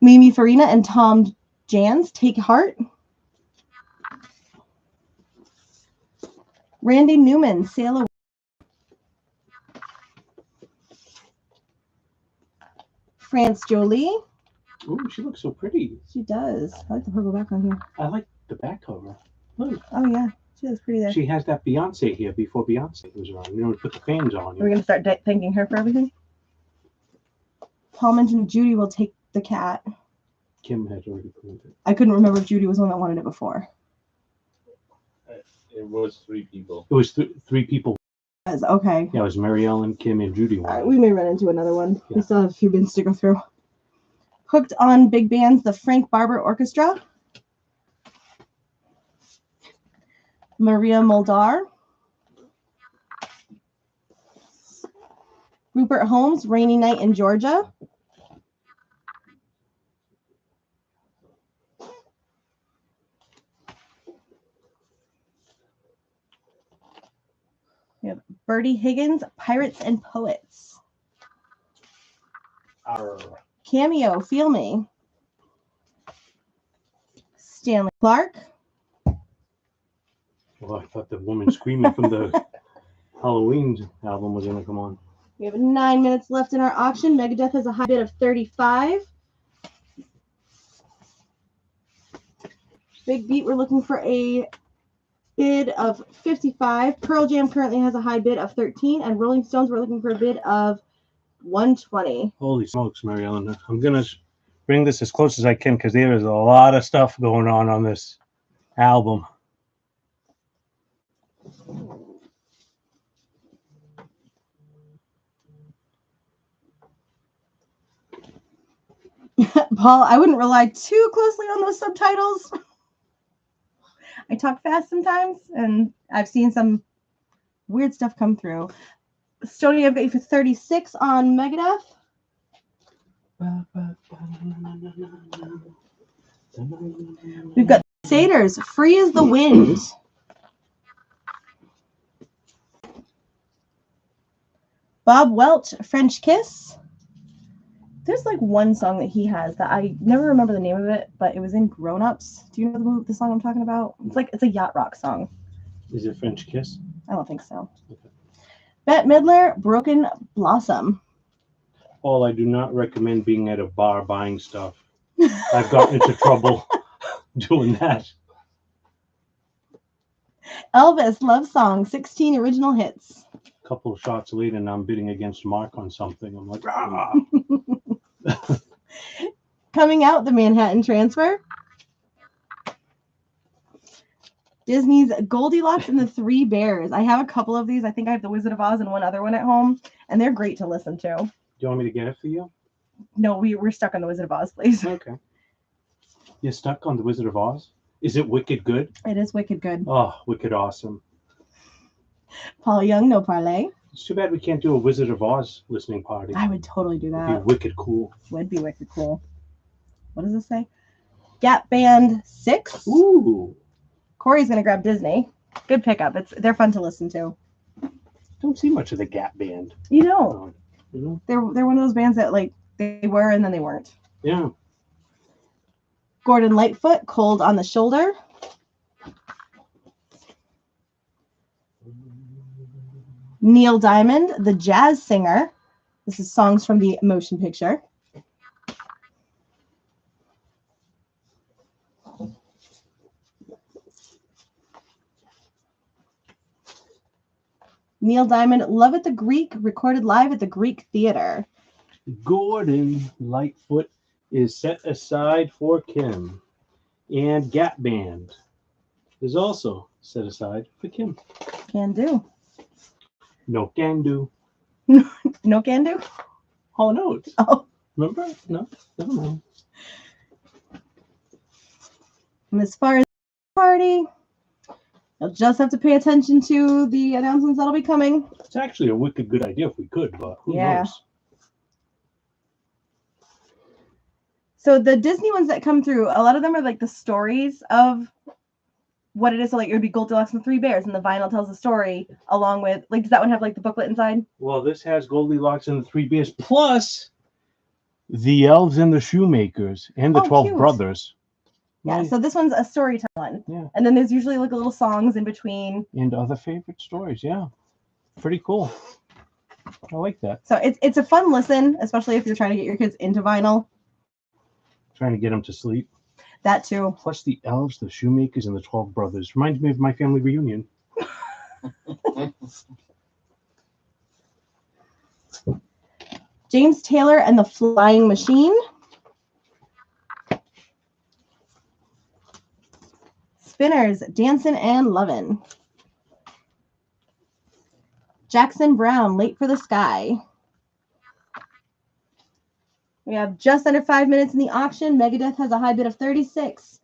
[SPEAKER 2] Mimi Farina and Tom Jans, Take Heart. Randy Newman, Sail Away. France Jolie.
[SPEAKER 1] Oh, she looks so pretty.
[SPEAKER 2] She does. I like the purple background here.
[SPEAKER 1] I like the back cover. Look,
[SPEAKER 2] Oh, yeah. She looks pretty there.
[SPEAKER 1] she has that Beyonce here before Beyonce was around. You know, we put the fans on.
[SPEAKER 2] We're going to start thanking her for everything. Paul mentioned Judy will take the cat.
[SPEAKER 1] Kim has already proved it.
[SPEAKER 2] I couldn't remember if Judy was the one that wanted it before.
[SPEAKER 3] It was 3 people.
[SPEAKER 1] It was 3 people.
[SPEAKER 2] Okay.
[SPEAKER 1] Yeah, it was Mary Ellen, Kim, and Judy.
[SPEAKER 2] All right, we may run into another one.
[SPEAKER 1] Yeah.
[SPEAKER 2] We still have a few bins to go through. Hooked on Big Bands, the Frank Barber Orchestra. Maria Muldaur. Rupert Holmes, Rainy Night in Georgia. We have Bertie Higgins, Pirates and Poets.
[SPEAKER 3] Arr.
[SPEAKER 2] Cameo, Feel Me. Stanley Clark.
[SPEAKER 1] Well, I thought the woman screaming from the Halloween album was going to come on.
[SPEAKER 2] We have 9 minutes left in our auction. Megadeth has a high bid of 35. Big Beat, we're looking for a bid of 55. Pearl Jam currently has a high bid of 13. And Rolling Stones, we're looking for a bid of 120.
[SPEAKER 1] Holy smokes, Mary Ellen. I'm going to bring this as close as I can because there is a lot of stuff going on this album.
[SPEAKER 2] Paul, I wouldn't rely too closely on those subtitles. I talk fast sometimes, and I've seen some weird stuff come through. Stony, I've got you for 36 on Megadeth. We've got Crusaders, Free as the Wind. Bob Welch, French Kiss. There's like one song that he has that I never remember the name of it, but it was in Grown Ups. Do you know the song I'm talking about? It's a yacht rock song.
[SPEAKER 1] Is it French Kiss?
[SPEAKER 2] I don't think so.
[SPEAKER 1] Okay.
[SPEAKER 2] Bette Midler, Broken Blossom.
[SPEAKER 1] Paul, I do not recommend being at a bar buying stuff. I've gotten into trouble doing that.
[SPEAKER 2] Elvis, Love Song, 16 original hits.
[SPEAKER 1] A couple of shots later, and I'm bidding against Mark on something. I'm like, ah!
[SPEAKER 2] Coming Out, The Manhattan Transfer. Disney's Goldilocks and the Three Bears. I have a couple of these. I think I have the Wizard of Oz and one other one at home, and they're great to listen to.
[SPEAKER 1] Do you want me to get it for you?
[SPEAKER 2] No, we're stuck on the Wizard of Oz, please.
[SPEAKER 1] Okay. You're stuck on the Wizard of Oz? Is it wicked good?
[SPEAKER 2] It is wicked good.
[SPEAKER 1] Oh, wicked awesome.
[SPEAKER 2] Paul Young, no parlay.
[SPEAKER 1] It's too bad we can't do a Wizard of Oz listening party.
[SPEAKER 2] I would totally do
[SPEAKER 1] It'd
[SPEAKER 2] that.
[SPEAKER 1] be wicked cool.
[SPEAKER 2] Would be wicked cool. What does it say? Gap Band 6.
[SPEAKER 1] Ooh.
[SPEAKER 2] Corey's gonna grab Disney. Good pickup. They're fun to listen to.
[SPEAKER 1] Don't see much of the Gap Band.
[SPEAKER 2] You don't.
[SPEAKER 1] You know?
[SPEAKER 2] They're one of those bands that like they were and then they weren't.
[SPEAKER 1] Yeah.
[SPEAKER 2] Gordon Lightfoot, Cold on the Shoulder. Neil Diamond, the jazz singer. This is songs from the motion picture. Neil Diamond, Love at the Greek, recorded live at the Greek Theater.
[SPEAKER 1] Gordon Lightfoot is set aside for Kim. And Gap Band is also set aside for Kim.
[SPEAKER 2] Can do.
[SPEAKER 1] No can do.
[SPEAKER 2] No can do?
[SPEAKER 1] Oh, no.
[SPEAKER 2] Oh.
[SPEAKER 1] Remember? No, never mind.
[SPEAKER 2] And as far as the party, you'll just have to pay attention to the announcements that'll be coming.
[SPEAKER 1] It's actually a wicked good idea if we could, but who knows?
[SPEAKER 2] So the Disney ones that come through, a lot of them are like the stories of what it is. So like it would be Goldilocks and the Three Bears, and the vinyl tells the story along with like. Does that one have like the booklet inside?
[SPEAKER 1] Well, this has Goldilocks and the Three Bears plus the Elves and the Shoemakers and the 12
[SPEAKER 2] cute.
[SPEAKER 1] Brothers.
[SPEAKER 2] Yeah. So this one's a storytime one.
[SPEAKER 1] Yeah.
[SPEAKER 2] And then there's usually like little songs in between.
[SPEAKER 1] And other favorite stories. Yeah. Pretty cool. I like that.
[SPEAKER 2] So it's a fun listen, especially if you're trying to get your kids into vinyl.
[SPEAKER 1] Trying to get them to sleep.
[SPEAKER 2] That too.
[SPEAKER 1] Plus the Elves, the Shoemakers, and the 12 Brothers. Reminds me of my family reunion.
[SPEAKER 2] James Taylor and the Flying Machine. Spinners, Dancin' and Lovin'. Jackson Brown, Late for the Sky. We have just under 5 minutes in the auction. Megadeth has a high bid of 36.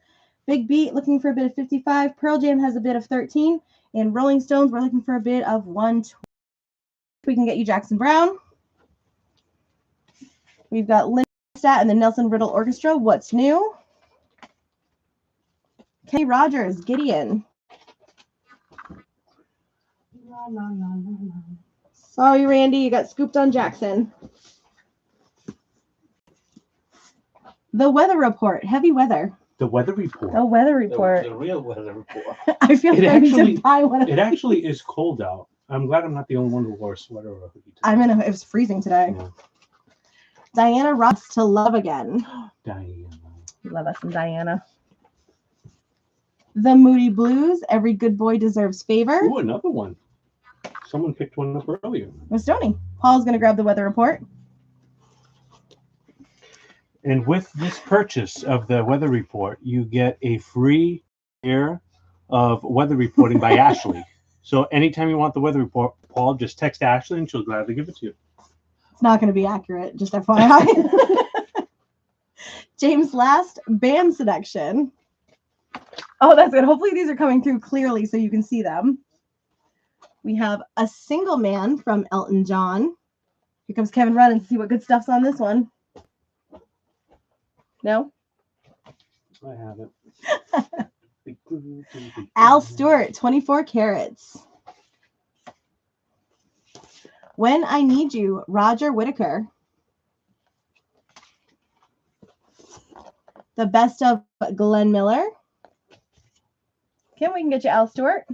[SPEAKER 2] Big Beat looking for a bid of 55. Pearl Jam has a bid of 13. And Rolling Stones, we're looking for a bid of 120. We can get you Jackson Brown. We've got Lynn Stat and the Nelson Riddle Orchestra. What's new? Kenny Rogers, Gideon. Sorry, Randy, you got scooped on Jackson. The Weather Report, heavy weather.
[SPEAKER 1] The Weather Report.
[SPEAKER 2] The Weather Report.
[SPEAKER 3] The real weather report.
[SPEAKER 2] I feel like I need to buy one of
[SPEAKER 1] It
[SPEAKER 2] these.
[SPEAKER 1] actually is cold out. I'm glad I'm not the only one who wore a sweater or a hoodie today.
[SPEAKER 2] It was freezing today.
[SPEAKER 1] Yeah.
[SPEAKER 2] Diana Ross, To Love Again.
[SPEAKER 1] Diana.
[SPEAKER 2] We love us some Diana. The Moody Blues, Every Good Boy Deserves Favor.
[SPEAKER 1] Ooh, another one. Someone picked one up earlier.
[SPEAKER 2] It was Tony. Paul's going to grab the Weather Report.
[SPEAKER 1] And with this purchase of the Weather Report, you get a free year of weather reporting by Ashley. So anytime you want the weather report, Paul, just text Ashley and she'll gladly give it to you.
[SPEAKER 2] It's not going to be accurate, just FYI. James Last, Band Selection. Oh, that's good. Hopefully these are coming through clearly so you can see them. We have A Single Man from Elton John. Here comes Kevin Running to see what good stuff's on this one. No?
[SPEAKER 1] I have it.
[SPEAKER 2] Al Stewart, 24 Carats. When I Need You, Roger Whittaker. The Best of Glenn Miller. Kim, we can get you Al Stewart.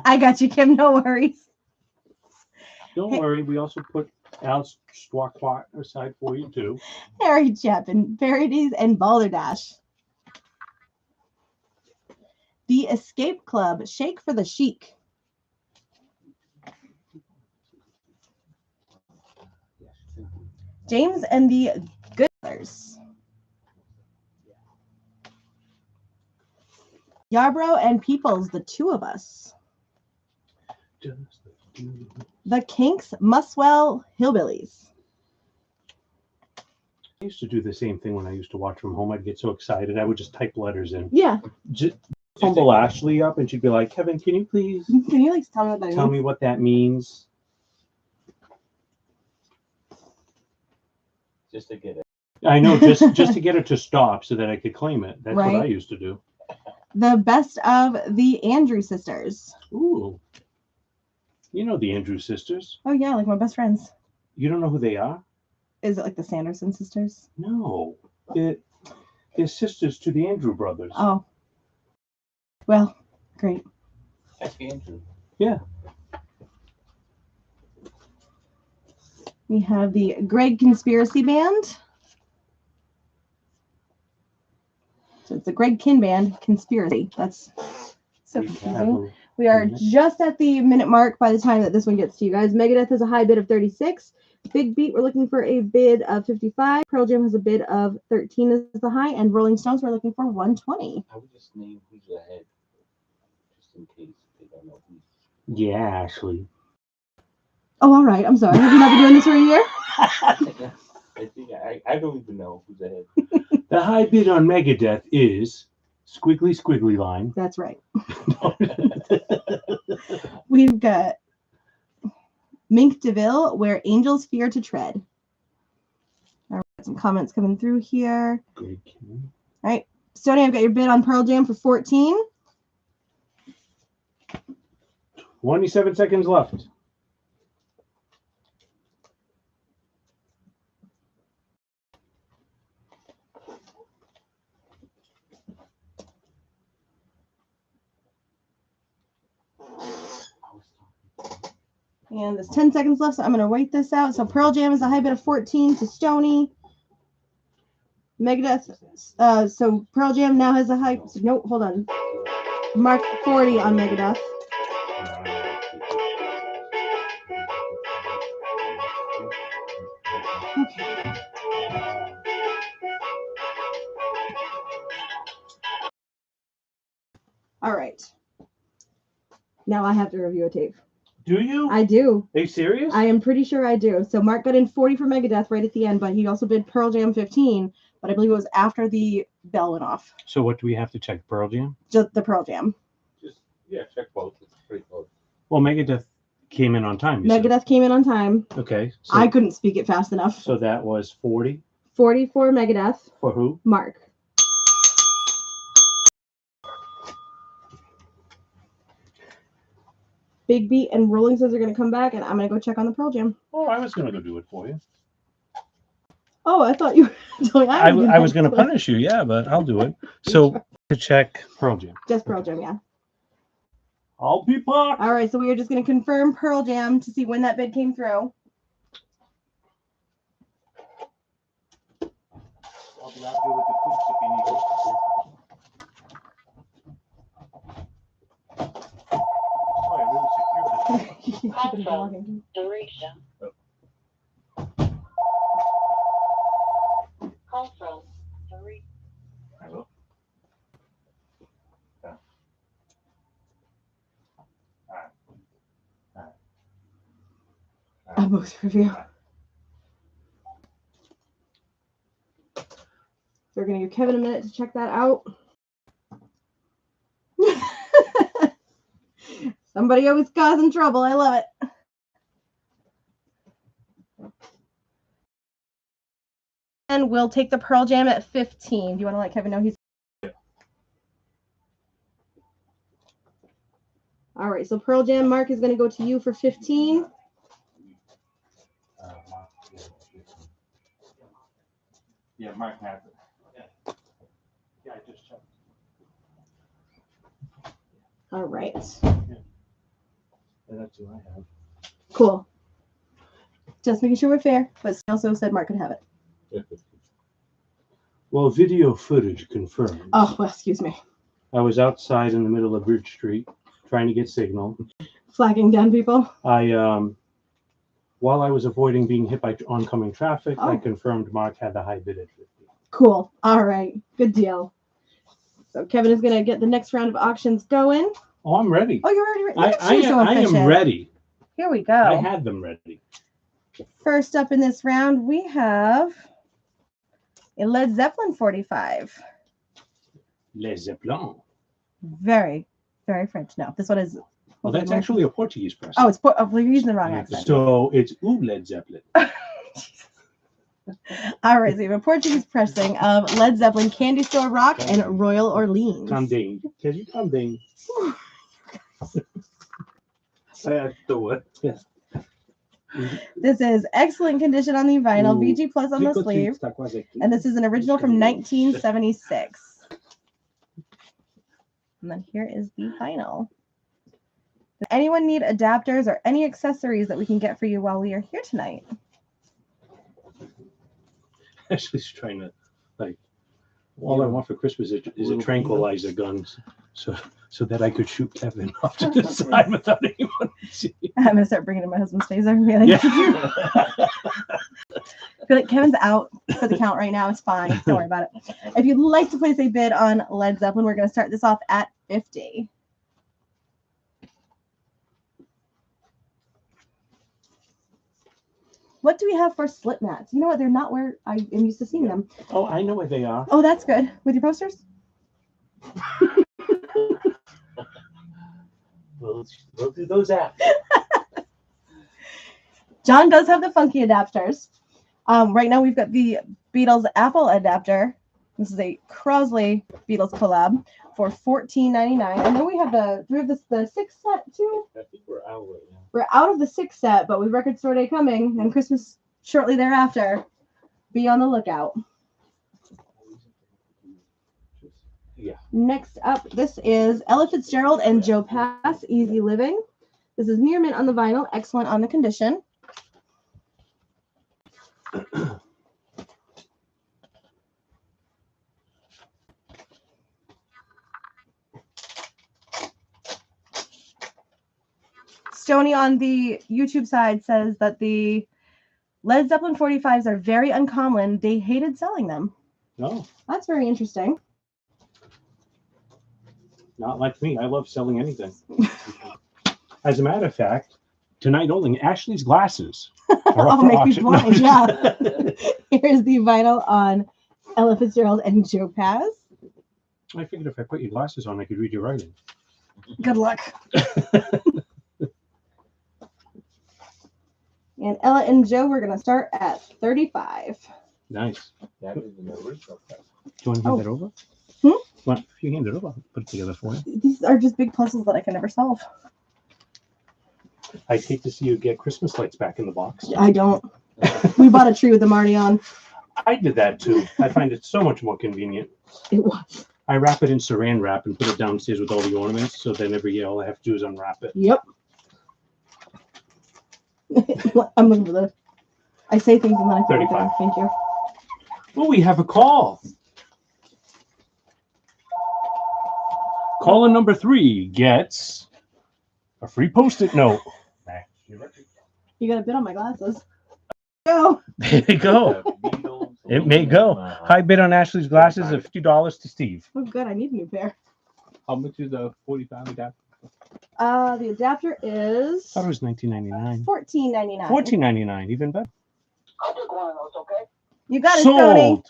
[SPEAKER 2] I got you, Kim. No worries.
[SPEAKER 1] Don't worry, we also put Al's Squawk aside for you too.
[SPEAKER 2] Harry Chapin, Parodies and Balderdash. The Escape Club, Shake for the Chic. James and the Good Brothers. Yarbrough and Peoples, the two of us. The Kinks, Muswell Hillbillies.
[SPEAKER 1] I used to do the same thing when I used to watch from home. I'd get so excited, I would just type letters in.
[SPEAKER 2] Yeah.
[SPEAKER 1] Just fumble Ashley up, and she'd be like, "Kevin, can you please
[SPEAKER 2] Can you like tell me what that
[SPEAKER 1] tell
[SPEAKER 2] means?
[SPEAKER 1] me what that means?"
[SPEAKER 3] Just to get it.
[SPEAKER 1] I know, just to get her to stop so that I could claim it. That's what I
[SPEAKER 2] Right.
[SPEAKER 1] used to do.
[SPEAKER 2] The best of the Andrew sisters.
[SPEAKER 1] Ooh, you know the Andrews sisters.
[SPEAKER 2] Oh yeah, like my best friends.
[SPEAKER 1] You don't know who they are?
[SPEAKER 2] Is it like the Sanderson sisters?
[SPEAKER 1] No, they're sisters to the Andrew brothers.
[SPEAKER 2] Oh. Well, great.
[SPEAKER 3] Ask Andrew.
[SPEAKER 2] We have the Greg Conspiracy Band. So it's the Greg Kin Band Conspiracy. That's so confusing. We are just at the minute mark by the time that this one gets to you guys. Megadeth has a high bid of 36. Big Beat, we're looking for a bid of 55. Pearl Jam has a bid of 13 is the high. And Rolling Stones, we're looking for 120.
[SPEAKER 3] I would just name who's ahead, just in case they don't know who's.
[SPEAKER 1] Yeah, Ashley.
[SPEAKER 2] Oh, all right. I'm sorry. Have you not been doing this for a year?
[SPEAKER 3] I think I don't even know who's ahead.
[SPEAKER 1] The high bid on Megadeth is squiggly line.
[SPEAKER 2] That's right. We've got Mink DeVille, Where Angels Fear to Tread. All right, some comments coming through here.
[SPEAKER 1] Good.
[SPEAKER 2] All right, Stoney, I've got your bid on Pearl Jam for 14.
[SPEAKER 1] 27 seconds left.
[SPEAKER 2] And there's 10 seconds left, so I'm going to wait this out. So Pearl Jam is a high bid of 14 to Stoney. Megadeth, so Pearl Jam now has a high, so no, hold on. Mark 40 on Megadeth. Okay. All right. Now I have to review a tape.
[SPEAKER 1] Do you?
[SPEAKER 2] I do.
[SPEAKER 1] Are you serious?
[SPEAKER 2] I am pretty sure I do. So Mark got in 40 for Megadeth right at the end, but he also bid Pearl Jam 15, but I believe it was after the bell went off.
[SPEAKER 1] So what do we have to check? Pearl Jam?
[SPEAKER 2] Just the Pearl Jam.
[SPEAKER 3] Yeah, check both. It's pretty close.
[SPEAKER 1] Well, Megadeth came in on time. You said.
[SPEAKER 2] Megadeth came in on time.
[SPEAKER 1] Okay. So,
[SPEAKER 2] I couldn't speak it fast enough.
[SPEAKER 1] so that was 40
[SPEAKER 2] 40 for Megadeth.
[SPEAKER 1] for who?
[SPEAKER 2] Mark. Big Beat and Rolling Stones are going to come back, and I'm going to go check on the Pearl Jam.
[SPEAKER 1] Oh, I was going to go do it for you.
[SPEAKER 2] Oh, I thought you were doing
[SPEAKER 1] I was going to punish you, yeah, but I'll do it. So to check Pearl Jam.
[SPEAKER 2] Just Pearl Jam, yeah.
[SPEAKER 1] I'll be back.
[SPEAKER 2] All right, so we are just going to confirm Pearl Jam to see when that bid came through.
[SPEAKER 1] I'll be out here with the coops if you need it. Oh, I really secured this.
[SPEAKER 2] Keep it blocking.
[SPEAKER 4] Dorisha. Call from Dorisha.
[SPEAKER 1] I will. Yeah. All right.
[SPEAKER 2] A booth review. So we're going to give Kevin a minute to check that out. Somebody always causing trouble. I love it. And we'll take the Pearl Jam at 15. Do you want to let Kevin know he's... All right, so Pearl Jam, Mark, is going to go to you for 15.
[SPEAKER 1] Yeah, Mark has it. Yeah, I just checked.
[SPEAKER 2] All right.
[SPEAKER 1] Yeah, that's who I have.
[SPEAKER 2] Cool. Just making sure we're fair, but she also said Mark could have it.
[SPEAKER 1] Well, video footage confirmed.
[SPEAKER 2] Oh, well, excuse me.
[SPEAKER 1] I was outside in the middle of Bridge Street trying to get signal.
[SPEAKER 2] Flagging down people.
[SPEAKER 1] While I was avoiding being hit by oncoming traffic, I
[SPEAKER 2] Oh.
[SPEAKER 1] confirmed Mark had the high bid at 50.
[SPEAKER 2] Cool. All right. Good deal. So Kevin is going to get the next round of auctions going.
[SPEAKER 1] Oh, I'm ready.
[SPEAKER 2] Oh, you're already ready.
[SPEAKER 1] I,
[SPEAKER 2] Look at
[SPEAKER 1] I,
[SPEAKER 2] you so
[SPEAKER 1] am, I am
[SPEAKER 2] efficient.
[SPEAKER 1] ready.
[SPEAKER 2] Here we
[SPEAKER 1] I
[SPEAKER 2] go.
[SPEAKER 1] had them ready.
[SPEAKER 2] First up in this round, we have a Led Zeppelin 45.
[SPEAKER 1] Les Zeppelin.
[SPEAKER 2] Very, very French. No, this one is.
[SPEAKER 1] Well, that's actually a Portuguese press.
[SPEAKER 2] Oh, it's. We're using the wrong accent.
[SPEAKER 1] So it's Ooh Led Zeppelin.
[SPEAKER 2] All right, so we have a Portuguese pressing of Led Zeppelin, Candy Store Rock, and Royal Orleans.
[SPEAKER 1] Conding. Can you conding? Yes.
[SPEAKER 2] This is excellent condition on the vinyl,
[SPEAKER 1] Ooh.
[SPEAKER 2] VG Plus on the sleeve, and this is an original from 1976. And then here is the vinyl. Does anyone need adapters or any accessories that we can get for you while we are here tonight?
[SPEAKER 1] Ashley's trying to, like, all I want for Christmas is a tranquilizer gun, so that I could shoot Kevin off to the side without anyone seeing.
[SPEAKER 2] I'm gonna start bringing in my husband's face. I'm really
[SPEAKER 1] Yeah.
[SPEAKER 2] I feel like Kevin's out for the count right now. It's fine. Don't worry about it. If you'd like to place a bid on Led Zeppelin, we're gonna start this off at $50. What do we have for slip mats? You know what? They're not where I am used to seeing them.
[SPEAKER 1] Oh, I know where they are.
[SPEAKER 2] Oh, that's good. With your posters?
[SPEAKER 3] We'll do those after.
[SPEAKER 2] John does have the funky adapters. Right now we've got the Beatles Apple adapter. This is a Crosley Beatles collab for $14.99. And then we have the 6 set too.
[SPEAKER 3] I think we're out right now.
[SPEAKER 2] We're out of the 6 set, but with Record Store Day coming and Christmas shortly thereafter, be on the lookout.
[SPEAKER 3] Yeah.
[SPEAKER 2] Next up, this is Ella Fitzgerald and Joe Pass, Easy Living. This is near mint on the vinyl, excellent on the condition. Stony on the YouTube side says that the Led Zeppelin 45s are very uncommon. They hated selling them.
[SPEAKER 1] No,
[SPEAKER 2] That's very interesting.
[SPEAKER 1] not like me. I love selling anything. As a matter of fact, tonight only, Ashley's glasses are up
[SPEAKER 2] I'll
[SPEAKER 1] for
[SPEAKER 2] make
[SPEAKER 1] auction.
[SPEAKER 2] you blind, yeah. Here's the vinyl on Ella Fitzgerald and Joe Paz.
[SPEAKER 1] I figured if I put your glasses on, I could read your writing.
[SPEAKER 2] Good luck. And Ella and Joe, we're going to start at $35.
[SPEAKER 1] Nice.
[SPEAKER 3] That is an original press.
[SPEAKER 1] Do you want to hand that over?
[SPEAKER 2] Hmm?
[SPEAKER 1] Well, if you hand it over, I'll put it together for you.
[SPEAKER 2] These are just big puzzles that I can never solve.
[SPEAKER 1] I'd hate to see you get Christmas lights back in the box.
[SPEAKER 2] I don't. We bought a tree with them already on.
[SPEAKER 1] I did that too. I find it so much more convenient.
[SPEAKER 2] It was.
[SPEAKER 1] I wrap it in saran wrap and put it downstairs with all the ornaments. So then every year all I have to do is unwrap it.
[SPEAKER 2] Yep. I'm looking for the. I say things and then I forget
[SPEAKER 1] 35.
[SPEAKER 2] them. Thank you.
[SPEAKER 1] Oh, we have a call. Caller number 3 gets a free Post-it note.
[SPEAKER 2] You got a bid on my glasses. Go.
[SPEAKER 1] There you go. It may go. High bid on Ashley's glasses of $50 to Steve.
[SPEAKER 2] Oh, good. I need a new pair.
[SPEAKER 3] How much is the 45 adapter?
[SPEAKER 2] The adapter
[SPEAKER 1] I
[SPEAKER 2] is
[SPEAKER 1] thought it was $19.99.
[SPEAKER 2] $14.99.
[SPEAKER 1] $14.99, even better.
[SPEAKER 4] I'll take one of those, okay?
[SPEAKER 2] You got it, Tony.
[SPEAKER 1] Sold.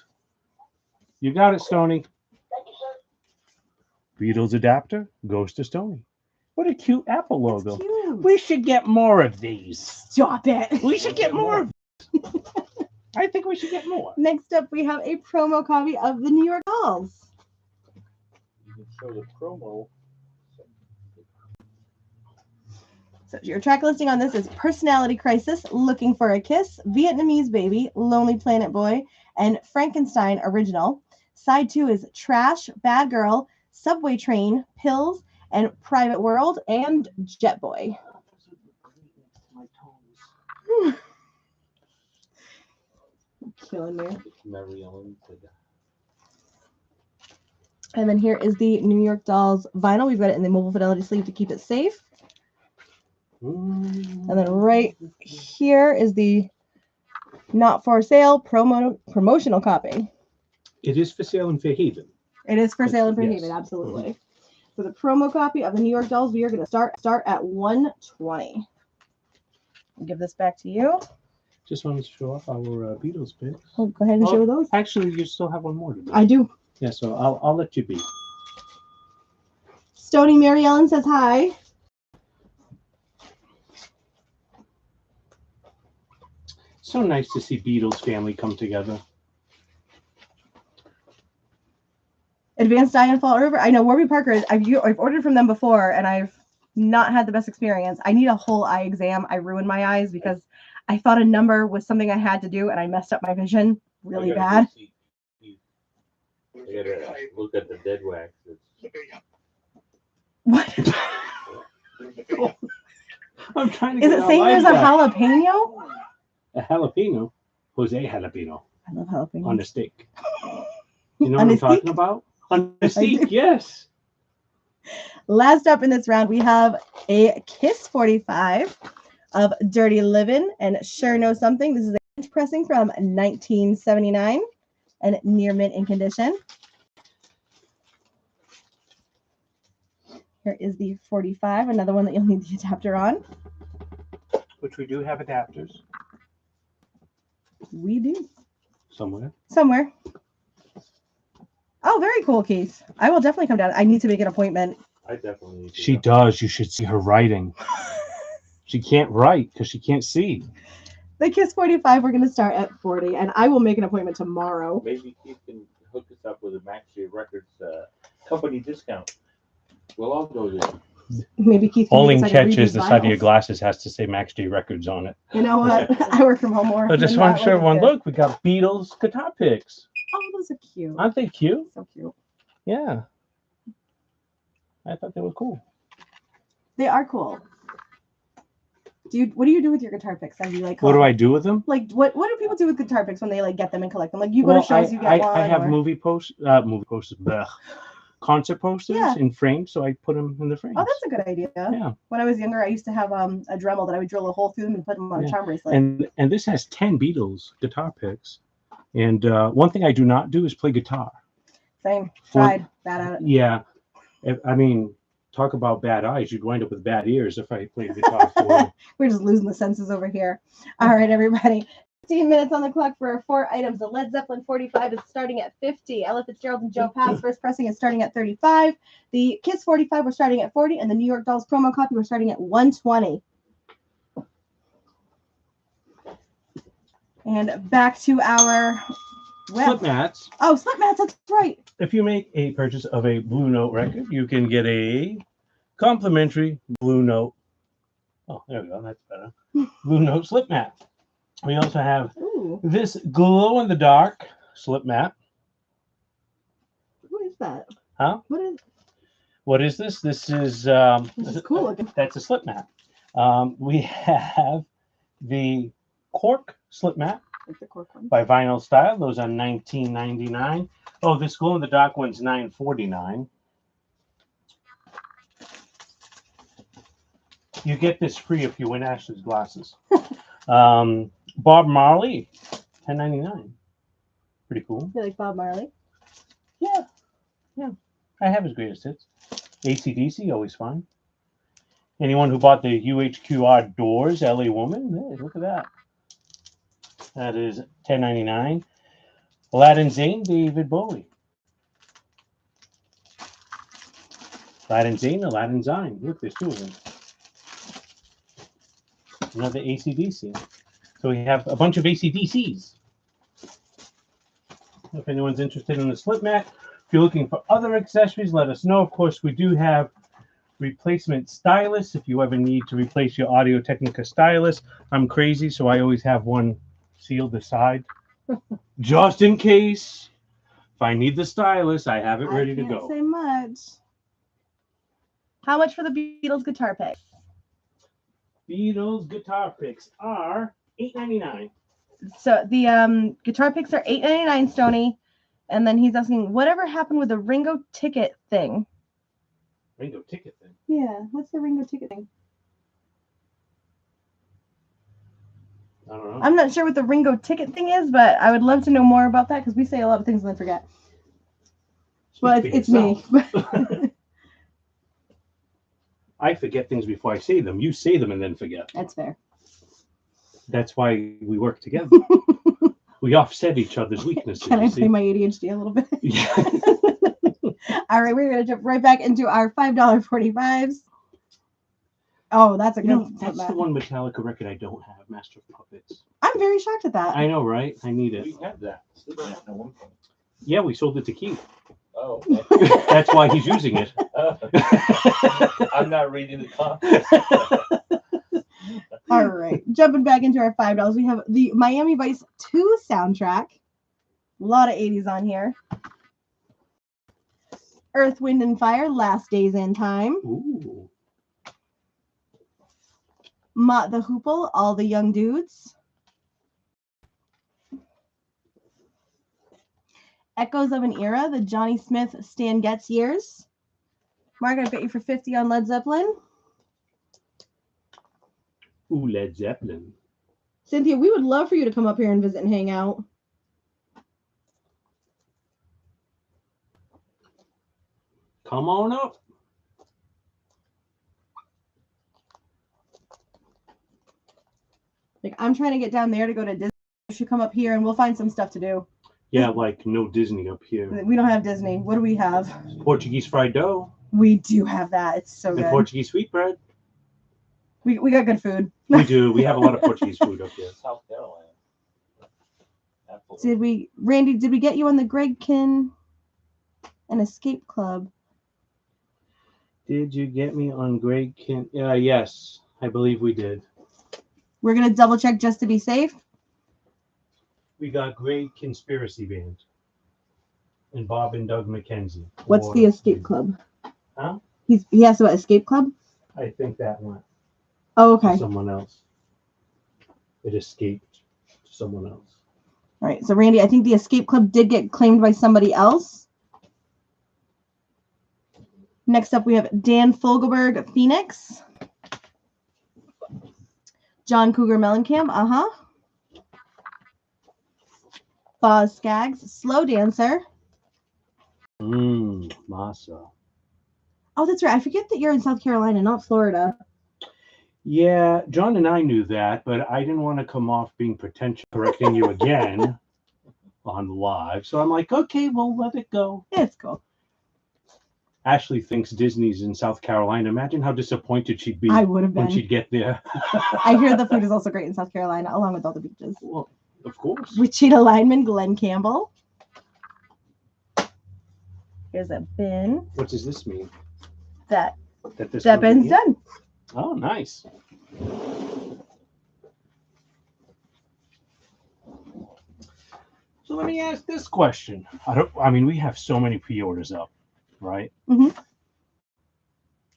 [SPEAKER 1] You got it, Stony.
[SPEAKER 4] Thank you, sir.
[SPEAKER 1] Beatles adapter goes to Stony. What a cute Apple
[SPEAKER 2] That's
[SPEAKER 1] logo.
[SPEAKER 2] cute.
[SPEAKER 1] We should get more of these.
[SPEAKER 2] Stop it.
[SPEAKER 1] We should get more of these. I think we should get more.
[SPEAKER 2] Next up, we have a promo copy of the New York Dolls.
[SPEAKER 3] You can show the promo.
[SPEAKER 2] So your track listing on this is Personality Crisis, Looking for a Kiss, Vietnamese Baby, Lonely Planet Boy, and Frankenstein Original. Side 2 is Trash, Bad Girl, Subway Train, Pills, and Private World, and Jet Boy. Killing me.
[SPEAKER 3] Mary Ellen said that.
[SPEAKER 2] And then here is the New York Dolls vinyl. We've got it in the mobile fidelity sleeve to keep it safe. And then right here is the not for sale promotional copy.
[SPEAKER 1] It is for sale in Fairhaven.
[SPEAKER 2] It is for sale in
[SPEAKER 1] Yes.
[SPEAKER 2] Fairhaven, absolutely. For the promo copy of the New York Dolls, we are going to start at $120. I'll give this back to you.
[SPEAKER 1] Just wanted to show off our Beatles picks.
[SPEAKER 2] Oh, go ahead and show those.
[SPEAKER 1] Actually, you still have one more to do.
[SPEAKER 2] I do.
[SPEAKER 1] Yeah, so I'll let you be.
[SPEAKER 2] Stony Mary Ellen says hi.
[SPEAKER 1] So nice to see Beatles family come together.
[SPEAKER 2] Advanced Dye in Fall River. I know Warby Parker. I've ordered from them before, and I've not had the best experience. I need a whole eye exam. I ruined my eyes because I thought a number was something I had to do, and I messed up my vision really bad.
[SPEAKER 3] I gotta look at the dead wax.
[SPEAKER 2] What?
[SPEAKER 1] I'm trying to
[SPEAKER 2] Is
[SPEAKER 1] get
[SPEAKER 2] it saying there's a
[SPEAKER 1] jalapeno?
[SPEAKER 2] jalapeno?
[SPEAKER 1] A jalapeno? Jose jalapeno
[SPEAKER 2] I love jalapenos.
[SPEAKER 1] on a steak. You know
[SPEAKER 2] On
[SPEAKER 1] what
[SPEAKER 2] a
[SPEAKER 1] I'm talking
[SPEAKER 2] steak?
[SPEAKER 1] about? On a
[SPEAKER 2] I
[SPEAKER 1] steak,
[SPEAKER 2] do.
[SPEAKER 1] yes.
[SPEAKER 2] Last up in this round, we have a Kiss 45 of Dirty Livin' and Sure Know Something. This is a bench pressing from 1979 and near mint in condition. Here is the 45, another one that you'll need the adapter on.
[SPEAKER 1] Which we do have adapters
[SPEAKER 2] We do.
[SPEAKER 1] somewhere.
[SPEAKER 2] Somewhere. Oh, very cool, Keith. I will definitely come down. I need to make an appointment.
[SPEAKER 3] I definitely need to
[SPEAKER 1] She
[SPEAKER 3] know.
[SPEAKER 1] does. You should see her writing. She can't write because she can't see.
[SPEAKER 2] The Kiss 45, we're going to start at 40, and I will make an appointment tomorrow.
[SPEAKER 3] Maybe Keith can hook us up with a Maxi Records company discount. We'll all go there.
[SPEAKER 2] Maybe Keith can
[SPEAKER 1] Only
[SPEAKER 2] get us, like, a
[SPEAKER 1] catch is
[SPEAKER 2] redo
[SPEAKER 1] the side of your
[SPEAKER 2] vinyl.
[SPEAKER 1] glasses has to say Max J Records on it.
[SPEAKER 2] You know what? I work from home more.
[SPEAKER 1] I just
[SPEAKER 2] than
[SPEAKER 1] want
[SPEAKER 2] that,
[SPEAKER 1] to show
[SPEAKER 2] like,
[SPEAKER 1] everyone,
[SPEAKER 2] it's good.
[SPEAKER 1] look, we got Beatles guitar picks.
[SPEAKER 2] Oh, those are cute.
[SPEAKER 1] Aren't they cute?
[SPEAKER 2] So cute.
[SPEAKER 1] Yeah. I thought they were cool.
[SPEAKER 2] They are cool. What do you do with your guitar picks? Are you like,
[SPEAKER 1] What do I do with them?
[SPEAKER 2] like what do people do with guitar picks when they like get them and collect them? Like you go to shows, you get one.
[SPEAKER 1] I have
[SPEAKER 2] or...
[SPEAKER 1] movie posters, bleh, concert posters
[SPEAKER 2] Yeah.
[SPEAKER 1] in frames, so I put them in the frames.
[SPEAKER 2] Oh, that's a good idea.
[SPEAKER 1] Yeah.
[SPEAKER 2] When I was younger, I used to have a Dremel that I would drill a hole through them and put them on a
[SPEAKER 1] Yeah.
[SPEAKER 2] charm bracelet.
[SPEAKER 1] And this has 10 Beatles guitar picks. And one thing I do not do is play guitar.
[SPEAKER 2] Same. Tried. Bad at it.
[SPEAKER 1] Yeah. I mean, talk about bad eyes. You'd wind up with bad ears if I played guitar for you.
[SPEAKER 2] We're just losing the senses over here. All right, everybody. 15 minutes on the clock for our 4 items. The Led Zeppelin 45 is starting at 50. Ella Fitzgerald and Joe Pass first pressing is starting at 35. The Kiss 45 we're starting at 40, and the New York Dolls promo copy we're starting at 120. And back to our
[SPEAKER 1] Slip mats.
[SPEAKER 2] Oh, slip mats, that's right.
[SPEAKER 1] If you make a purchase of a Blue Note record, you can get a complimentary Blue Note. Oh, there we go. That's better. Blue Note slip mat. We also have
[SPEAKER 2] Ooh,
[SPEAKER 1] this glow in the dark slip mat.
[SPEAKER 2] what is that?
[SPEAKER 1] Huh? What is this? This is
[SPEAKER 2] This is cool looking.
[SPEAKER 1] That's a slip mat. We have the cork slip mat
[SPEAKER 2] Like the cork one.
[SPEAKER 1] by Vinyl Style. Those are $19.99. Oh, this glow in the dark one's $9.49. You get this free if you win Ashley's glasses. Bob Marley, $10.99. Pretty cool.
[SPEAKER 2] You like Bob Marley?
[SPEAKER 1] Yeah. I have his greatest hits. AC/DC, always fun. Anyone who bought the UHQR Doors, LA Woman, hey, look at that. That is $10.99. Aladdin Zane, David Bowie. Aladdin Zane, Aladdin Zine. Look, there's two of them. Another AC/DC. So we have a bunch of AC/DCs. If anyone's interested in the slip mat, if you're looking for other accessories, let us know. Of course, we do have replacement stylists if you ever need to replace your Audio Technica stylus. I'm crazy, so I always have one sealed aside. Just in case. If I need the stylus, I have it ready to
[SPEAKER 2] I
[SPEAKER 1] go.
[SPEAKER 2] can't say much. How much for the Beatles guitar pick?
[SPEAKER 1] Beatles guitar picks are $8.99.
[SPEAKER 2] So the guitar picks are $8.99, Stoney. And then he's asking, whatever happened with the Ringo ticket thing?
[SPEAKER 1] Ringo ticket thing.
[SPEAKER 2] Yeah, what's the Ringo ticket thing?
[SPEAKER 1] I don't know.
[SPEAKER 2] I'm not sure what the Ringo ticket thing is, but I would love to know more about that because we say a lot of things and then forget. Well,
[SPEAKER 1] Speak
[SPEAKER 2] it's
[SPEAKER 1] for
[SPEAKER 2] me.
[SPEAKER 1] yourself. I forget things before I say them. You say them and then forget.
[SPEAKER 2] That's fair.
[SPEAKER 1] That's why we work together. We offset each other's weaknesses.
[SPEAKER 2] Can I
[SPEAKER 1] you
[SPEAKER 2] play
[SPEAKER 1] see?
[SPEAKER 2] my ADHD a little bit?
[SPEAKER 1] Yeah.
[SPEAKER 2] All right, we're gonna jump right back into our $5.45s. Oh, that's a
[SPEAKER 1] You
[SPEAKER 2] good
[SPEAKER 1] know, that's
[SPEAKER 2] one.
[SPEAKER 1] the one Metallica record I don't have, Master of Puppets.
[SPEAKER 2] I'm very shocked at that.
[SPEAKER 1] I know, right? I need it.
[SPEAKER 3] We had that. Didn't we, at one point?
[SPEAKER 1] Yeah, we sold it to Keith.
[SPEAKER 3] Oh, okay.
[SPEAKER 1] That's why he's using it.
[SPEAKER 3] I'm not reading the comments.
[SPEAKER 2] All right, jumping back into our $5, we have the Miami Vice 2 soundtrack. A lot of 80s on here. Earth, Wind, and Fire, Last Days in Time.
[SPEAKER 1] Ooh.
[SPEAKER 2] Mott the Hoople, All the Young Dudes. Echoes of an Era, the Johnny Smith, Stan Getz years. Mark, I bet you for 50 on Led Zeppelin.
[SPEAKER 1] Ooh, Led Zeppelin.
[SPEAKER 2] Cynthia, we would love for you to come up here and visit and hang out.
[SPEAKER 1] Come on up.
[SPEAKER 2] Like, I'm trying to get down there to go to Disney. You should come up here and we'll find some stuff to do.
[SPEAKER 1] Yeah, like no Disney up here.
[SPEAKER 2] We don't have Disney. What do we have?
[SPEAKER 1] Portuguese fried dough
[SPEAKER 2] We do have that. It's so
[SPEAKER 1] and
[SPEAKER 2] good.
[SPEAKER 1] Portuguese sweetbread.
[SPEAKER 2] We got good food.
[SPEAKER 1] We do. We have a lot of Portuguese food up here.
[SPEAKER 3] South Carolina.
[SPEAKER 2] Randy, did we get you on the Gregkin and Escape Club?
[SPEAKER 1] Did you get me on Greg Kent? Yes, I believe we did.
[SPEAKER 2] We're going to double check just to be safe.
[SPEAKER 1] We got Greg Conspiracy Band and Bob and Doug McKenzie.
[SPEAKER 2] What's
[SPEAKER 1] Or-
[SPEAKER 2] the Escape Club?
[SPEAKER 1] Huh?
[SPEAKER 2] He asked about Escape Club?
[SPEAKER 1] I think that went
[SPEAKER 2] Oh,
[SPEAKER 1] to
[SPEAKER 2] okay.
[SPEAKER 1] someone else. It escaped to someone else.
[SPEAKER 2] All right. So, Randy, I think the Escape Club did get claimed by somebody else. Next up, we have Dan Fogelberg, Phoenix. John Cougar Mellencamp, Boz Skaggs, Slow Dancer.
[SPEAKER 1] Masa.
[SPEAKER 2] Oh, that's right. I forget that you're in South Carolina, not Florida.
[SPEAKER 1] Yeah, John and I knew that, but I didn't want to come off being pretentious, correcting you again on live. So I'm like, okay, we'll let it go.
[SPEAKER 2] It's cool.
[SPEAKER 1] Ashley thinks Disney's in South Carolina. Imagine how disappointed she'd be
[SPEAKER 2] I would have
[SPEAKER 1] when
[SPEAKER 2] been.
[SPEAKER 1] she'd get there.
[SPEAKER 2] I hear the food is also great in South Carolina, along with all the beaches.
[SPEAKER 1] Well, of course.
[SPEAKER 2] Wichita lineman Glenn Campbell. Here's a bin.
[SPEAKER 1] What does this mean?
[SPEAKER 2] That
[SPEAKER 1] This
[SPEAKER 2] that
[SPEAKER 1] comes in
[SPEAKER 2] bin's
[SPEAKER 1] here?
[SPEAKER 2] done.
[SPEAKER 1] Oh, nice. So let me ask this question. I mean, we have so many pre-orders up, right?
[SPEAKER 2] Mhm.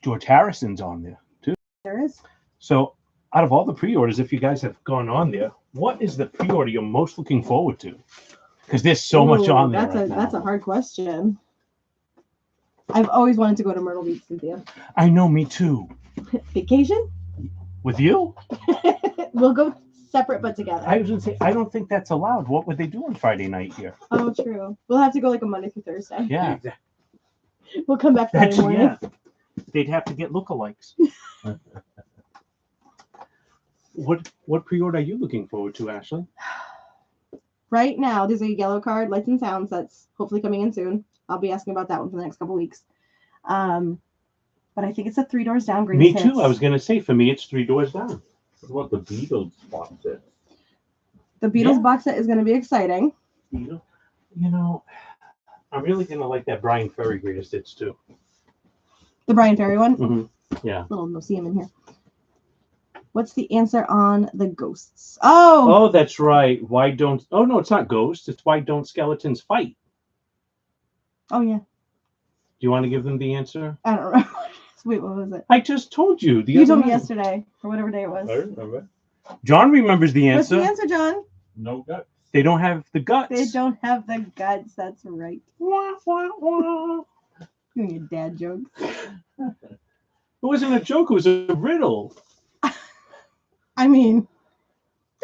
[SPEAKER 1] George Harrison's on there too.
[SPEAKER 2] There is.
[SPEAKER 1] So out of all the pre-orders, if you guys have gone on there, what is the pre-order you're most looking forward to? Because there's so much on there.
[SPEAKER 2] That's a hard question. I've always wanted to go to Myrtle Beach, Cynthia.
[SPEAKER 1] I know, me too.
[SPEAKER 2] Vacation?
[SPEAKER 1] With you?
[SPEAKER 2] We'll go separate but together.
[SPEAKER 1] I was gonna say, I don't think that's allowed. What would they do on Friday night here?
[SPEAKER 2] Oh, true. We'll have to go like a Monday through Thursday.
[SPEAKER 1] Yeah,
[SPEAKER 2] We'll come back Friday
[SPEAKER 1] that's
[SPEAKER 2] morning.
[SPEAKER 1] yeah. They'd have to get lookalikes. What pre-order are you looking forward to, Ashley?
[SPEAKER 2] Right now, there's a yellow card, Lights and Sounds, that's hopefully coming in soon. I'll be asking about that one for the next couple weeks. But I think it's a Three Doors Down
[SPEAKER 1] Me
[SPEAKER 2] greatest
[SPEAKER 1] too.
[SPEAKER 2] hits.
[SPEAKER 1] I was gonna say, for me, it's 3 doors down.
[SPEAKER 3] What about the Beatles box set?
[SPEAKER 2] The Beatles
[SPEAKER 1] Yeah.
[SPEAKER 2] box set is going to be exciting.
[SPEAKER 1] You know, I'm really gonna like that Brian Ferry greatest hits too.
[SPEAKER 2] The Brian Ferry one.
[SPEAKER 1] Mm-hmm. Yeah.
[SPEAKER 2] Little no see him in here. What's the answer on the ghosts? Oh,
[SPEAKER 1] Oh, that's right. Why don't? Oh no, it's not ghosts. It's why don't skeletons fight?
[SPEAKER 2] oh yeah.
[SPEAKER 1] Do you want to give them the answer?
[SPEAKER 2] I don't remember. Wait, what was it?
[SPEAKER 1] I just told you.
[SPEAKER 2] You told me
[SPEAKER 1] night.
[SPEAKER 2] yesterday, or whatever day it was.
[SPEAKER 3] I remember.
[SPEAKER 1] John remembers the
[SPEAKER 2] What's
[SPEAKER 1] answer.
[SPEAKER 2] the answer, John?
[SPEAKER 3] No guts.
[SPEAKER 1] They don't have the guts.
[SPEAKER 2] They don't have the guts. That's right.
[SPEAKER 1] Wah, wah, wah.
[SPEAKER 2] Doing your dad jokes.
[SPEAKER 1] It wasn't a joke. It was a riddle.
[SPEAKER 2] I mean,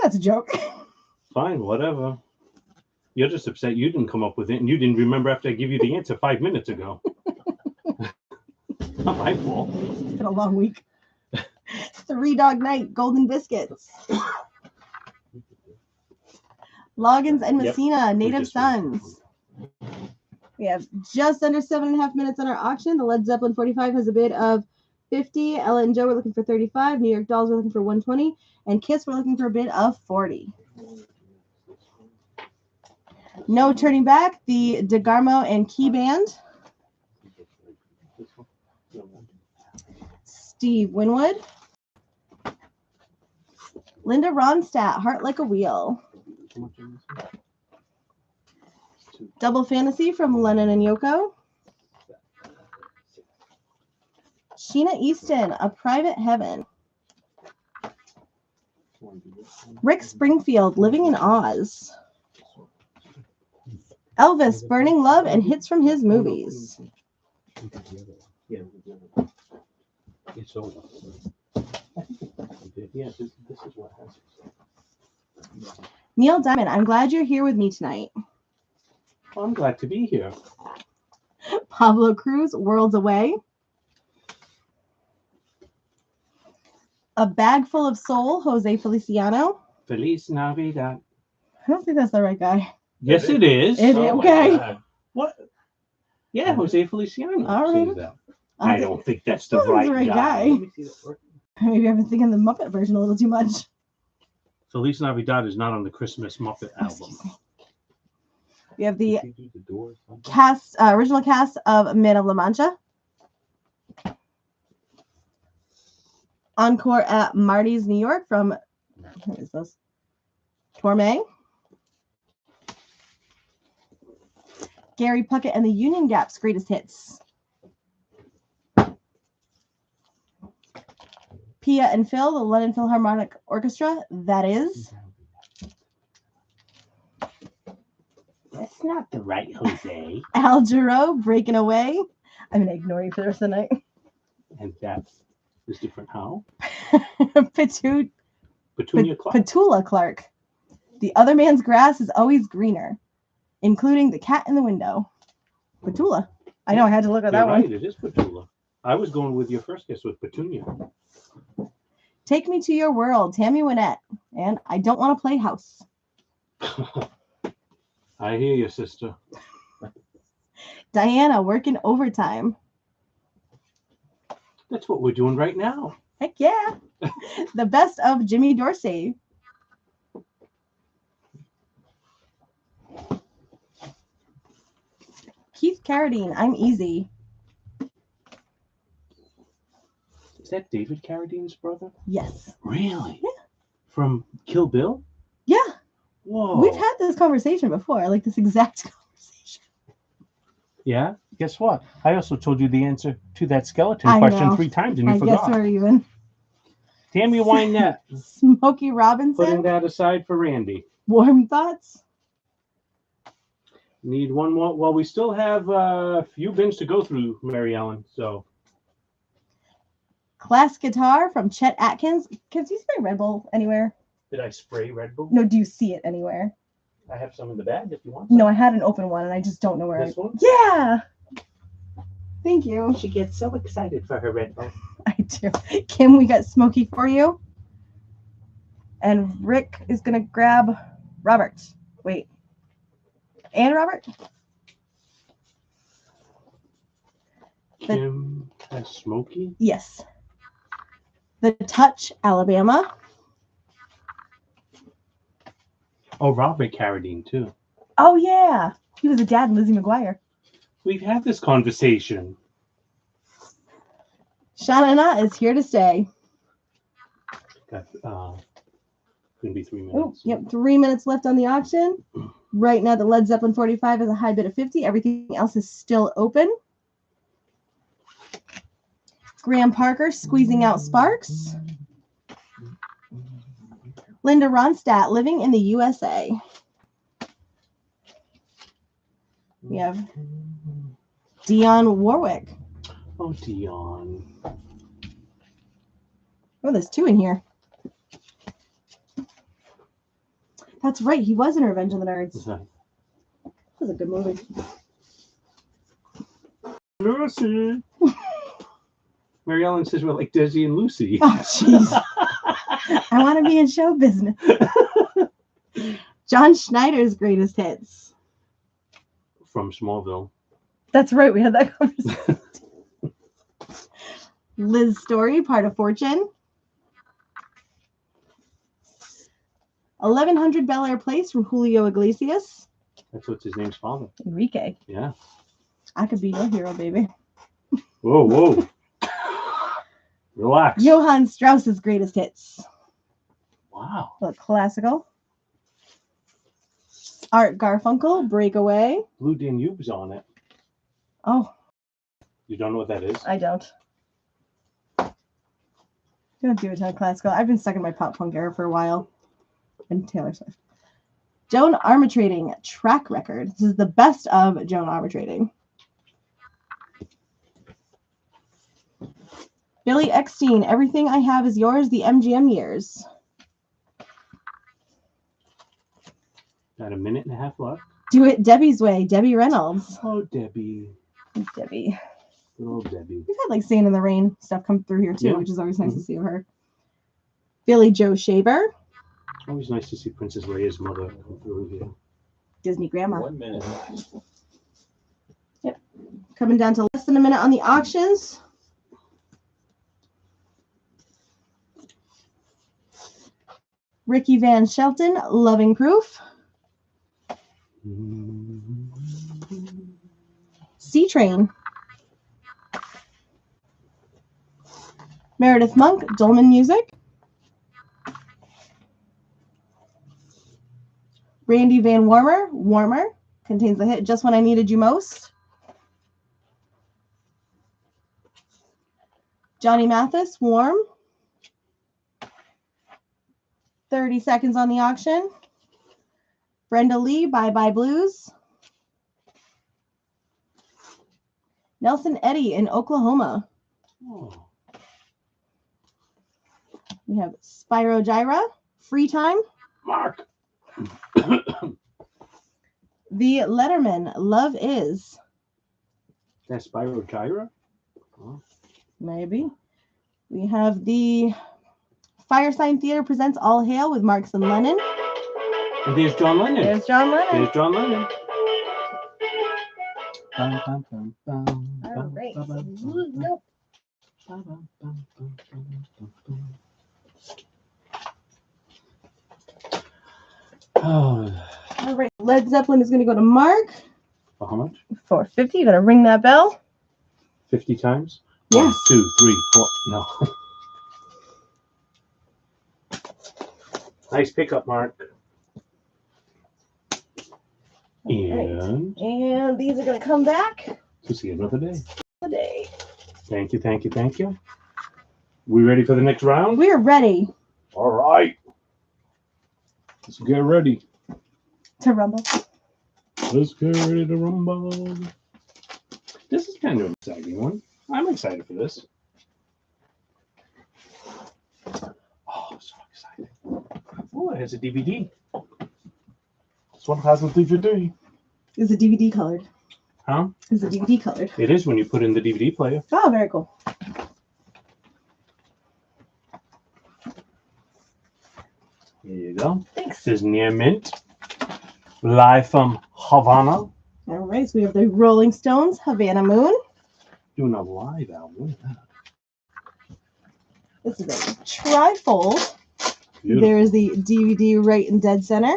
[SPEAKER 2] that's a joke.
[SPEAKER 1] Fine, whatever. You're just upset you didn't come up with it and you didn't remember after I give you the answer 5 minutes ago. Not my fault.
[SPEAKER 2] It's been a long week. 3 Dog Night, Golden Biscuits. Loggins and
[SPEAKER 1] Yep.
[SPEAKER 2] Messina, Native
[SPEAKER 1] just went.
[SPEAKER 2] Sons. We have just under 7.5 minutes on our auction. The Led Zeppelin 45 has a bid of 50. Ella and Joe were looking for 35. New York Dolls were looking for 120. And Kiss were looking for a bid of 40. No turning back. The DeGarmo and Key Band. Steve Winwood. Linda Ronstadt, Heart Like a Wheel. Double Fantasy from Lennon and Yoko. Sheena Easton, A Private Heaven. Rick Springfield, Living in Oz. Elvis, Burning Love and Hits from His Movies.
[SPEAKER 1] Yeah, it's over. Yeah, this is what has it.
[SPEAKER 2] Neil Diamond, I'm glad you're here with me tonight.
[SPEAKER 1] Well, I'm glad to be here.
[SPEAKER 2] Pablo Cruz, Worlds Away. A Bag Full of Soul, Jose Feliciano.
[SPEAKER 1] Feliz Navidad.
[SPEAKER 2] I don't think that's the right guy.
[SPEAKER 1] Yes, it is.
[SPEAKER 2] It is.
[SPEAKER 3] Oh my
[SPEAKER 2] Okay.
[SPEAKER 3] God.
[SPEAKER 1] What? Yeah, Jose Feliciano.
[SPEAKER 2] All right.
[SPEAKER 1] sings that. I don't think that's the
[SPEAKER 2] That's the
[SPEAKER 1] right
[SPEAKER 2] right
[SPEAKER 1] guy.
[SPEAKER 2] guy.
[SPEAKER 3] Let me see that work.
[SPEAKER 2] Maybe I've been thinking the Muppet version a little too much.
[SPEAKER 1] Feliz Navidad is not on the Christmas Muppet album.
[SPEAKER 2] Excuse me. We have the
[SPEAKER 3] Did you do the Doors something?
[SPEAKER 2] cast, original cast of Men of La Mancha. Encore at Marty's, New York from, what is this? Torme. Gary Puckett and the Union Gap's greatest hits. Pia and Phil, the London Philharmonic Orchestra, that is.
[SPEAKER 1] That's not the right Jose.
[SPEAKER 2] Al Jarreau, Breaking Away. I'm going to ignore you for the rest of the night.
[SPEAKER 1] And that is different how?
[SPEAKER 2] Petula
[SPEAKER 1] Petunia Clark.
[SPEAKER 2] Clark. The Other Man's Grass is Always Greener, including The Cat in the Window. Petula. I know, I had to look at
[SPEAKER 1] You're
[SPEAKER 2] that
[SPEAKER 1] right,
[SPEAKER 2] one.
[SPEAKER 1] it is Petula. I was going with your first guess with Petunia.
[SPEAKER 2] Take Me to Your World, Tammy Wynette. And I Don't Want to Play House.
[SPEAKER 1] I hear you, sister.
[SPEAKER 2] Diana, Working Overtime.
[SPEAKER 1] That's what we're doing right now.
[SPEAKER 2] Heck yeah. The Best of Jimmy Dorsey. Keith Carradine, I'm Easy.
[SPEAKER 1] Is that David Carradine's brother?
[SPEAKER 2] Yes.
[SPEAKER 1] Really?
[SPEAKER 2] Yeah.
[SPEAKER 1] From Kill Bill?
[SPEAKER 2] Yeah.
[SPEAKER 1] Whoa.
[SPEAKER 2] We've had this conversation before, like this exact conversation.
[SPEAKER 1] Yeah? Guess what? I also told you the answer to that skeleton
[SPEAKER 2] I
[SPEAKER 1] question
[SPEAKER 2] know.
[SPEAKER 1] 3 times and you
[SPEAKER 2] I
[SPEAKER 1] forgot.
[SPEAKER 2] guess we're even.
[SPEAKER 1] Tammy Wynette.
[SPEAKER 2] Smokey
[SPEAKER 1] Putting
[SPEAKER 2] Robinson,
[SPEAKER 1] that aside for Randy.
[SPEAKER 2] Warm Thoughts.
[SPEAKER 1] Need one more. Well, we still have a few bins to go through, Mary Ellen. So
[SPEAKER 2] Class Guitar from Chet Atkins. Can you spray Red Bull anywhere?
[SPEAKER 1] did I spray Red Bull?
[SPEAKER 2] No, do you see it anywhere?
[SPEAKER 1] I have some in the bag if you want.
[SPEAKER 2] No, I had an open one and I just don't know where
[SPEAKER 1] This one?
[SPEAKER 2] Yeah. Thank you.
[SPEAKER 1] She gets so excited for her Red Bull.
[SPEAKER 2] I do. Kim, we got Smokey for you. And Rick is going to grab Robert. Wait. And Robert?
[SPEAKER 1] Kim has Smokey.
[SPEAKER 2] Yes. The Touch, Alabama.
[SPEAKER 1] Oh, Robert Carradine too.
[SPEAKER 2] Oh, yeah. He was a dad in Lizzie McGuire.
[SPEAKER 1] We've had this conversation.
[SPEAKER 2] Shanana is here to stay.
[SPEAKER 1] Got gonna be 3
[SPEAKER 2] Oh,
[SPEAKER 1] minutes.
[SPEAKER 2] yep. 3 minutes left on the auction. Right now, the Led Zeppelin 45 is a high bid of 50. Everything else is still open. Graham Parker, Squeezing Out Sparks. Linda Ronstadt, Living in the USA. We have Dionne Warwick.
[SPEAKER 1] Oh, Dion.
[SPEAKER 2] Oh, there's 2 in here. That's right. He was in Revenge of the Nerds.
[SPEAKER 1] Is that
[SPEAKER 2] was a good movie.
[SPEAKER 1] Lucy. Mary Ellen says we're like Desi and Lucy.
[SPEAKER 2] Oh, jeez. I want to be in show business. John Schneider's greatest hits.
[SPEAKER 1] From Smallville.
[SPEAKER 2] That's right. We had that conversation. Liz Story, Part of Fortune. 1100 Bel Air Place from Julio Iglesias.
[SPEAKER 1] That's what's his name's father.
[SPEAKER 2] Enrique.
[SPEAKER 1] Yeah.
[SPEAKER 2] I could be your hero, baby.
[SPEAKER 1] Whoa, whoa. Relax.
[SPEAKER 2] Johann Strauss's greatest hits.
[SPEAKER 1] Wow.
[SPEAKER 2] Look, classical. Art Garfunkel, Breakaway.
[SPEAKER 1] Blue Danube's on it.
[SPEAKER 2] Oh,
[SPEAKER 1] You don't know what that is?
[SPEAKER 2] I don't. Don't do a ton of classical. I've been stuck in my pop punk era for a while. And Taylor Swift. Joan Armatrading, Track Record. This is the best of Joan Armatrading. Billy Eckstein, Everything I Have Is Yours, the MGM Years.
[SPEAKER 1] Got a minute and a half left.
[SPEAKER 2] Do It Debbie's Way, Debbie Reynolds.
[SPEAKER 1] Oh, Debbie.
[SPEAKER 2] Debbie.
[SPEAKER 1] Good old Debbie.
[SPEAKER 2] We've had like Singing in the Rain stuff come through here too,
[SPEAKER 1] Yeah.
[SPEAKER 2] which is always nice to
[SPEAKER 1] Mhm.
[SPEAKER 2] see of her. Billy Joe Shaver,
[SPEAKER 1] Always nice to see Princess Leia's mother come through here.
[SPEAKER 2] Disney Grandma.
[SPEAKER 3] 1 minute.
[SPEAKER 2] Coming down to less than a minute on the auctions. Ricky Van Shelton, Loving Proof. Sea Train. Meredith Monk, Dolman Music. Randy Van Warmer, Warmer. Contains the hit Just When I Needed You Most. Johnny Mathis, Warm. 30 seconds on the auction. Brenda Lee, Bye Bye Blues. Nelson Eddy in Oklahoma.
[SPEAKER 1] Oh.
[SPEAKER 2] We have Spyro Gyra, Free Time.
[SPEAKER 1] Mark.
[SPEAKER 2] The Letterman, Love Is.
[SPEAKER 1] That's Spyro Gyra? Oh.
[SPEAKER 2] Maybe. We have the Firesign Theater presents All Hail with Marks and Lennon.
[SPEAKER 1] And there's John Lennon.
[SPEAKER 2] There's John Lennon.
[SPEAKER 1] There's John Lennon.
[SPEAKER 2] All right. Nope.
[SPEAKER 1] Oh,
[SPEAKER 2] All right. Led Zeppelin is going to go to Mark
[SPEAKER 1] for how much?
[SPEAKER 2] for 50. You got to ring that bell.
[SPEAKER 1] 50 times?
[SPEAKER 2] Yes.
[SPEAKER 1] 1, 2, 3, 4. No. Nice pickup, Mark. And
[SPEAKER 2] And these are going to come back
[SPEAKER 1] to see another day.
[SPEAKER 2] today.
[SPEAKER 1] Thank you, thank you, thank you. We ready for the next round?
[SPEAKER 2] We're ready
[SPEAKER 1] All right. Let's get ready.
[SPEAKER 2] to rumble.
[SPEAKER 1] Let's get ready to rumble. This is kind of an exciting one. I'm excited for this. Oh, so excited. Oh, it has a DVD. This one has a DVD.
[SPEAKER 2] Is it DVD colored?
[SPEAKER 1] Huh?
[SPEAKER 2] Is it DVD colored?
[SPEAKER 1] It is when you put in the DVD player.
[SPEAKER 2] Oh, very cool.
[SPEAKER 1] Here you go.
[SPEAKER 2] Thanks.
[SPEAKER 1] This is Near Mint. Live from Havana.
[SPEAKER 2] All right, so we have the Rolling Stones, Havana Moon.
[SPEAKER 1] Doing a live album. Look at that.
[SPEAKER 2] This is a trifold.
[SPEAKER 1] Beautiful.
[SPEAKER 2] There is the DVD right in dead center.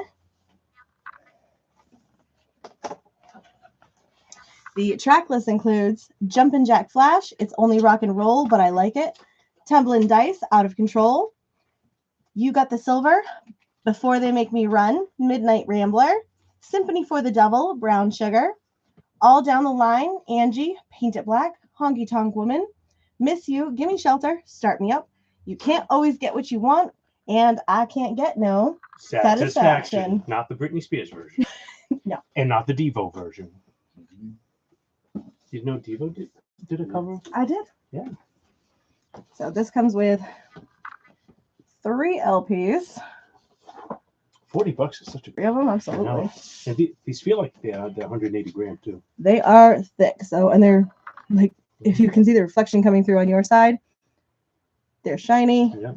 [SPEAKER 2] The track list includes Jumpin' Jack Flash, It's Only Rock and Roll, but I Like It. Tumblin' Dice, Out of Control. You Got the Silver, Before They Make Me Run, Midnight Rambler. Symphony for the Devil, Brown Sugar. All Down the Line, Angie, Paint It Black, Honky Tonk Woman. Miss You, Gimme Shelter, Start Me Up. You Can't Always Get What You Want, and I Can't Get No Satisfaction.
[SPEAKER 1] Not the Britney Spears version.
[SPEAKER 2] No.
[SPEAKER 1] And not the Devo version. You know Devo did a cover?
[SPEAKER 2] I did.
[SPEAKER 1] Yeah.
[SPEAKER 2] So this comes with 3 LPs.
[SPEAKER 1] $40 is such a
[SPEAKER 2] Three of them,
[SPEAKER 1] I
[SPEAKER 2] absolutely.
[SPEAKER 1] know. And these feel like they're 180 gram too.
[SPEAKER 2] They are thick. So, and they're like, if you can see the reflection coming through on your side, they're shiny
[SPEAKER 1] Yeah.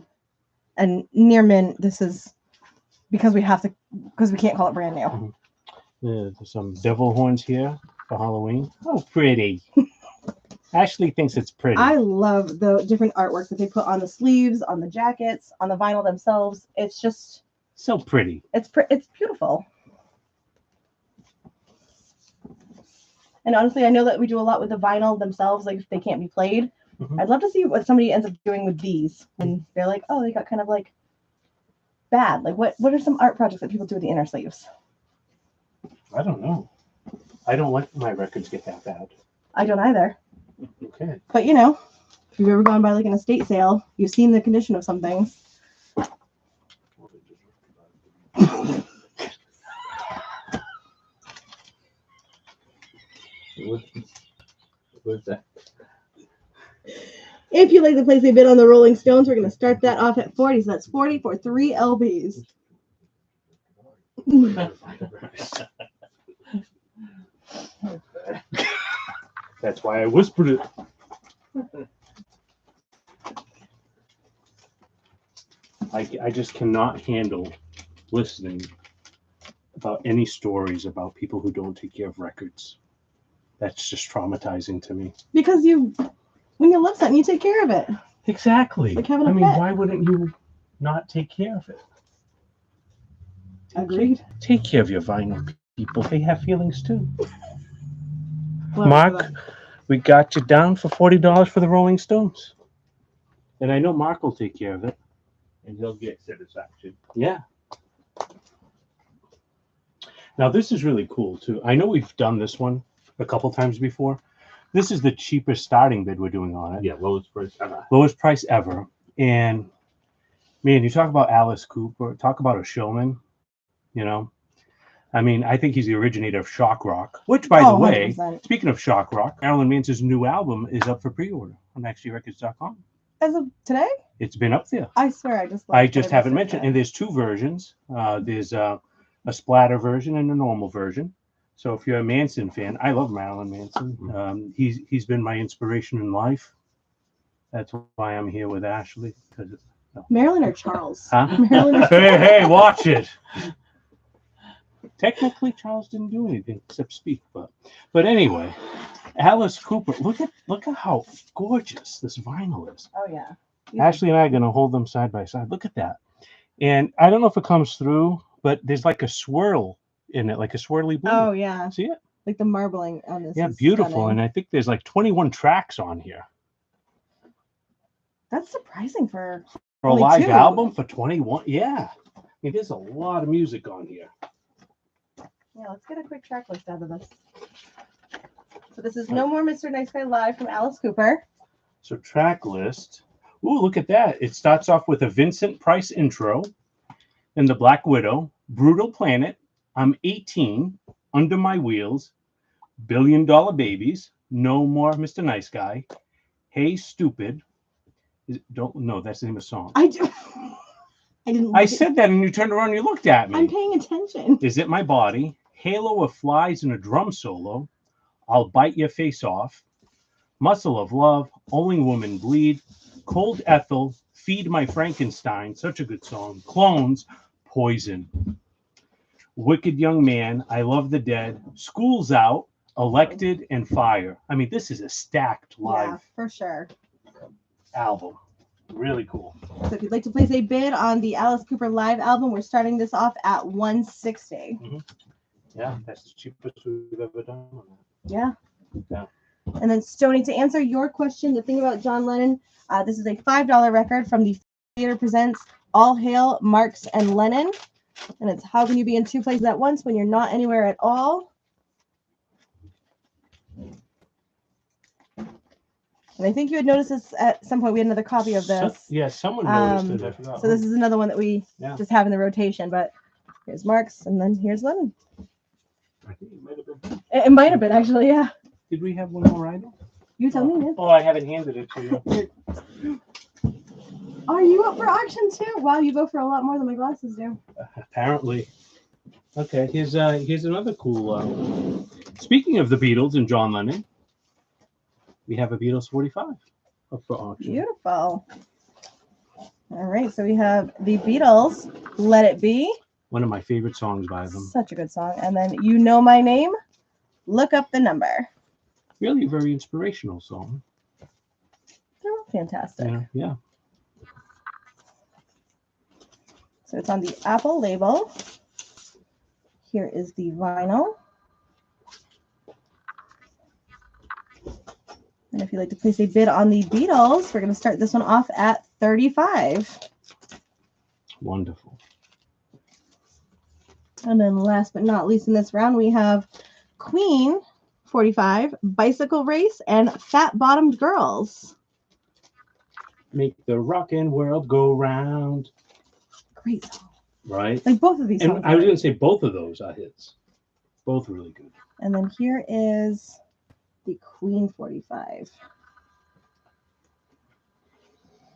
[SPEAKER 2] and near mint. This is because we can't call it brand new.
[SPEAKER 1] There's some devil horns here for Halloween. Oh, pretty. Ashley thinks it's pretty.
[SPEAKER 2] I love the different artwork that they put on the sleeves, on the jackets, on the vinyl themselves. It's just,
[SPEAKER 1] So pretty.
[SPEAKER 2] it's beautiful. And honestly, I know that we do a lot with the vinyl themselves, like if they can't be played.
[SPEAKER 1] Mhm.
[SPEAKER 2] I'd love to see what somebody ends up doing with these. And they're like, oh, they got kind of like bad. Like what are some art projects that people do with the inner sleeves?
[SPEAKER 1] I don't know. I don't let my records get that bad.
[SPEAKER 2] I don't either.
[SPEAKER 1] Okay.
[SPEAKER 2] But you know, if you've ever gone by like an estate sale, you've seen the condition of some things.
[SPEAKER 3] What's that?
[SPEAKER 2] If you like the place they bid on the Rolling Stones, we're going to start that off at 40. So that's 40 for 3 LBs.
[SPEAKER 1] That's why I whispered it. I just cannot handle listening about any stories about people who don't take care of records. That's just traumatizing to me.
[SPEAKER 2] Because when you love something, you take care of it.
[SPEAKER 1] Exactly.
[SPEAKER 2] Like having a
[SPEAKER 1] I mean,
[SPEAKER 2] pet.
[SPEAKER 1] why wouldn't you not take care of it?
[SPEAKER 2] Agreed.
[SPEAKER 1] Take care of your vinyl people. They have feelings too.
[SPEAKER 2] Well,
[SPEAKER 1] Mark, we got you down for $40 for the Rolling Stones. And I know Mark will take care of it.
[SPEAKER 3] And he'll get satisfaction.
[SPEAKER 1] Yeah. Now this is really cool too. I know we've done this one a couple times before. This is the cheapest starting bid we're doing on it.
[SPEAKER 3] Yeah, lowest price ever.
[SPEAKER 1] Lowest price ever. And man, you talk about Alice Cooper, talk about a showman, you know. I mean, I think he's the originator of shock rock, which by the way,
[SPEAKER 2] 100%.
[SPEAKER 1] speaking of shock rock, Marilyn Manson's new album is up for pre-order on XGRecords.com.
[SPEAKER 2] As of today,
[SPEAKER 1] It's been up there.
[SPEAKER 2] I swear I just.
[SPEAKER 1] I just haven't mentioned, and there's two versions. There's a splatter version and a normal version. So if you're a Manson fan, I love Marilyn Manson. He's been my inspiration in life. That's why I'm here with Ashley.
[SPEAKER 2] Marilyn or Charles?
[SPEAKER 1] Huh?
[SPEAKER 2] Marilyn or
[SPEAKER 1] Hey, watch it. Technically, Charles didn't do anything except speak, but anyway, Alice Cooper. Look at how gorgeous this vinyl is.
[SPEAKER 2] Oh yeah.
[SPEAKER 1] Ashley and I are going to hold them side by side. Look at that. And I don't know if it comes through, but there's like a swirl in it, like a swirly blue.
[SPEAKER 2] Oh yeah.
[SPEAKER 1] See it?
[SPEAKER 2] Like the marbling on this.
[SPEAKER 1] Yeah,
[SPEAKER 2] is
[SPEAKER 1] beautiful.
[SPEAKER 2] stunning.
[SPEAKER 1] And I think there's like 21 tracks on here.
[SPEAKER 2] That's surprising for.
[SPEAKER 1] For a
[SPEAKER 2] Only
[SPEAKER 1] live
[SPEAKER 2] two.
[SPEAKER 1] album for 21. Yeah. I mean, there's a lot of music on here.
[SPEAKER 2] Yeah, let's get a quick track list out of this. So this is No More Mr. Nice Guy Live from Alice Cooper.
[SPEAKER 1] So track list. Ooh, look at that. It starts off with a Vincent Price intro, then the Black Widow, Brutal Planet, I'm 18, Under My Wheels, $1 Billion Babies, No More Mr. Nice Guy, Hey Stupid. No, that's the name of the song.
[SPEAKER 2] I do. I didn't.
[SPEAKER 1] I said that and you turned around and you looked at me.
[SPEAKER 2] I'm paying attention.
[SPEAKER 1] Is It My Body? Halo of Flies and a Drum Solo, I'll Bite Your Face Off, Muscle of Love, Only Woman Bleed, Cold Ethel, Feed My Frankenstein, such a good song, Clones, Poison, Wicked Young Man, I Love the Dead, School's Out, Elected, and Fire. I mean, this is a stacked live
[SPEAKER 2] Yeah, for sure.
[SPEAKER 1] album. Really cool.
[SPEAKER 2] So if you'd like to place a bid on the Alice Cooper live album, we're starting this off at $160.
[SPEAKER 1] Yeah, that's the cheapest we've ever done on that.
[SPEAKER 2] Yeah.
[SPEAKER 1] Yeah.
[SPEAKER 2] And then Stoney, to answer your question, the thing about John Lennon, this is a $5 record from the Theater Presents All Hail Marx and Lennon. And it's how can you be in two places at once when you're not anywhere at all? And I think you had noticed this at some point. We had another copy of this.
[SPEAKER 1] Yeah, someone noticed it. I forgot.
[SPEAKER 2] So this is another one that we
[SPEAKER 1] Yeah.
[SPEAKER 2] just have in the rotation. But here's Marx, and then here's Lennon.
[SPEAKER 1] I think it might have been.
[SPEAKER 2] It might have been, actually, yeah.
[SPEAKER 1] Did we have one more item?
[SPEAKER 2] You tell me, man.
[SPEAKER 1] Oh, I haven't handed it to you.
[SPEAKER 2] Are you up for auction too? Wow, you go for a lot more than my glasses do.
[SPEAKER 1] Apparently. Okay, here's another cool. Speaking of the Beatles and John Lennon, we have a Beatles 45 up for auction.
[SPEAKER 2] Beautiful. All right, so we have the Beatles, Let It Be.
[SPEAKER 1] One of my favorite songs by them.
[SPEAKER 2] Such a good song. And then You Know My Name, Look Up the Number.
[SPEAKER 1] Really a very inspirational song.
[SPEAKER 2] They're all fantastic.
[SPEAKER 1] Yeah.
[SPEAKER 2] So it's on the Apple label. Here is the vinyl. And if you'd like to place a bid on the Beatles, we're going to start this one off at $35.
[SPEAKER 1] Wonderful.
[SPEAKER 2] And then last but not least in this round, we have Queen, 45, Bicycle Race, and Fat Bottomed Girls.
[SPEAKER 1] Make the rockin' world go round.
[SPEAKER 2] Great song.
[SPEAKER 1] Right?
[SPEAKER 2] Like both of these songs.
[SPEAKER 1] And I was going to say both of those are hits. Both really good.
[SPEAKER 2] And then here is the Queen 45.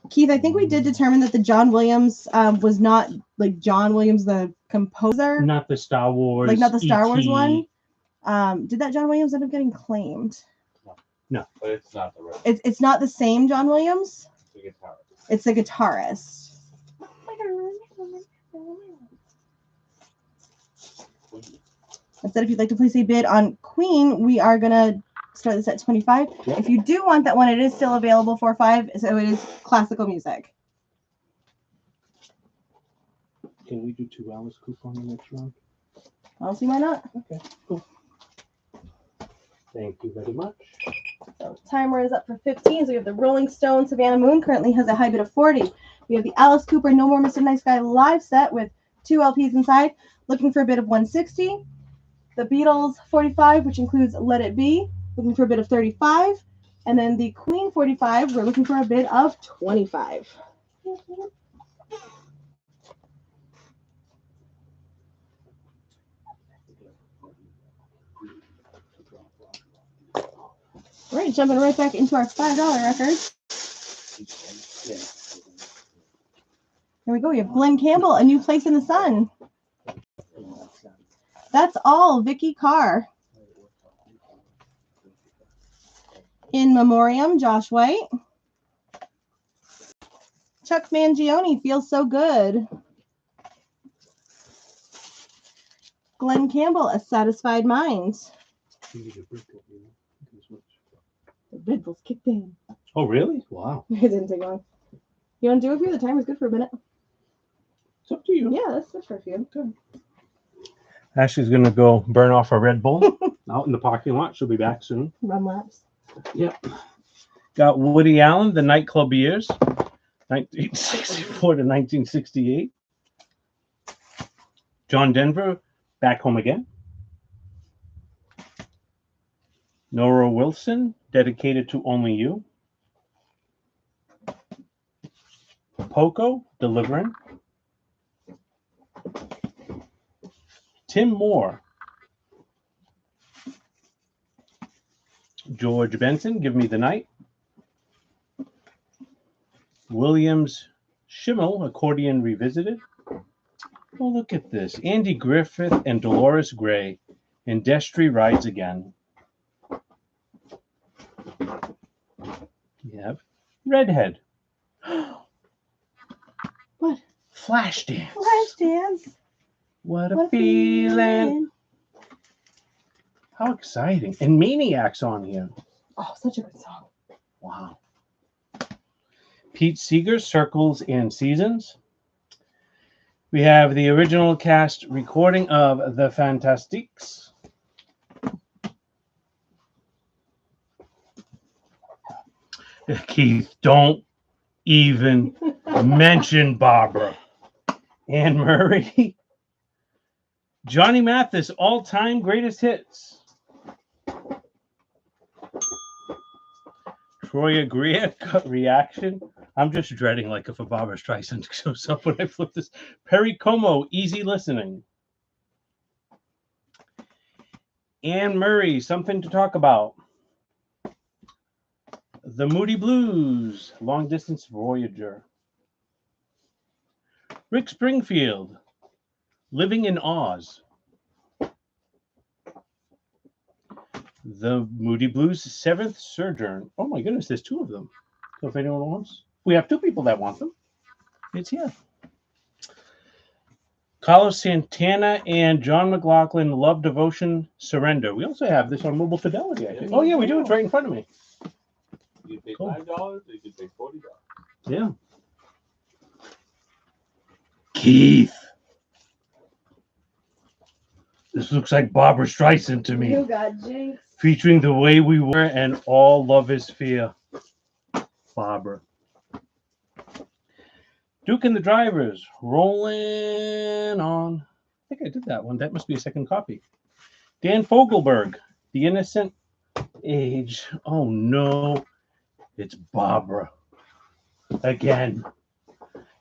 [SPEAKER 2] Keith, I think we did determine that the John Williams was not like John Williams, the composer.
[SPEAKER 1] Not the Star Wars.
[SPEAKER 2] Like not the Star Wars
[SPEAKER 1] E.T..
[SPEAKER 2] one. Did that John Williams end up getting claimed?
[SPEAKER 3] But it's not the right.
[SPEAKER 2] It's not the same John Williams.
[SPEAKER 3] The guitar.
[SPEAKER 2] It's a guitarist. Instead, if you'd like to place a bid on Queen, we are gonna start this at 25.
[SPEAKER 1] Yeah.
[SPEAKER 2] If you do want that one, it is still available for 5. So it is classical music.
[SPEAKER 1] Can we do 2 Alice Cooper on the next round?
[SPEAKER 2] I don't see why not.
[SPEAKER 1] Okay, cool. Thank you very much.
[SPEAKER 2] So timer is up for 15. So we have the Rolling Stone Savannah Moon currently has a high bid of 40. We have the Alice Cooper No More Mr. Nice Guy live set with 2 LPs inside, looking for a bid of 160. The Beatles 45, which includes Let It Be, looking for a bid of 35. And then the Queen 45, we're looking for a bid of 25. All right, jumping right back into our $5 records. Here we go. We have Glenn Campbell, A New Place in the Sun. That's all. Vicky Carr. In Memoriam, Josh White. Chuck Mangione, Feels So Good. Glenn Campbell, A Satisfied Mind. The bid was kicked in.
[SPEAKER 1] Oh, really? Wow.
[SPEAKER 2] It didn't take long. You want to do it here? The timer's good for a minute.
[SPEAKER 1] It's up to you.
[SPEAKER 2] Yeah, that's good for a few. Good.
[SPEAKER 1] Ashley's going to go burn off a Red Bull out in the parking lot. She'll be back soon.
[SPEAKER 2] Run laps.
[SPEAKER 1] Yep. Got Woody Allen, The Nightclub Years, 1964 to 1968. John Denver, Back Home Again. Nora Wilson, Dedicated to Only You. Poco, Delivering. Tim Moore. George Benson, Give Me the Night. Williams Schimmel, Accordion Revisited. Oh, look at this. Andy Griffith and Dolores Gray, and Destry Rides Again. We have Redhead.
[SPEAKER 2] What?
[SPEAKER 1] Flashdance.
[SPEAKER 2] Flashdance.
[SPEAKER 1] What a feeling. How exciting. And Maniac's on here.
[SPEAKER 2] Oh, such a good song.
[SPEAKER 1] Wow. Pete Seeger, Circles and Seasons. We have the original cast recording of The Fantastiques. Keith, don't even mention Barbara. Anne Murray. Johnny Mathis, all-time greatest hits. Troy Greer, Gut Reaction. I'm just dreading like if a Barbara Streisand shows up when I flip this. Perry Como, Easy Listening. Anne Murray, Something to Talk About. The Moody Blues, Long Distance Voyager. Rick Springfield, Living in Oz. The Moody Blues' Seventh Sojourn. Oh my goodness, there's two of them. So if anyone wants, we have two people that want them. It's here. Carlos Santana and John McLaughlin, Love, Devotion, Surrender. We also have this on Mobile Fidelity, I think. Oh yeah, we do. It's right in front of me.
[SPEAKER 3] You pay
[SPEAKER 1] Cool.
[SPEAKER 3] $5 or you can pay $40.
[SPEAKER 1] Yeah. Keith. This looks like Barbara Streisand to me.
[SPEAKER 2] You got jinx.
[SPEAKER 1] Featuring The Way We Were and All Love Is Fear. Barbara. Duke and the Drivers, Rolling On. I think I did that one. That must be a second copy. Dan Fogelberg, The Innocent Age. Oh no, it's Barbara. Again.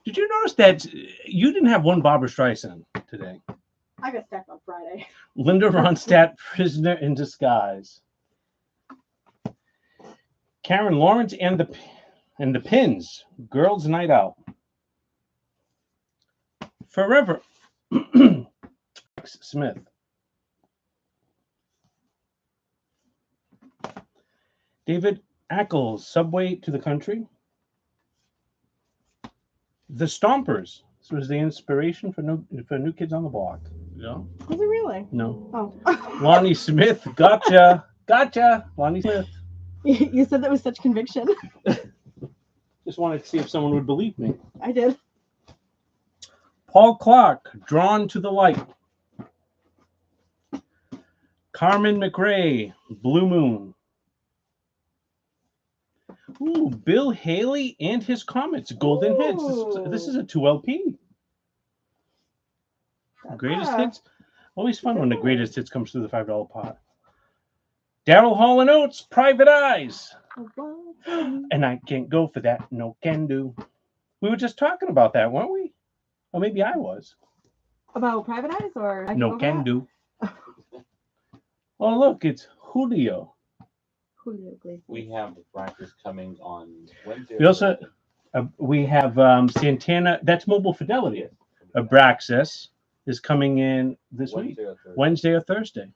[SPEAKER 1] Did you notice that you didn't have one Barbara Streisand today?
[SPEAKER 2] I got stacked on Friday.
[SPEAKER 1] Linda Ronstadt, Prisoner in Disguise. Karen Lawrence and the Pins, Girls Night Out. Forever, Smith. David Ackles, Subway to the Country. The Stompers. This was the inspiration for New Kids on the Block. Yeah.
[SPEAKER 2] Was it really?
[SPEAKER 1] No.
[SPEAKER 2] Oh.
[SPEAKER 1] Lonnie Smith, gotcha. Lonnie Smith.
[SPEAKER 2] You said that with such conviction.
[SPEAKER 1] Just wanted to see if someone would believe me.
[SPEAKER 2] I did.
[SPEAKER 1] Paul Clark, Drawn to the Light. Carmen McRae, Blue Moon. Ooh, Bill Haley and his Comets, Golden Hits. This is a 2LP. Greatest Hits. Always fun when the greatest hits comes through the $5 pot. Daryl Hall and Oates, Private Eyes. And I can't go for that. No can do. We were just talking about that, weren't we? Or maybe I was.
[SPEAKER 2] About Private Eyes or I
[SPEAKER 1] No can do. Oh, look, it's Julio.
[SPEAKER 3] We have the practice coming on Wednesday.
[SPEAKER 1] We also we have Santana. That's Mobile Fidelity. Abraxas is coming in this week, Wednesday or Thursday.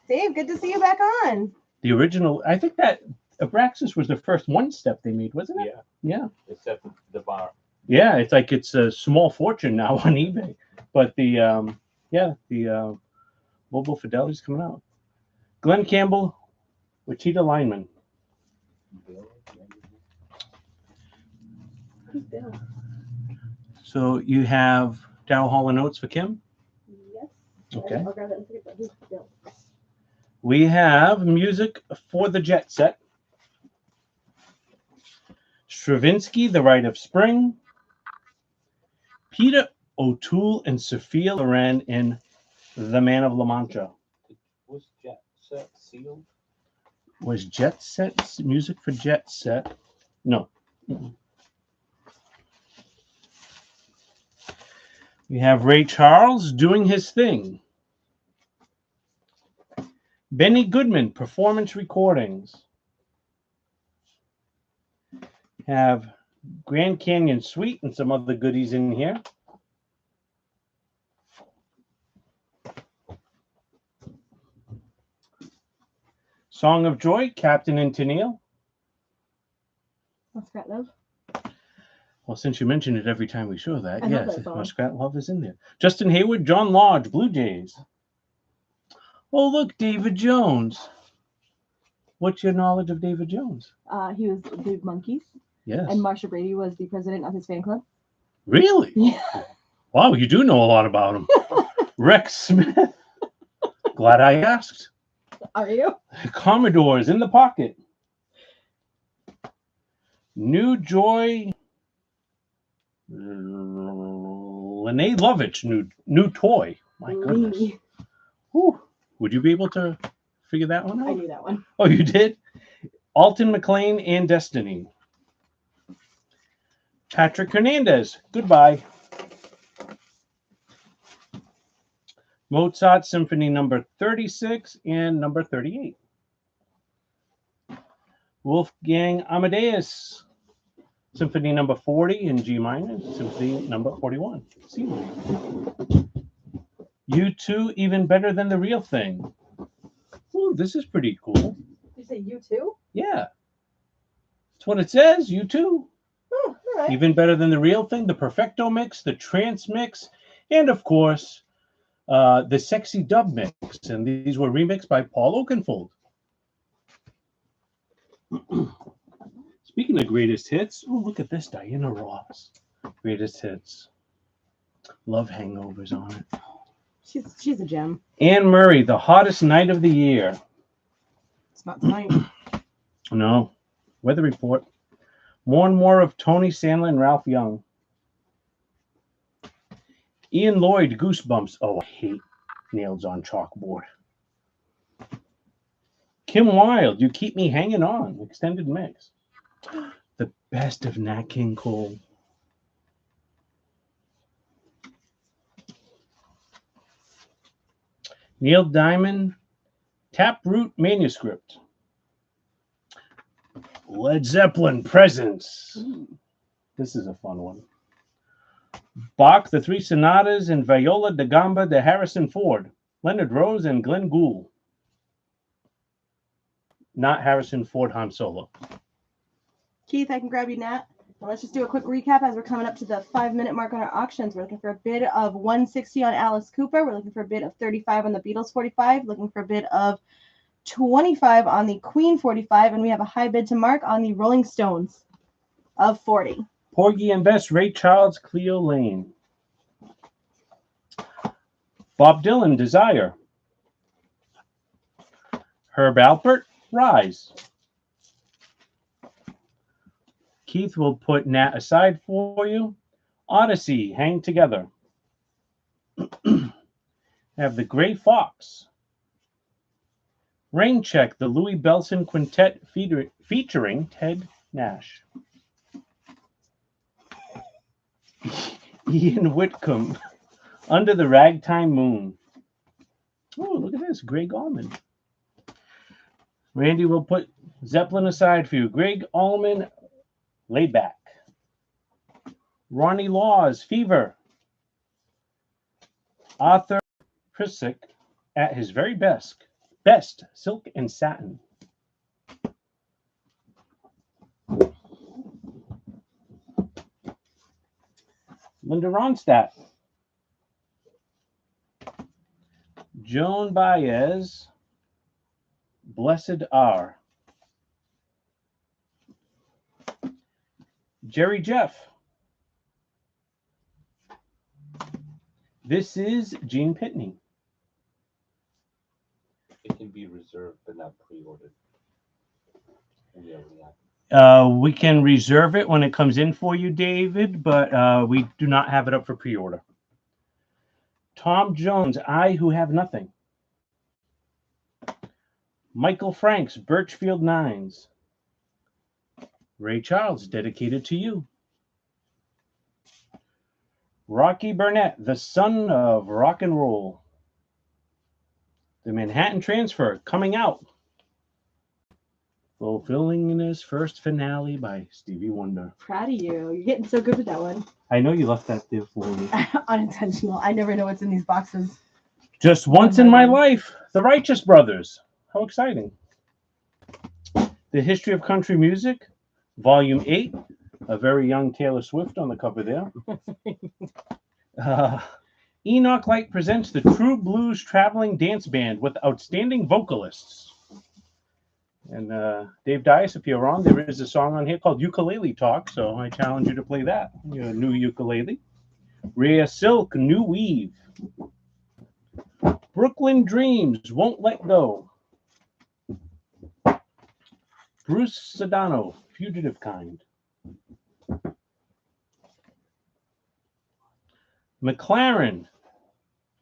[SPEAKER 2] Dave, good to see you back on.
[SPEAKER 1] The original, I think that Abraxas was the first one step they made, wasn't it? Yeah.
[SPEAKER 3] Except the bar.
[SPEAKER 1] Yeah, it's like it's a small fortune now on eBay, but the Mobile Fidelity's coming out. Glenn Campbell, Wichita Lineman. So you have Daryl Hall and Oates for Kim?
[SPEAKER 2] Yes.
[SPEAKER 1] Okay.
[SPEAKER 2] I'll grab that and forget that. Who's Bill?
[SPEAKER 1] We have music for the Jet Set. Stravinsky, The Rite of Spring. Peter O'Toole and Sophia Loren in The Man of La Mancha.
[SPEAKER 3] Was Jet Set sealed?
[SPEAKER 1] Was Jet Set music for Jet Set? No. We have Ray Charles, Doing His Thing. Benny Goodman, Performance Recordings. Have Grand Canyon Suite and some other goodies in here. Song of Joy, Captain and Tennille.
[SPEAKER 2] Muskrat Love.
[SPEAKER 1] Well, since you mention it every time we show that,
[SPEAKER 2] I love
[SPEAKER 1] yes,
[SPEAKER 2] that song.
[SPEAKER 1] Muskrat Love is in there. Justin Hayward, John Lodge, Blue Jays. Oh, look, David Jones. What's your knowledge of David Jones?
[SPEAKER 2] He was the Monkees,
[SPEAKER 1] Yes.
[SPEAKER 2] and Marsha Brady was the president of his fan club.
[SPEAKER 1] Really?
[SPEAKER 2] Yeah.
[SPEAKER 1] Wow, you do know a lot about him. Rex Smith. Glad I asked.
[SPEAKER 2] Are you?
[SPEAKER 1] Commodores in the Pocket. New Joy. Lene Lovitch, new toy. My goodness.
[SPEAKER 2] Lee.
[SPEAKER 1] Whew. Would you be able to figure that one
[SPEAKER 2] I
[SPEAKER 1] out?
[SPEAKER 2] knew that one.
[SPEAKER 1] Oh, you did? Alton McLean and Destiny. Patrick Hernandez. Goodbye. Mozart Symphony number 36 and number 38. Wolfgang Amadeus. Symphony number 40 in G minor, Symphony number 41, C minor. U2, Even Better Than the Real Thing. Ooh, this is pretty cool.
[SPEAKER 2] You say U2?
[SPEAKER 1] Yeah. That's what it says, U2.
[SPEAKER 2] Oh, all right.
[SPEAKER 1] Even Better Than the Real Thing, the Perfecto mix, the Trance mix, and of course, the Sexy Dub mix. And these were remixed by Paul Oakenfold. Speaking of greatest hits, oh, look at this, Diana Ross. Greatest hits. Love Hangovers on it.
[SPEAKER 2] She's a gem.
[SPEAKER 1] Anne Murray, The Hottest Night of the Year.
[SPEAKER 2] It's not tonight.
[SPEAKER 1] No. Weather Report. More and More of Tony Sandlin and Ralph Young. Ian Lloyd, Goosebumps. Oh, I hate Nails on Chalkboard. Kim Wilde, You Keep Me Hanging On. Extended mix. The best of Nat King Cole. Neil Diamond, Taproot Manuscript. Led Zeppelin, Presence. This is a fun one. Bach, The Three Sonatas, and Viola da Gamba de Harrison Ford. Leonard Rose and Glenn Gould. Not Harrison Ford Han Solo.
[SPEAKER 2] Keith, I can grab you, Nat. Now let's just do a quick recap as we're coming up to the 5-minute mark on our auctions. We're looking for a bid of 160 on Alice Cooper. We're looking for a bid of 35 on the Beatles 45. Looking for a bid of 25 on the Queen 45. And we have a high bid to mark on the Rolling Stones of 40.
[SPEAKER 1] Porgy and Bess, Ray Charles, Cleo Lane. Bob Dylan, Desire. Herb Alpert, Rise. Keith will put Nat aside for you. Odyssey, Hang Together. Have the Gray Fox. Rain Check, the Louis Bellson Quintet featuring Ted Nash. Ian Whitcomb, Under the Ragtime Moon. Oh, look at this, Greg Allman. Randy will put Zeppelin aside for you. Greg Allman, Laid Back. Ronnie Laws, Fever. Arthur Prisick, At His Very Best, Silk and Satin. Linda Ronstadt. Joan Baez, Blessed Are. Jerry Jeff. This is Gene Pitney.
[SPEAKER 3] It can be reserved but not pre-ordered. And yeah,
[SPEAKER 1] We can reserve it when it comes in for you, David, but we do not have it up for pre-order. Tom Jones, I Who Have Nothing. Michael Franks, Birchfield Nines. Ray Charles, Dedicated to You. Rocky Burnett, The Son of Rock and Roll. The Manhattan Transfer, coming out. Fulfilling his first finale by Stevie Wonder.
[SPEAKER 2] Proud of you. You're getting so good with that one.
[SPEAKER 1] I know you left that there for me.
[SPEAKER 2] Unintentional. I never know what's in these boxes.
[SPEAKER 1] Just once in my life, The Righteous Brothers. How exciting. The History of Country Music, Volume 8. A very young Taylor Swift on the cover there. Enoch Light presents the True Blues Traveling Dance Band with outstanding vocalists. And Dave Dias, if you're on, there is a song on here called Ukulele Talk, so I challenge you to play that. Your new ukulele. Rhea Silk, New Weave. Brooklyn Dreams, Won't Let Go. Bruce Sedano, Fugitive Kind. McLaren,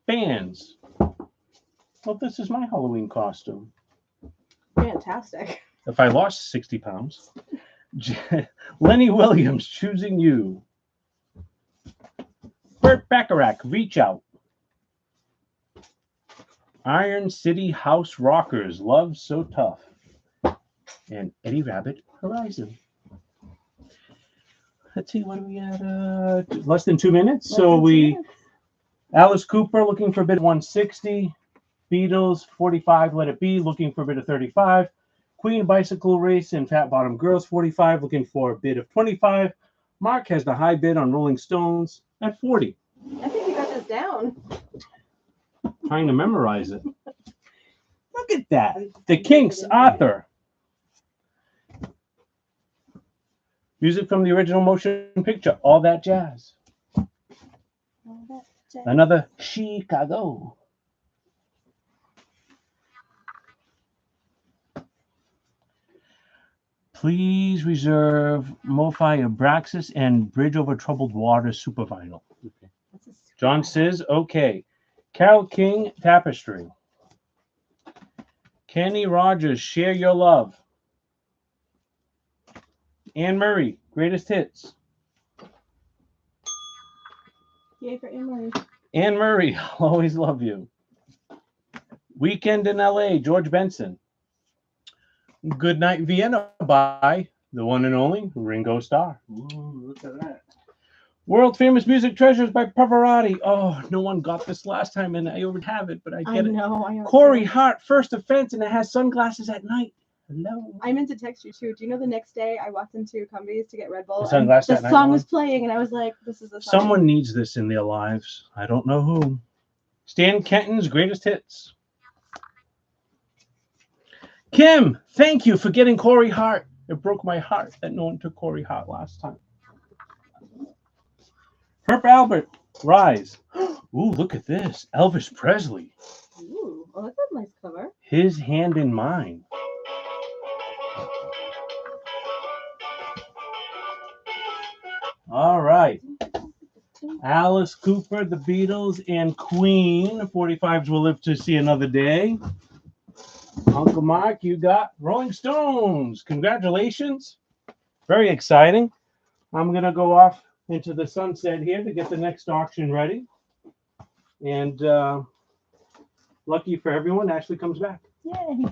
[SPEAKER 1] Fans. Well, this is my Halloween costume.
[SPEAKER 2] Fantastic.
[SPEAKER 1] If I lost 60 pounds. Lenny Williams, Choosing You. Burt Bacharach, Reach Out. Iron City House Rockers, Love So Tough. And Eddie Rabbit, Horizon. let's see, what do we at? Less than 2 minutes.
[SPEAKER 2] Less
[SPEAKER 1] So
[SPEAKER 2] than 2
[SPEAKER 1] we,
[SPEAKER 2] minutes.
[SPEAKER 1] Alice Cooper looking for a bid of 160. Beatles 45, Let It Be looking for a bid of 35. Queen Bicycle Race and Fat Bottom Girls 45 looking for a bid of 25. Mark has the high bid on Rolling Stones at 40.
[SPEAKER 2] I think you got this down.
[SPEAKER 1] Trying to memorize it. Look at that. The Kinks, Arthur. Music from the original motion picture, All That Jazz. Another Chicago. Please reserve MoFi Abraxas and Bridge Over Troubled Water Super Vinyl. John says, okay. Carol King, Tapestry. Kenny Rogers, Share Your Love. Anne Murray, Greatest Hits.
[SPEAKER 2] Yay for Anne Marie.
[SPEAKER 1] Anne Murray, I'll Always Love You. Weekend in LA, George Benson. Good Night Vienna by the one and only Ringo Starr.
[SPEAKER 3] Ooh, look at that.
[SPEAKER 1] World Famous Music Treasures by Pavarotti. Oh, no one got this last time, and I already have it, but I
[SPEAKER 2] I
[SPEAKER 1] get it.
[SPEAKER 2] know. I
[SPEAKER 1] Corey Hart, First Offense, and it has sunglasses at night. Hello.
[SPEAKER 2] I meant to text you too. Do you know the next day I walked into Cumbies to get Red Bull?
[SPEAKER 1] The
[SPEAKER 2] And
[SPEAKER 1] Sunglasses
[SPEAKER 2] the
[SPEAKER 1] at Night
[SPEAKER 2] song
[SPEAKER 1] one?
[SPEAKER 2] was playing, and I was like, "This is the song."
[SPEAKER 1] Someone needs this in their lives. I don't know who. Stan Kenton's Greatest Hits. Kim, thank you for getting Corey Hart. It broke my heart that no one took Corey Hart last time. Herb Albert, Rise. Ooh, look at this. Elvis Presley.
[SPEAKER 2] Ooh, oh, that's a nice cover.
[SPEAKER 1] His Hand in Mine. All right. Alice Cooper, The Beatles, and Queen. 45s will live to see another day. Uncle Mark, you got Rolling Stones. Congratulations. Very exciting. I'm going to go off into the sunset here to get the next auction ready. And lucky for everyone, Ashley comes back.
[SPEAKER 2] Yay.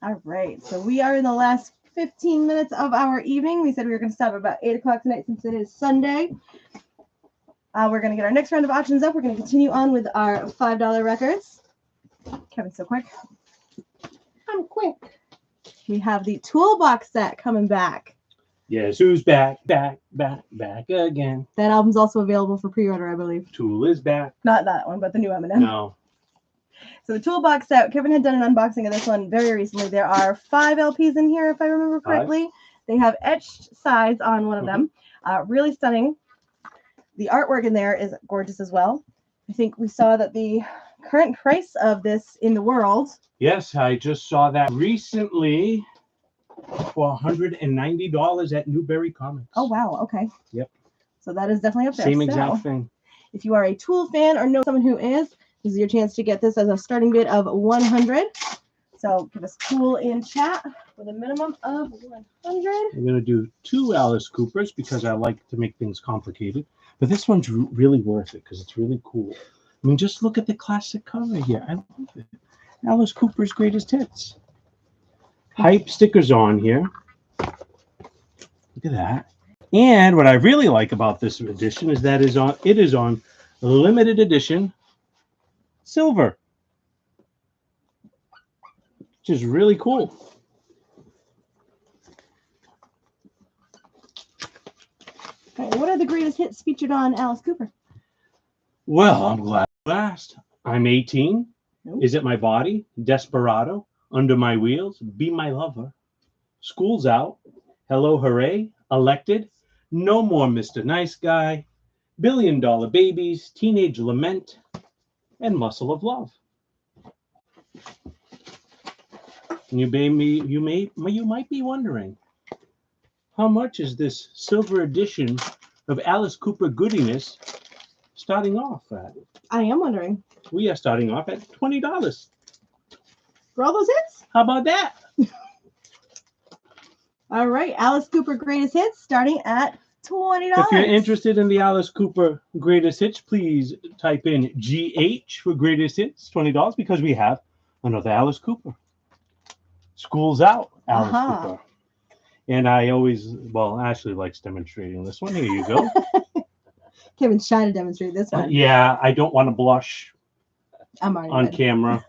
[SPEAKER 2] All right. So we are in the last 15 minutes of our evening. We said we were going to stop at about 8 o'clock tonight since it is Sunday. We're going to get our next round of auctions up. We're going to continue on with our $5 records. Kevin's so quick. I'm quick. We have the Toolbox set coming back.
[SPEAKER 1] Yes, who's back again?
[SPEAKER 2] That album's also available for pre-order, I believe.
[SPEAKER 1] Tool is back.
[SPEAKER 2] Not that one, but the new Eminem.
[SPEAKER 1] No.
[SPEAKER 2] So the Toolbox set, Kevin had done an unboxing of this one very recently. There are 5 LPs in here, if I remember correctly. They have etched sides on one of them. Really stunning. The artwork in there is gorgeous as well. I think we saw that the current price of this in the world.
[SPEAKER 1] Yes, I just saw that recently for $190 at Newberry Comics.
[SPEAKER 2] Oh, wow. Okay.
[SPEAKER 1] Yep.
[SPEAKER 2] So that is definitely up there.
[SPEAKER 1] Same
[SPEAKER 2] So,
[SPEAKER 1] exact thing.
[SPEAKER 2] if you are a Tool fan or know someone who is, this is your chance to get this as a starting bid of $100. So give us Tool in chat with a minimum of $100.
[SPEAKER 1] I'm going to do 2 Alice Coopers because I like to make things complicated. But this one's really worth it because it's really cool. I mean, just look at the classic cover here. I love it. Alice Cooper's Greatest Hits. Hype stickers on here. Look at that. And what I really like about this edition is that it is on limited edition silver, which is really cool.
[SPEAKER 2] All right, what are the greatest hits featured on Alice Cooper?
[SPEAKER 1] Well, I'm glad you asked. I'm 18.
[SPEAKER 2] Nope.
[SPEAKER 1] Is it my body? Desperado. Under My Wheels. Be My Lover. School's Out. Hello, Hooray. Elected. No More Mr. Nice Guy. $1 Billion Babies. Teenage Lament. And Muscle of Love. And you might be wondering, how much is this silver edition of Alice Cooper goodiness starting off at?
[SPEAKER 2] I am wondering.
[SPEAKER 1] We are starting off at $20.
[SPEAKER 2] For all those hits?
[SPEAKER 1] How about that?
[SPEAKER 2] All right, Alice Cooper greatest hits starting at $20.
[SPEAKER 1] If you're interested in the Alice Cooper greatest hits, please type in GH for greatest hits, $20, because we have another Alice Cooper. School's Out, Alice Cooper. And I always, well, Ashley likes demonstrating this one. Here you go.
[SPEAKER 2] Kevin's shy to demonstrate this one.
[SPEAKER 1] Yeah, I don't want to blush
[SPEAKER 2] I'm already
[SPEAKER 1] on
[SPEAKER 2] ready.
[SPEAKER 1] camera.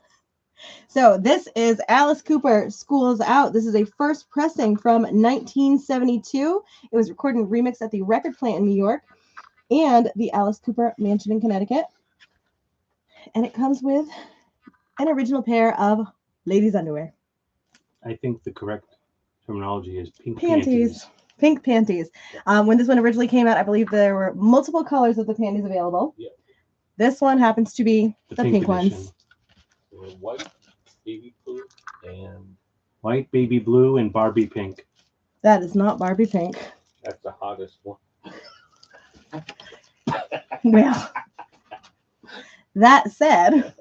[SPEAKER 2] So this is Alice Cooper, School's Out. This is a first pressing from 1972. It was recorded and remixed at the record plant in New York and the Alice Cooper Mansion in Connecticut. And it comes with an original pair of ladies' underwear.
[SPEAKER 1] I think the correct terminology is pink
[SPEAKER 2] Panties.
[SPEAKER 1] panties.
[SPEAKER 2] Pink panties. When this one originally came out, I believe there were multiple colors of the panties available.
[SPEAKER 3] Yeah.
[SPEAKER 2] This one happens to be the pink
[SPEAKER 1] edition.
[SPEAKER 2] ones.
[SPEAKER 3] There were white, baby blue, and
[SPEAKER 1] White, baby blue, and Barbie pink.
[SPEAKER 2] That is not Barbie pink.
[SPEAKER 3] that's the hottest one.
[SPEAKER 2] Well, that said,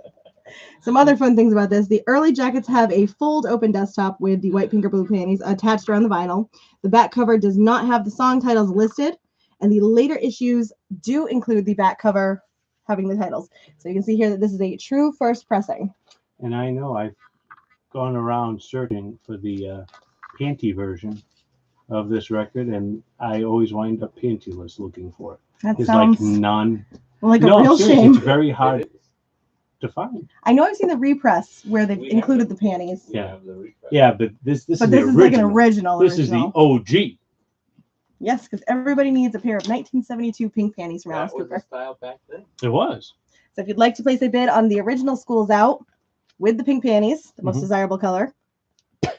[SPEAKER 2] some other fun things about this. The early jackets have a fold open desktop with the white, pink, or blue panties attached around the vinyl. The back cover does not have the song titles listed, and the later issues do include the back cover having the titles. So you can see here that this is a true first pressing.
[SPEAKER 1] And I know I've gone around searching for the panty version of this record, and I always wind up pantyless looking for it.
[SPEAKER 2] That
[SPEAKER 1] There's
[SPEAKER 2] sounds
[SPEAKER 1] like none.
[SPEAKER 2] like a
[SPEAKER 1] No,
[SPEAKER 2] real
[SPEAKER 1] seriously,
[SPEAKER 2] shame.
[SPEAKER 1] it's very hard
[SPEAKER 3] It is.
[SPEAKER 1] to find.
[SPEAKER 2] I know I've seen the repress where they've
[SPEAKER 3] We
[SPEAKER 2] included
[SPEAKER 3] have
[SPEAKER 2] the panties,
[SPEAKER 3] We
[SPEAKER 1] Yeah.
[SPEAKER 3] have the repress.
[SPEAKER 1] Yeah, but this
[SPEAKER 2] but
[SPEAKER 1] is
[SPEAKER 2] this
[SPEAKER 1] the
[SPEAKER 2] is
[SPEAKER 1] original.
[SPEAKER 2] like an original.
[SPEAKER 1] This is the OG.
[SPEAKER 2] Yes, because everybody needs a pair of 1972 pink panties from Alice
[SPEAKER 3] That was the
[SPEAKER 2] Cooper.
[SPEAKER 3] style back then.
[SPEAKER 1] It was.
[SPEAKER 2] So if you'd like to place a bid on the original School's Out with the pink panties, the most
[SPEAKER 1] Mhm.
[SPEAKER 2] desirable color,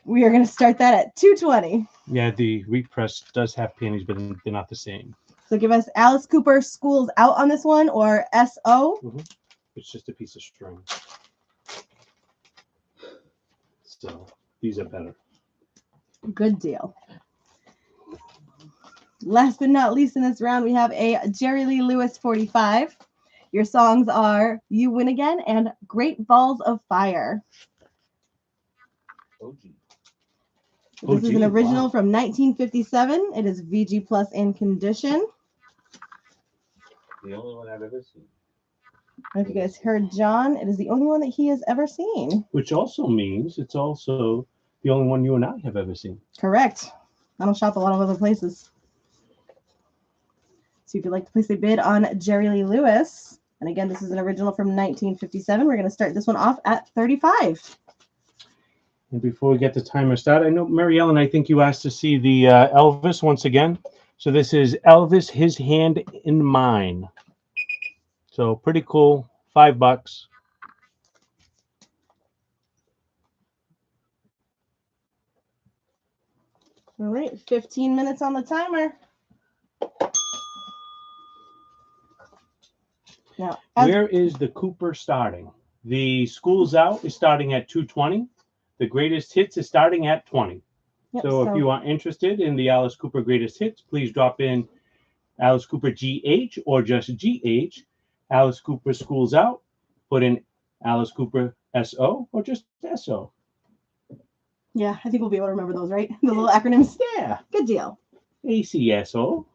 [SPEAKER 2] we are going to start that at $220.
[SPEAKER 1] Yeah, the repress does have panties, but they're not the same.
[SPEAKER 2] So give us Alice Cooper School's Out on this one, or SO.
[SPEAKER 1] It's just a piece of string. So these are better.
[SPEAKER 2] Good deal. Last but not least in this round, we have a Jerry Lee Lewis 45. Your songs are You Win Again and Great Balls of Fire.
[SPEAKER 3] OG.
[SPEAKER 2] This is an
[SPEAKER 1] OG,
[SPEAKER 2] original
[SPEAKER 1] wow.
[SPEAKER 2] from 1957. It is VG Plus in condition.
[SPEAKER 3] The only one I've ever seen.
[SPEAKER 2] I don't know if you guys heard John. It is the only one that he has ever seen.
[SPEAKER 1] Which also means it's also the only one you and I have ever seen.
[SPEAKER 2] Correct. I don't shop a lot of other places. So if you'd like to place a bid on Jerry Lee Lewis, and again, this is an original from 1957. We're going to start this one off at $35.
[SPEAKER 1] And before we get the timer started, I know, Mary Ellen, I think you asked to see the Elvis once again. So this is Elvis, His Hand in Mine. So pretty cool, $5.
[SPEAKER 2] All right, 15 minutes on the timer. Now,
[SPEAKER 1] Where is the Cooper starting? The School's Out is starting at 220. The Greatest Hits is starting at 20.
[SPEAKER 2] yep,
[SPEAKER 1] So if you are interested in the Alice Cooper Greatest Hits, please drop in Alice Cooper GH or just GH. Alice Cooper School's Out, put in Alice Cooper SO or just SO.
[SPEAKER 2] yeah, I think we'll be able to remember those, right? The little acronyms.
[SPEAKER 1] Yeah,
[SPEAKER 2] Good deal.
[SPEAKER 1] ACSO,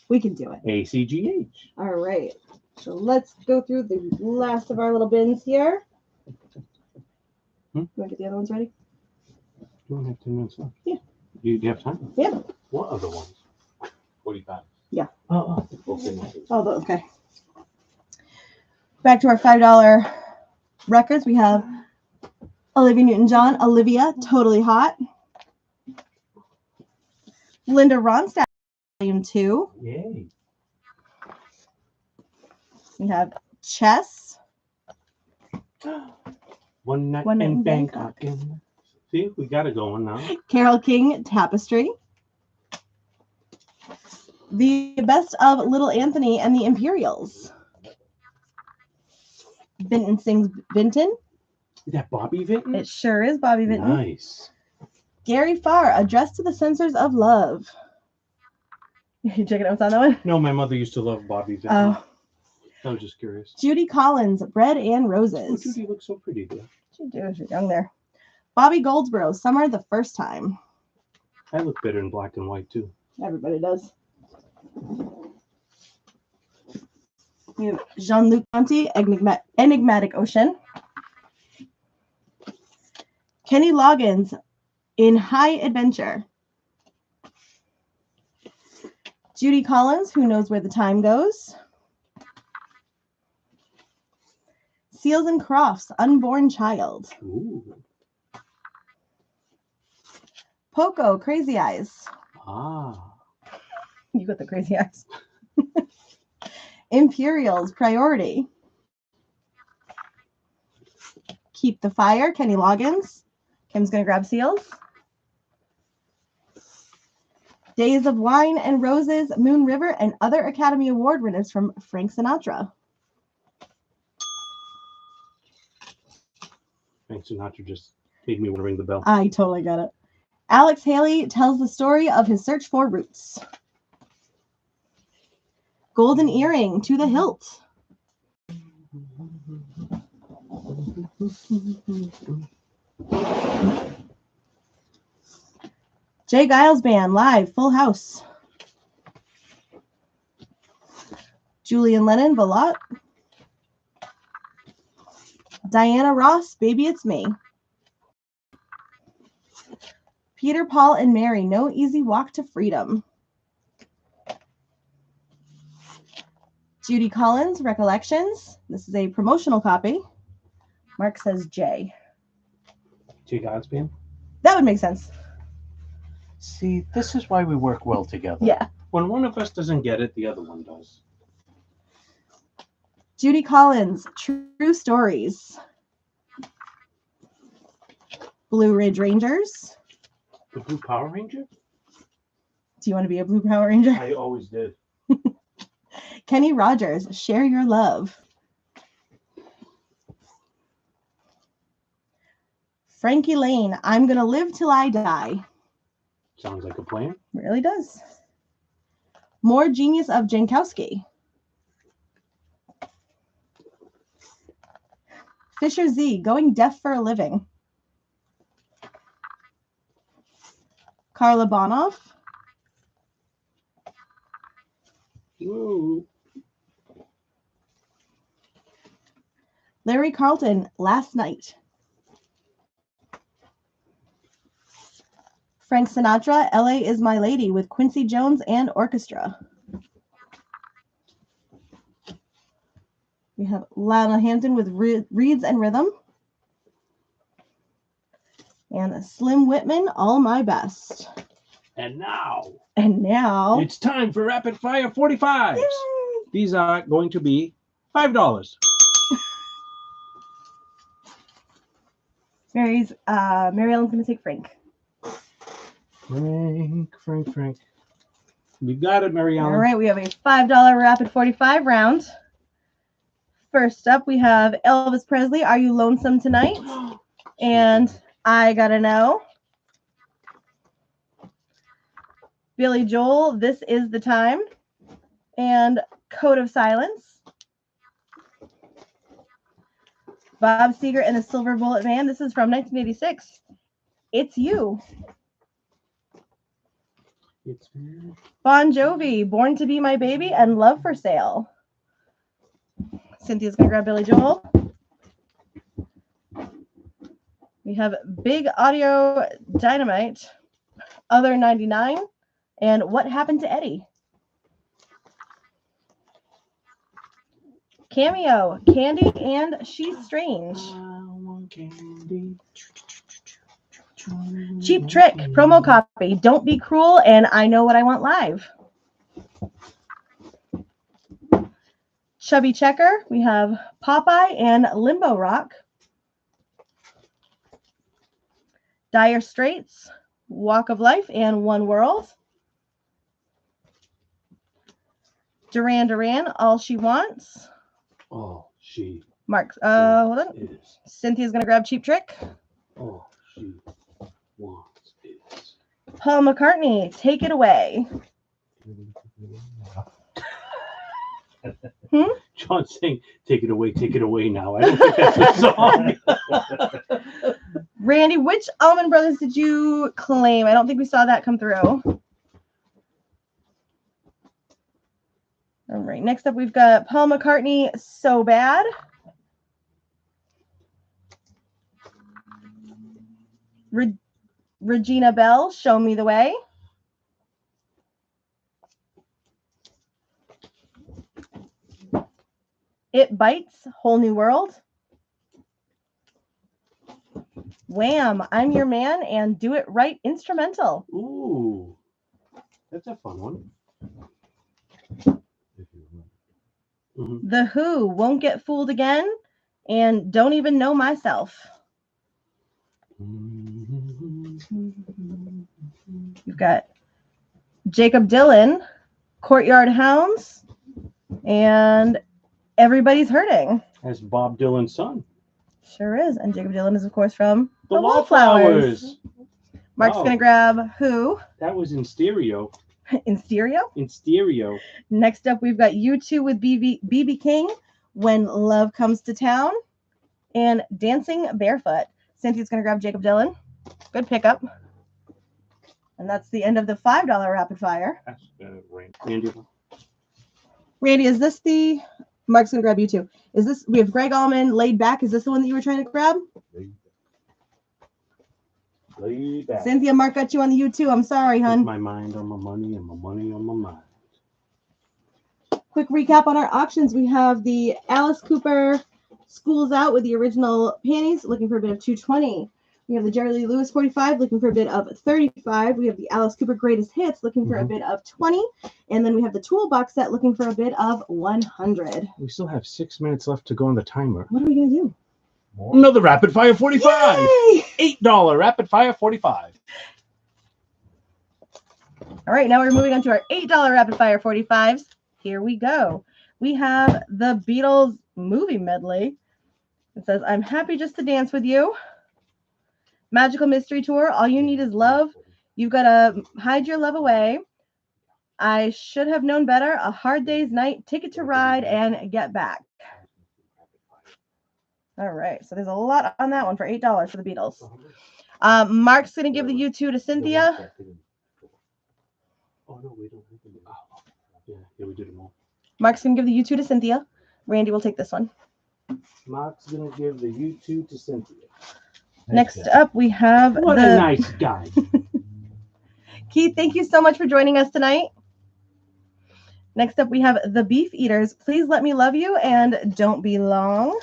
[SPEAKER 2] We can do it.
[SPEAKER 1] ACGH.
[SPEAKER 2] All right. So let's go through the last of our little bins here. You want to get the other ones ready?
[SPEAKER 1] You don't have 10 minutes left.
[SPEAKER 2] Yeah.
[SPEAKER 1] Do you have time?
[SPEAKER 2] Yeah.
[SPEAKER 1] What other ones?
[SPEAKER 3] 45.
[SPEAKER 1] Oh,
[SPEAKER 2] Oh, okay. Back to our $5 records. We have Olivia Newton-John, Olivia, Totally Hot. Linda Ronstadt, Volume 2.
[SPEAKER 1] yay.
[SPEAKER 2] We have Chess.
[SPEAKER 1] One night
[SPEAKER 2] One Night
[SPEAKER 1] in
[SPEAKER 2] in
[SPEAKER 1] Bangkok. See, we got it going now.
[SPEAKER 2] Carole King, Tapestry. The Best of Little Anthony and the Imperials. Vinton sings Vinton.
[SPEAKER 1] Is that Bobby Vinton?
[SPEAKER 2] It sure is Bobby Vinton.
[SPEAKER 1] Nice.
[SPEAKER 2] Gary Farr, Address to the Censors of Love. You checking out what's on that one?
[SPEAKER 1] No, my mother used to love Bobby Vinton.
[SPEAKER 2] Oh.
[SPEAKER 1] I was just curious.
[SPEAKER 2] Judy Collins, Bread and
[SPEAKER 1] Oh,
[SPEAKER 2] Roses.
[SPEAKER 1] Judy looks so pretty there.
[SPEAKER 2] She do. She's young there. Bobby Goldsboro, Summer the First Time.
[SPEAKER 1] I look better in black and white too.
[SPEAKER 2] Everybody does. We have Jean-Luc Ponty, Enigmatic Ocean. Kenny Loggins, In High Adventure. Judy Collins, Who Knows Where the Time Goes. Seals and Crofts, Unborn Child.
[SPEAKER 1] Ooh.
[SPEAKER 2] Poco, Crazy Eyes.
[SPEAKER 1] Ah.
[SPEAKER 2] You got the crazy eyes. Imperials, Priority. Keep the Fire, Kenny Loggins. Kim's going to grab Seals. Days of Wine and Roses, Moon River, and other Academy Award winners from Frank Sinatra.
[SPEAKER 1] Frank Sinatra just made me want to ring the bell.
[SPEAKER 2] I totally got it. Alex Haley tells the story of his search for roots. Golden Earring, To the Hilt. Jay Giles Band, live, Full House. Julian Lennon, Valot. Diana Ross, Baby It's Me. Peter, Paul, and Mary, No Easy Walk to Freedom. Judy Collins, Recollections. This is a promotional copy. Mark says J.
[SPEAKER 1] Jay Giles Band?
[SPEAKER 2] That would make sense.
[SPEAKER 1] See, this is why we work well together.
[SPEAKER 2] Yeah.
[SPEAKER 1] When one of us doesn't get it, the other one does.
[SPEAKER 2] Judy Collins, True Stories. Blue Ridge Rangers.
[SPEAKER 1] The Blue Power Ranger?
[SPEAKER 2] Do you want to be a Blue Power Ranger?
[SPEAKER 1] I always did.
[SPEAKER 2] Kenny Rogers, Share Your Love. Frankie Lane, I'm Gonna Live Till I Die.
[SPEAKER 1] Sounds like a plan.
[SPEAKER 2] Really does. More Genius of Jankowski. Fisher Z, Going Deaf for a Living. Carla Bonoff.
[SPEAKER 1] Ooh.
[SPEAKER 2] Larry Carlton, Last Night. Frank Sinatra, LA Is My Lady with Quincy Jones and Orchestra. We have Lionel Hampton with Reeds and Rhythm. And Slim Whitman, All My Best.
[SPEAKER 1] And now,
[SPEAKER 2] It's
[SPEAKER 1] time for Rapid Fire 45s.
[SPEAKER 2] Yay!
[SPEAKER 1] These are going to be $5.
[SPEAKER 2] Mary Ellen's going to take Frank.
[SPEAKER 1] Frank. You got it, Mary Ellen.
[SPEAKER 2] All right, we have a $5 Rapid 45 round. First up, we have Elvis Presley, Are You Lonesome Tonight? And I Gotta Know. Billy Joel, This Is the Time. And Code of Silence. Bob Seger and the Silver Bullet Band. This is from 1986. It's You.
[SPEAKER 1] It's me.
[SPEAKER 2] Bon Jovi, Born to Be My Baby, and Love for Sale. Cynthia's going to grab Billy Joel. We have Big Audio Dynamite, Other 99, and What Happened to Eddie. Cameo, Candy, and She's Strange.
[SPEAKER 1] I want candy.
[SPEAKER 2] Cheap Trick, promo copy, Don't Be Cruel, and I Know What I Want Live. Chubby Checker, we have Popeye and Limbo Rock. Dire Straits, Walk of Life, and One World. Duran Duran, All She Wants.
[SPEAKER 1] Oh, she
[SPEAKER 2] Mark, hold on.
[SPEAKER 1] is.
[SPEAKER 2] Cynthia's going to grab Cheap Trick.
[SPEAKER 1] Oh, she wants is.
[SPEAKER 2] Paul McCartney, Take It Away.
[SPEAKER 1] John's saying, take it away now. I don't think that's a song.
[SPEAKER 2] Randy, which Allman Brothers did you claim? I don't think we saw that come through. All right, next up we've got Paul McCartney, So Bad. Regina Bell, Show Me the Way. It Bites, Whole New World. Wham! I'm Your Man and Do It Right instrumental.
[SPEAKER 1] Ooh, that's a fun one. Mhm.
[SPEAKER 2] The Who, Won't Get Fooled Again, and Don't Even Know Myself. You've got Jacob Dylan, Courtyard Hounds, and Everybody's Hurting.
[SPEAKER 1] That's Bob Dylan's son.
[SPEAKER 2] Sure is. And Jacob Dylan is, of course, from
[SPEAKER 1] The Wallflowers.
[SPEAKER 2] Mark's
[SPEAKER 1] Wow.
[SPEAKER 2] going to grab Who
[SPEAKER 1] That was in stereo.
[SPEAKER 2] in stereo.
[SPEAKER 1] In stereo.
[SPEAKER 2] Next up, we've got U2 with BB King, When Love Comes to Town, and Dancing Barefoot. Cynthia's going to grab Jacob Dylan. Good pickup. And that's the end of the $5 rapid fire.
[SPEAKER 1] That's Randy.
[SPEAKER 2] Randy, is this the... Mark's going to grab U2. Is this... We have Greg Allman, Laid Back. Is this the one that you were trying to grab?
[SPEAKER 1] Lay back.
[SPEAKER 2] Cynthia, Mark got you on the U2. I'm sorry,
[SPEAKER 1] Put
[SPEAKER 2] hon.
[SPEAKER 1] my mind on my money and my money on my mind.
[SPEAKER 2] Quick recap on our auctions. We have the Alice Cooper School's Out with the original panties, looking for a bid of $220. We have the Jerry Lee Lewis 45, looking for a bid of $35. We have the Alice Cooper Greatest Hits, looking for a bid of $20. And then we have the Toolbox set, looking for a bid of $100.
[SPEAKER 1] We still have 6 minutes left to go on the timer.
[SPEAKER 2] What are we going to do?
[SPEAKER 3] More?
[SPEAKER 1] Another rapid fire 45.
[SPEAKER 2] Yay!
[SPEAKER 1] $8 rapid fire 45.
[SPEAKER 2] All right, now we're moving on to our $8 rapid fire 45s. Here we go. We have the Beatles movie medley. It says, I'm happy just to dance with you. Magical Mystery Tour, All You Need Is Love. You've got to hide your love away. I should have known better. A Hard Day's Night, Ticket to Ride, and Get Back. All right, so there's a lot on that one for $8 for the Beatles. Mark's going to give the U2 to Cynthia.
[SPEAKER 1] Oh, no, we don't have them. Yeah, we did them all.
[SPEAKER 2] Mark's going to give the U2 to Cynthia. Randy will take this one.
[SPEAKER 1] Mark's going to give the U2 to Cynthia.
[SPEAKER 2] Next up, we have
[SPEAKER 1] What a nice guy.
[SPEAKER 2] Keith, thank you so much for joining us tonight. Next up, we have the Beef Eaters. Please Let Me Love You and Don't Be Long.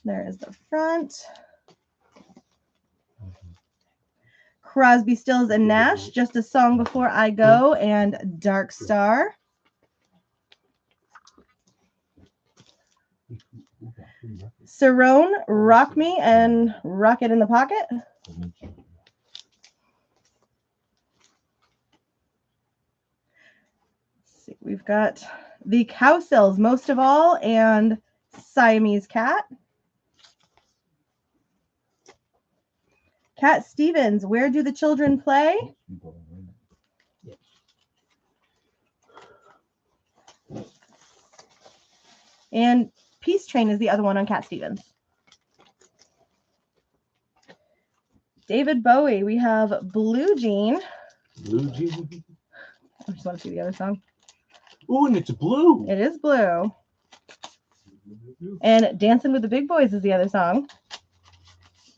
[SPEAKER 2] There is the front. Crosby, Stills, and Nash, Just a Song Before I Go, and Dark Star. Cerrone, Rock Me, and Rocket in the Pocket. Let's see, we've got the Cowsills, Most of All, and Siamese Cat. Cat Stevens, Where Do the Children Play? And Peace Train is the other one on Cat Stevens. David Bowie, we have Blue Jean.
[SPEAKER 1] Blue Jean.
[SPEAKER 2] I just want to see the other song.
[SPEAKER 1] Ooh, and it's blue.
[SPEAKER 2] It is blue. And Dancing with the Big Boys is the other song.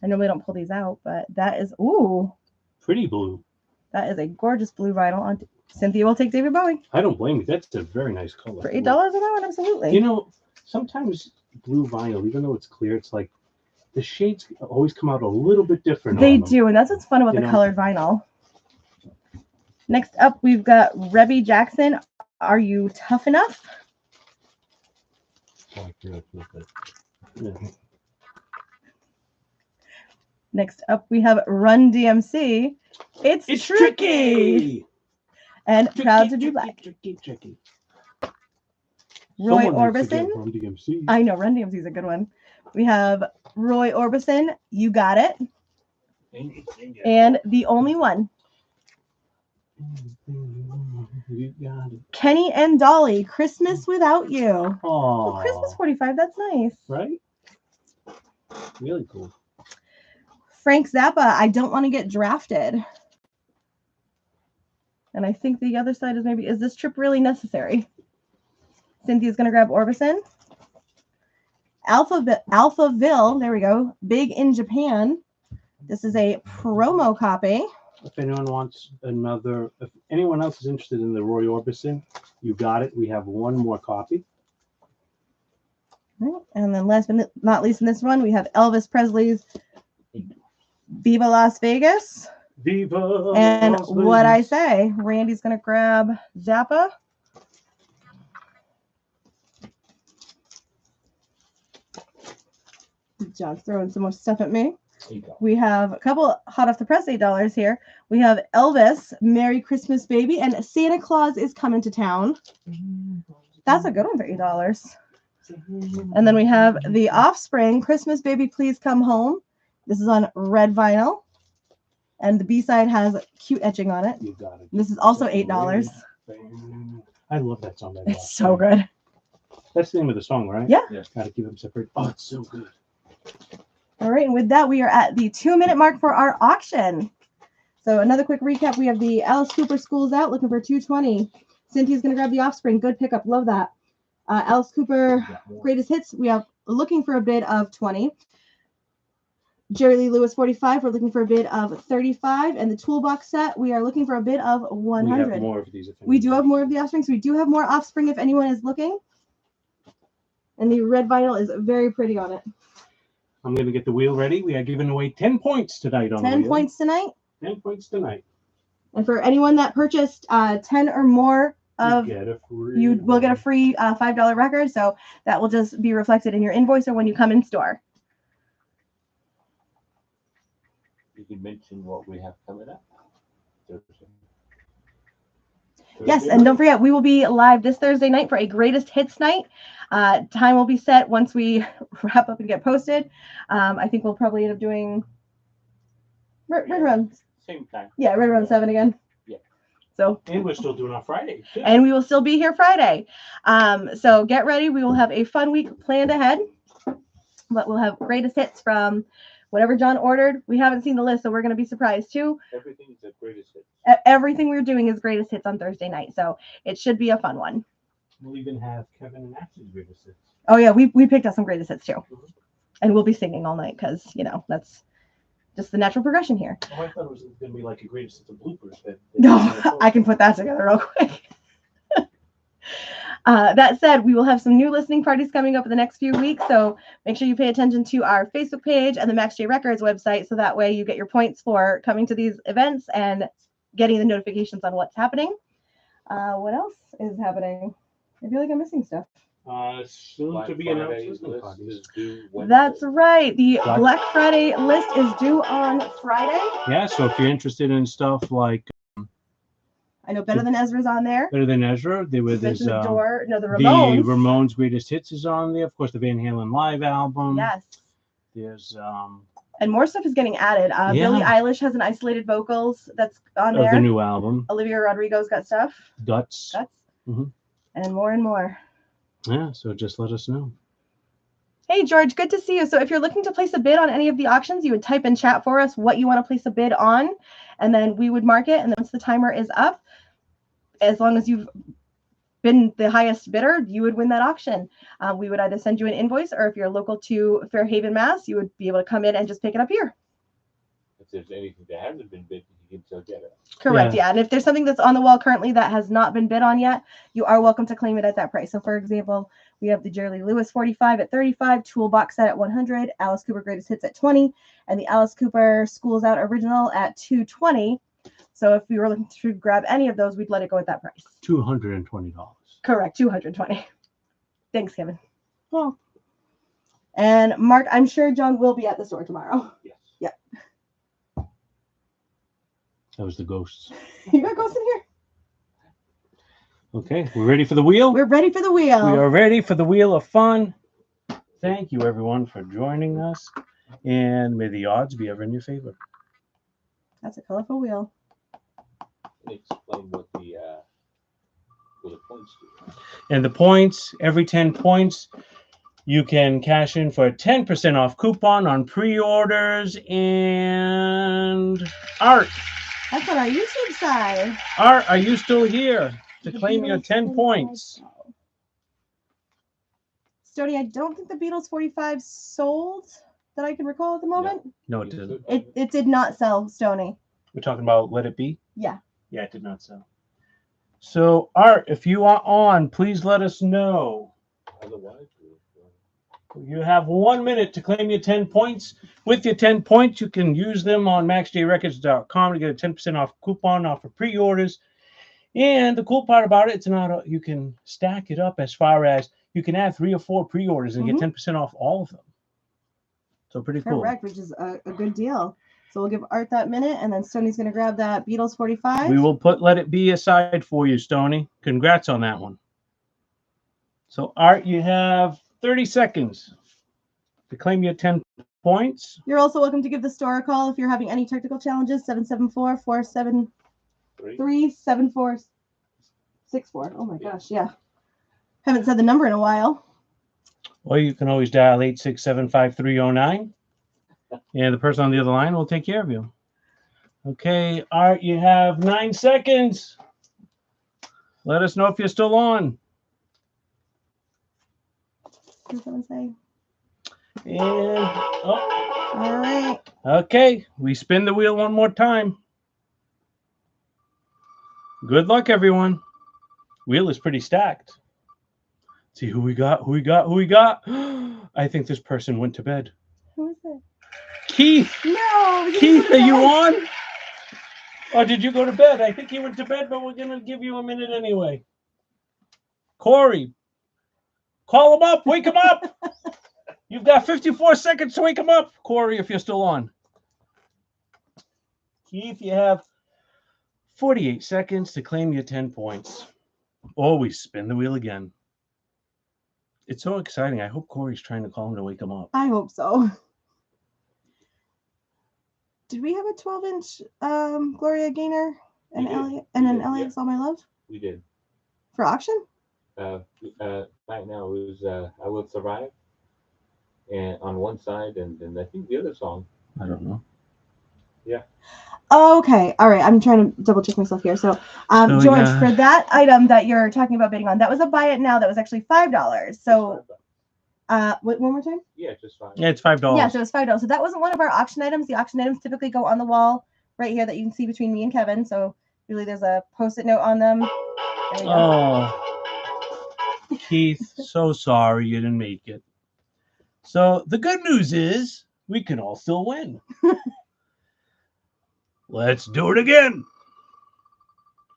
[SPEAKER 2] I normally don't pull these out, but that is, ooh,
[SPEAKER 1] Pretty blue.
[SPEAKER 2] that is a gorgeous blue vinyl. On Cynthia will take David Bowie
[SPEAKER 1] I don't blame you. That's a very nice color.
[SPEAKER 2] for $8 on that one, absolutely.
[SPEAKER 1] You know, sometimes blue vinyl, even though it's clear, it's like the shades always come out a little bit different.
[SPEAKER 2] They
[SPEAKER 1] on them.
[SPEAKER 2] do, and that's what's fun about
[SPEAKER 1] You
[SPEAKER 2] the
[SPEAKER 1] know?
[SPEAKER 2] colored vinyl. Next up, we've got Rebby Jackson. Are You Tough Enough?
[SPEAKER 1] Yeah.
[SPEAKER 2] Next up, we have Run DMC. It's tricky. And Proud to Be Black.
[SPEAKER 1] Tricky.
[SPEAKER 2] Roy
[SPEAKER 1] Someone needs to get
[SPEAKER 2] Orbison.
[SPEAKER 1] Run DMC.
[SPEAKER 2] I know, Run DMC is a good one. We have Roy Orbison, You Got It. And The Only One.
[SPEAKER 1] You got it.
[SPEAKER 2] Kenny and Dolly, Christmas Without You. Oh,
[SPEAKER 1] Aww.
[SPEAKER 2] Christmas 45, that's nice.
[SPEAKER 1] Right? Really cool.
[SPEAKER 2] Frank Zappa, I Don't Want to Get Drafted. And I think the other side is maybe, is this trip really necessary? Cynthia's going to grab Orbison. Alphaville, there we go. Big in Japan. This is a promo copy.
[SPEAKER 1] If anyone else is interested in the Roy Orbison, you got it. We have one more copy.
[SPEAKER 2] Right. And then last but not least in this one, we have Elvis Presley's Viva Las Vegas.
[SPEAKER 1] Viva
[SPEAKER 2] And
[SPEAKER 1] Las
[SPEAKER 2] what I
[SPEAKER 1] Vegas.
[SPEAKER 2] say, Randy's going to grab Zappa. John's throwing some more stuff at me.
[SPEAKER 3] There you go.
[SPEAKER 2] We have a couple hot off the press $8 here. We have Elvis, Merry Christmas Baby, and Santa Claus is Coming to Town. That's a good one for $8. And then we have The Offspring, Christmas Baby, Please Come Home. This is on red vinyl. And the B-side has cute etching on it.
[SPEAKER 1] You got it.
[SPEAKER 2] This is also $8.
[SPEAKER 1] I love that song.
[SPEAKER 2] It's so good.
[SPEAKER 1] That's the name of the song, right?
[SPEAKER 2] Yeah.
[SPEAKER 3] Yes.
[SPEAKER 1] Gotta keep them separate. Oh, it's so good.
[SPEAKER 2] All right, and with that, we are at the 2-minute mark for our auction. So another quick recap. We have the Alice Cooper Schools Out, looking for $220. Cynthia's going to grab The Offspring. Good pickup. Love that. Alice Cooper Greatest Hits, we have looking for a bid of $20. Jerry Lee Lewis 45, we're looking for a bid of $35. And the Toolbox set, we are looking for a bid of $100.
[SPEAKER 1] We have more of these.
[SPEAKER 2] We do have more of the Offspring, so we do have more Offspring if anyone is looking. And the red vinyl is very pretty on it.
[SPEAKER 1] I'm going to get the wheel ready. We are giving away 10 points tonight on the
[SPEAKER 2] 10
[SPEAKER 1] wheel.
[SPEAKER 2] points tonight.
[SPEAKER 1] 10 points tonight.
[SPEAKER 2] And for anyone that purchased 10 or more of, you will get a free $5 record. So that will just be reflected in your invoice or when you come in store.
[SPEAKER 3] You can mention what we have coming up. Thursday.
[SPEAKER 2] Yes,
[SPEAKER 3] Thursday
[SPEAKER 2] and don't
[SPEAKER 3] night?
[SPEAKER 2] forget, we will be live this Thursday night for a Greatest Hits night. Time will be set once we wrap up and get posted. I think we'll probably end up doing right around,
[SPEAKER 3] Same time.
[SPEAKER 2] yeah, right around 7 again.
[SPEAKER 3] Yeah.
[SPEAKER 2] So,
[SPEAKER 1] And we're still doing our Friday. Too.
[SPEAKER 2] and we will still be here Friday. So get ready. We will have a fun week planned ahead. But we'll have Greatest Hits from whatever John ordered. We haven't seen the list, so we're going to be surprised too.
[SPEAKER 3] Everything is the greatest hit.
[SPEAKER 2] Everything we're doing is Greatest Hits on Thursday night. So it should be a fun one.
[SPEAKER 1] We'll even have Kevin and Ashley's greatest hits.
[SPEAKER 2] Oh, yeah, we picked up some Greatest Hits too. And we'll be singing all night because, you know, that's just the natural progression here.
[SPEAKER 1] Oh, I thought it was going to be like a greatest hits of bloopers.
[SPEAKER 2] No, I can put that together real quick. That said, we will have some new listening parties coming up in the next few weeks. So make sure you pay attention to our Facebook page and the Max J Records website. So that way you get your points for coming to these events and getting the notifications on what's happening. What else is happening? I feel like I'm missing stuff.
[SPEAKER 1] Soon
[SPEAKER 3] Black
[SPEAKER 1] to be
[SPEAKER 3] Friday
[SPEAKER 1] announced listening
[SPEAKER 3] list
[SPEAKER 1] parties.
[SPEAKER 3] is due Wednesday.
[SPEAKER 2] That's right. The Black Friday list is due on Friday.
[SPEAKER 1] Yeah, so if you're interested in stuff like
[SPEAKER 2] I know Better Than Ezra's on there.
[SPEAKER 1] Better Than Ezra, there was
[SPEAKER 2] Mention the door. No, the
[SPEAKER 1] the
[SPEAKER 2] Ramones.
[SPEAKER 1] Ramones Greatest Hits is on there. Of course, the Van Halen live album.
[SPEAKER 2] Yes.
[SPEAKER 1] There's
[SPEAKER 2] And more stuff is getting added.
[SPEAKER 1] Yeah.
[SPEAKER 2] Billie Eilish has an isolated vocals that's on
[SPEAKER 1] of
[SPEAKER 2] there.
[SPEAKER 1] the new album,
[SPEAKER 2] Olivia Rodrigo's got stuff.
[SPEAKER 1] Guts. Mhm.
[SPEAKER 2] And more and more.
[SPEAKER 1] Yeah, so just let us know.
[SPEAKER 2] Hey, George, good to see you. So if you're looking to place a bid on any of the auctions, you would type in chat for us what you want to place a bid on, and then we would mark it. And then once the timer is up, as long as you've been the highest bidder, you would win that auction. We would either send you an invoice, or if you're local to Fairhaven, Mass, you would be able to come in and just pick it up here.
[SPEAKER 3] If there's anything that hasn't been bid, you can still get it.
[SPEAKER 2] Correct, yeah. And if there's something that's on the wall currently that has not been bid on yet, you are welcome to claim it at that price. So, for example, we have the Jerry Lee Lewis 45 at $35, Toolbox set at $100, Alice Cooper Greatest Hits at $20, and the Alice Cooper Schools Out Original at $220. So if we were looking to grab any of those, we'd let it go at that price.
[SPEAKER 1] $220.
[SPEAKER 2] Correct, $220. Thanks, Kevin. Well, and Mark, I'm sure John will be at the store tomorrow.
[SPEAKER 3] Yes.
[SPEAKER 2] Yep.
[SPEAKER 1] That was the ghosts.
[SPEAKER 2] You got ghosts in here?
[SPEAKER 1] Okay, we're ready for the wheel?
[SPEAKER 2] We're ready for the wheel.
[SPEAKER 1] We are ready for the wheel of fun. Thank you, everyone, for joining us. And may the odds be ever in your favor.
[SPEAKER 2] That's a colorful wheel.
[SPEAKER 3] Explain what the points do.
[SPEAKER 1] And the points, every 10 points, you can cash in for a 10% off coupon on pre-orders and Art.
[SPEAKER 2] That's on our YouTube side.
[SPEAKER 1] Art, are you still here to claim your 10 points?
[SPEAKER 2] Stoney, I don't think the Beatles 45 sold that I can recall at the moment.
[SPEAKER 1] No, it didn't.
[SPEAKER 2] It did not sell, Stony.
[SPEAKER 1] We're talking about Let It Be?
[SPEAKER 2] Yeah.
[SPEAKER 1] Yeah, it did not sell. So, Art, if you are on, please let us know.
[SPEAKER 3] Otherwise,
[SPEAKER 1] You have 1 minute to claim your 10 points. With your 10 points, you can use them on maxjrecords.com to get a 10% off coupon off for pre-orders. And the cool part about it, it's not you can stack it up as far as you can add 3 or 4 pre-orders and get 10% off all of them. So pretty cool.
[SPEAKER 2] Correct, which is a good deal. So we'll give Art that minute, and then Stoney's going to grab that Beatles 45.
[SPEAKER 1] We will put Let It Be aside for you, Stoney. Congrats on that one. So, Art, you have 30 seconds to claim your 10 points.
[SPEAKER 2] You're also welcome to give the store a call if you're having any technical challenges. 774-473-7464. Oh my gosh, yeah. Haven't said the number in a while.
[SPEAKER 1] Or you can always dial 867-5309. And the person on the other line will take care of you. Okay, Art, you have 9 seconds. Let us know if you're still on.
[SPEAKER 2] What does someone say?
[SPEAKER 1] And, oh,
[SPEAKER 2] All right.
[SPEAKER 1] okay, we spin the wheel one more time. Good luck, everyone. Wheel is pretty stacked. See who we got, who we got, who we got. I think this person went to bed.
[SPEAKER 2] Who is it?
[SPEAKER 1] Keith.
[SPEAKER 2] No. we didn't
[SPEAKER 1] Keith,
[SPEAKER 2] go to
[SPEAKER 1] are you
[SPEAKER 2] bed.
[SPEAKER 1] on? Or did you go to bed? I think he went to bed, but we're going to give you a minute anyway. Corey, call him up. Wake him up. You've got 54 seconds to wake him up, Corey, if you're still on. Keith, you have 48 seconds to claim your 10 points. Always spin the wheel again. It's so exciting. I hope Corey's trying to call him to wake him up.
[SPEAKER 2] I hope so. Did we have a 12-inch Gloria Gaynor and
[SPEAKER 3] We did.
[SPEAKER 2] Elliot and
[SPEAKER 3] We
[SPEAKER 2] an
[SPEAKER 3] did,
[SPEAKER 2] LAX All My Love
[SPEAKER 3] we did.
[SPEAKER 2] for auction?
[SPEAKER 3] Right now it was I Will Survive, and on one side, and then I think the other song.
[SPEAKER 1] I don't know.
[SPEAKER 2] Okay. All right. I'm trying to double check myself here. So,
[SPEAKER 1] we
[SPEAKER 2] George,
[SPEAKER 1] got-
[SPEAKER 2] for that item that you're talking about bidding on, that was a buy it now. That was actually $5. So, one more time?
[SPEAKER 3] Yeah, just fine.
[SPEAKER 1] Yeah, it's $5.
[SPEAKER 2] Yeah, so it was $5. So that wasn't one of our auction items. The auction items typically go on the wall right here that you can see between me and Kevin. So really there's a post-it note on them. There we go.
[SPEAKER 1] Oh, Keith, so sorry you didn't make it. So the good news is we can all still win. Let's do it again.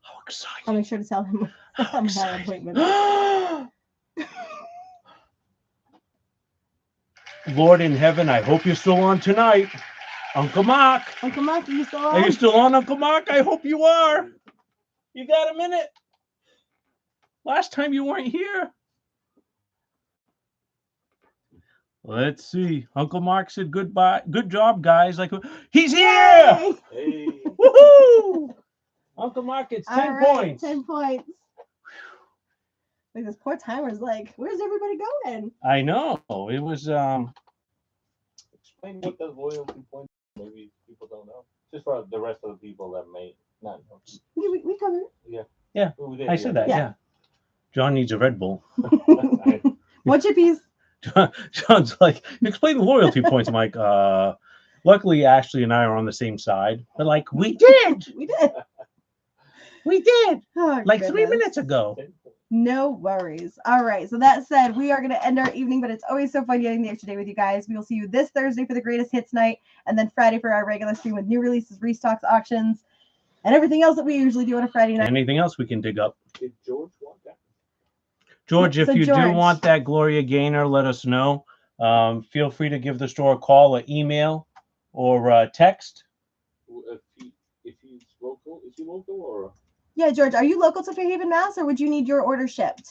[SPEAKER 1] How
[SPEAKER 2] I'll
[SPEAKER 1] exciting.
[SPEAKER 2] make sure to tell him
[SPEAKER 1] How
[SPEAKER 2] I'm
[SPEAKER 1] exciting.
[SPEAKER 2] appointment.
[SPEAKER 1] Lord in heaven, I hope you're still on tonight. Uncle Mark.
[SPEAKER 2] Uncle Mark, are you still
[SPEAKER 1] Are
[SPEAKER 2] on?
[SPEAKER 1] you still on, Uncle Mark? I hope you are. You got a minute? Last time you weren't here. Let's see. Uncle Mark said goodbye. Good job, guys. Like he's here.
[SPEAKER 2] Yay!
[SPEAKER 3] Hey,
[SPEAKER 1] Woohoo! Uncle Mark, it's 10
[SPEAKER 2] All right,
[SPEAKER 1] points.
[SPEAKER 2] 10 points. Like this poor timer's like, where's everybody going?
[SPEAKER 1] I know. It was
[SPEAKER 3] explain what those loyalty points. Maybe people don't know. Just for the rest of the people that may not know.
[SPEAKER 2] We covered it.
[SPEAKER 3] We did,
[SPEAKER 1] I said that,
[SPEAKER 2] Yeah.
[SPEAKER 1] yeah. John needs a Red Bull.
[SPEAKER 2] What chippies?
[SPEAKER 1] John's like, explain the loyalty points. I'm like, luckily Ashley and I are on the same side. But like, we did.
[SPEAKER 2] We did.
[SPEAKER 1] We did.
[SPEAKER 2] Oh,
[SPEAKER 1] Like 3
[SPEAKER 2] goodness.
[SPEAKER 1] minutes ago.
[SPEAKER 2] No worries. All right. So that said, we are going to end our evening, but it's always so fun getting the extra day with you guys. We will see you this Thursday for the greatest hits night, and then Friday for our regular stream with new releases, restocks, auctions, and everything else that we usually do on a Friday night.
[SPEAKER 1] Anything else we can dig up?
[SPEAKER 3] Did George want that?
[SPEAKER 1] George, if
[SPEAKER 2] So
[SPEAKER 1] you do
[SPEAKER 2] George-
[SPEAKER 1] want that Gloria Gaynor, let us know. Feel free to give the store a call, or email, or text.
[SPEAKER 3] If he's local, is he local or?
[SPEAKER 2] Yeah, George, are you local to Fairhaven, Mass, or would you need your order shipped?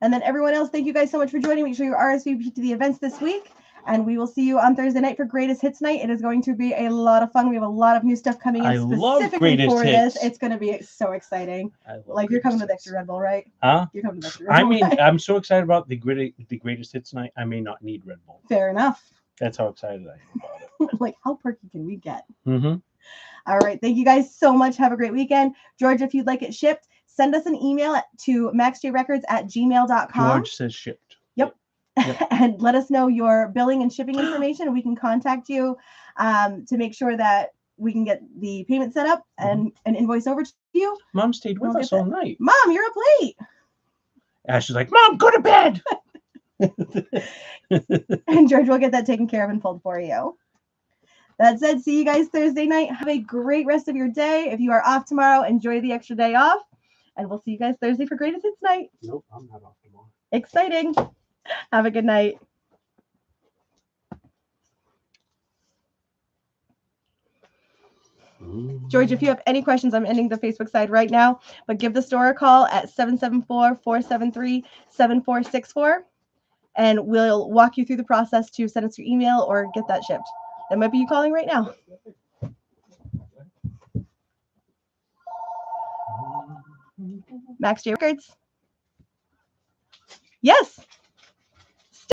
[SPEAKER 2] And then everyone else, thank you guys so much for joining. Make sure you RSVP to the events this week. And we will see you on Thursday night for Greatest Hits Night. It is going to be a lot of fun. We have a lot of new stuff coming in
[SPEAKER 1] I love
[SPEAKER 2] specifically
[SPEAKER 1] Greatest
[SPEAKER 2] for
[SPEAKER 1] Hits.
[SPEAKER 2] this. It's going to be so exciting.
[SPEAKER 1] I love
[SPEAKER 2] Like you're coming to the
[SPEAKER 1] Greatest
[SPEAKER 2] extra Red Bull, right?
[SPEAKER 1] Hits. Huh?
[SPEAKER 2] You're coming to the extra Red
[SPEAKER 1] I
[SPEAKER 2] Bull.
[SPEAKER 1] mean,
[SPEAKER 2] right?
[SPEAKER 1] I'm so excited about the greatest hits night. I may not need Red Bull.
[SPEAKER 2] Fair enough.
[SPEAKER 1] That's how excited I am about it.
[SPEAKER 2] Like, how perky can we get?
[SPEAKER 1] Mm-hmm.
[SPEAKER 2] All right. Thank you guys so much. Have a great weekend. George, if you'd like it shipped, send us an email to maxjrecords@gmail.com.
[SPEAKER 1] George says shipped.
[SPEAKER 2] Yep. and let us know your billing and shipping information, and we can contact you to make sure that we can get the payment set up and an invoice over to you.
[SPEAKER 1] Mom stayed with
[SPEAKER 2] Don't
[SPEAKER 1] us
[SPEAKER 2] get
[SPEAKER 1] all night.
[SPEAKER 2] Mom, you're up late.
[SPEAKER 1] Ash is like, Mom, go to bed.
[SPEAKER 2] And George will get that taken care of and pulled for you. That said, see you guys Thursday night. Have a great rest of your day. If you are off tomorrow, enjoy the extra day off. And we'll see you guys Thursday for Greatest Hits Night.
[SPEAKER 1] Nope, I'm not off tomorrow.
[SPEAKER 2] Exciting. Have a good night. George, if you have any questions, I'm ending the Facebook side right now, but give the store a call at 774-473-7464, and we'll walk you through the process to send us your email or get that shipped. That might be you calling right now. Max J Records. Yes.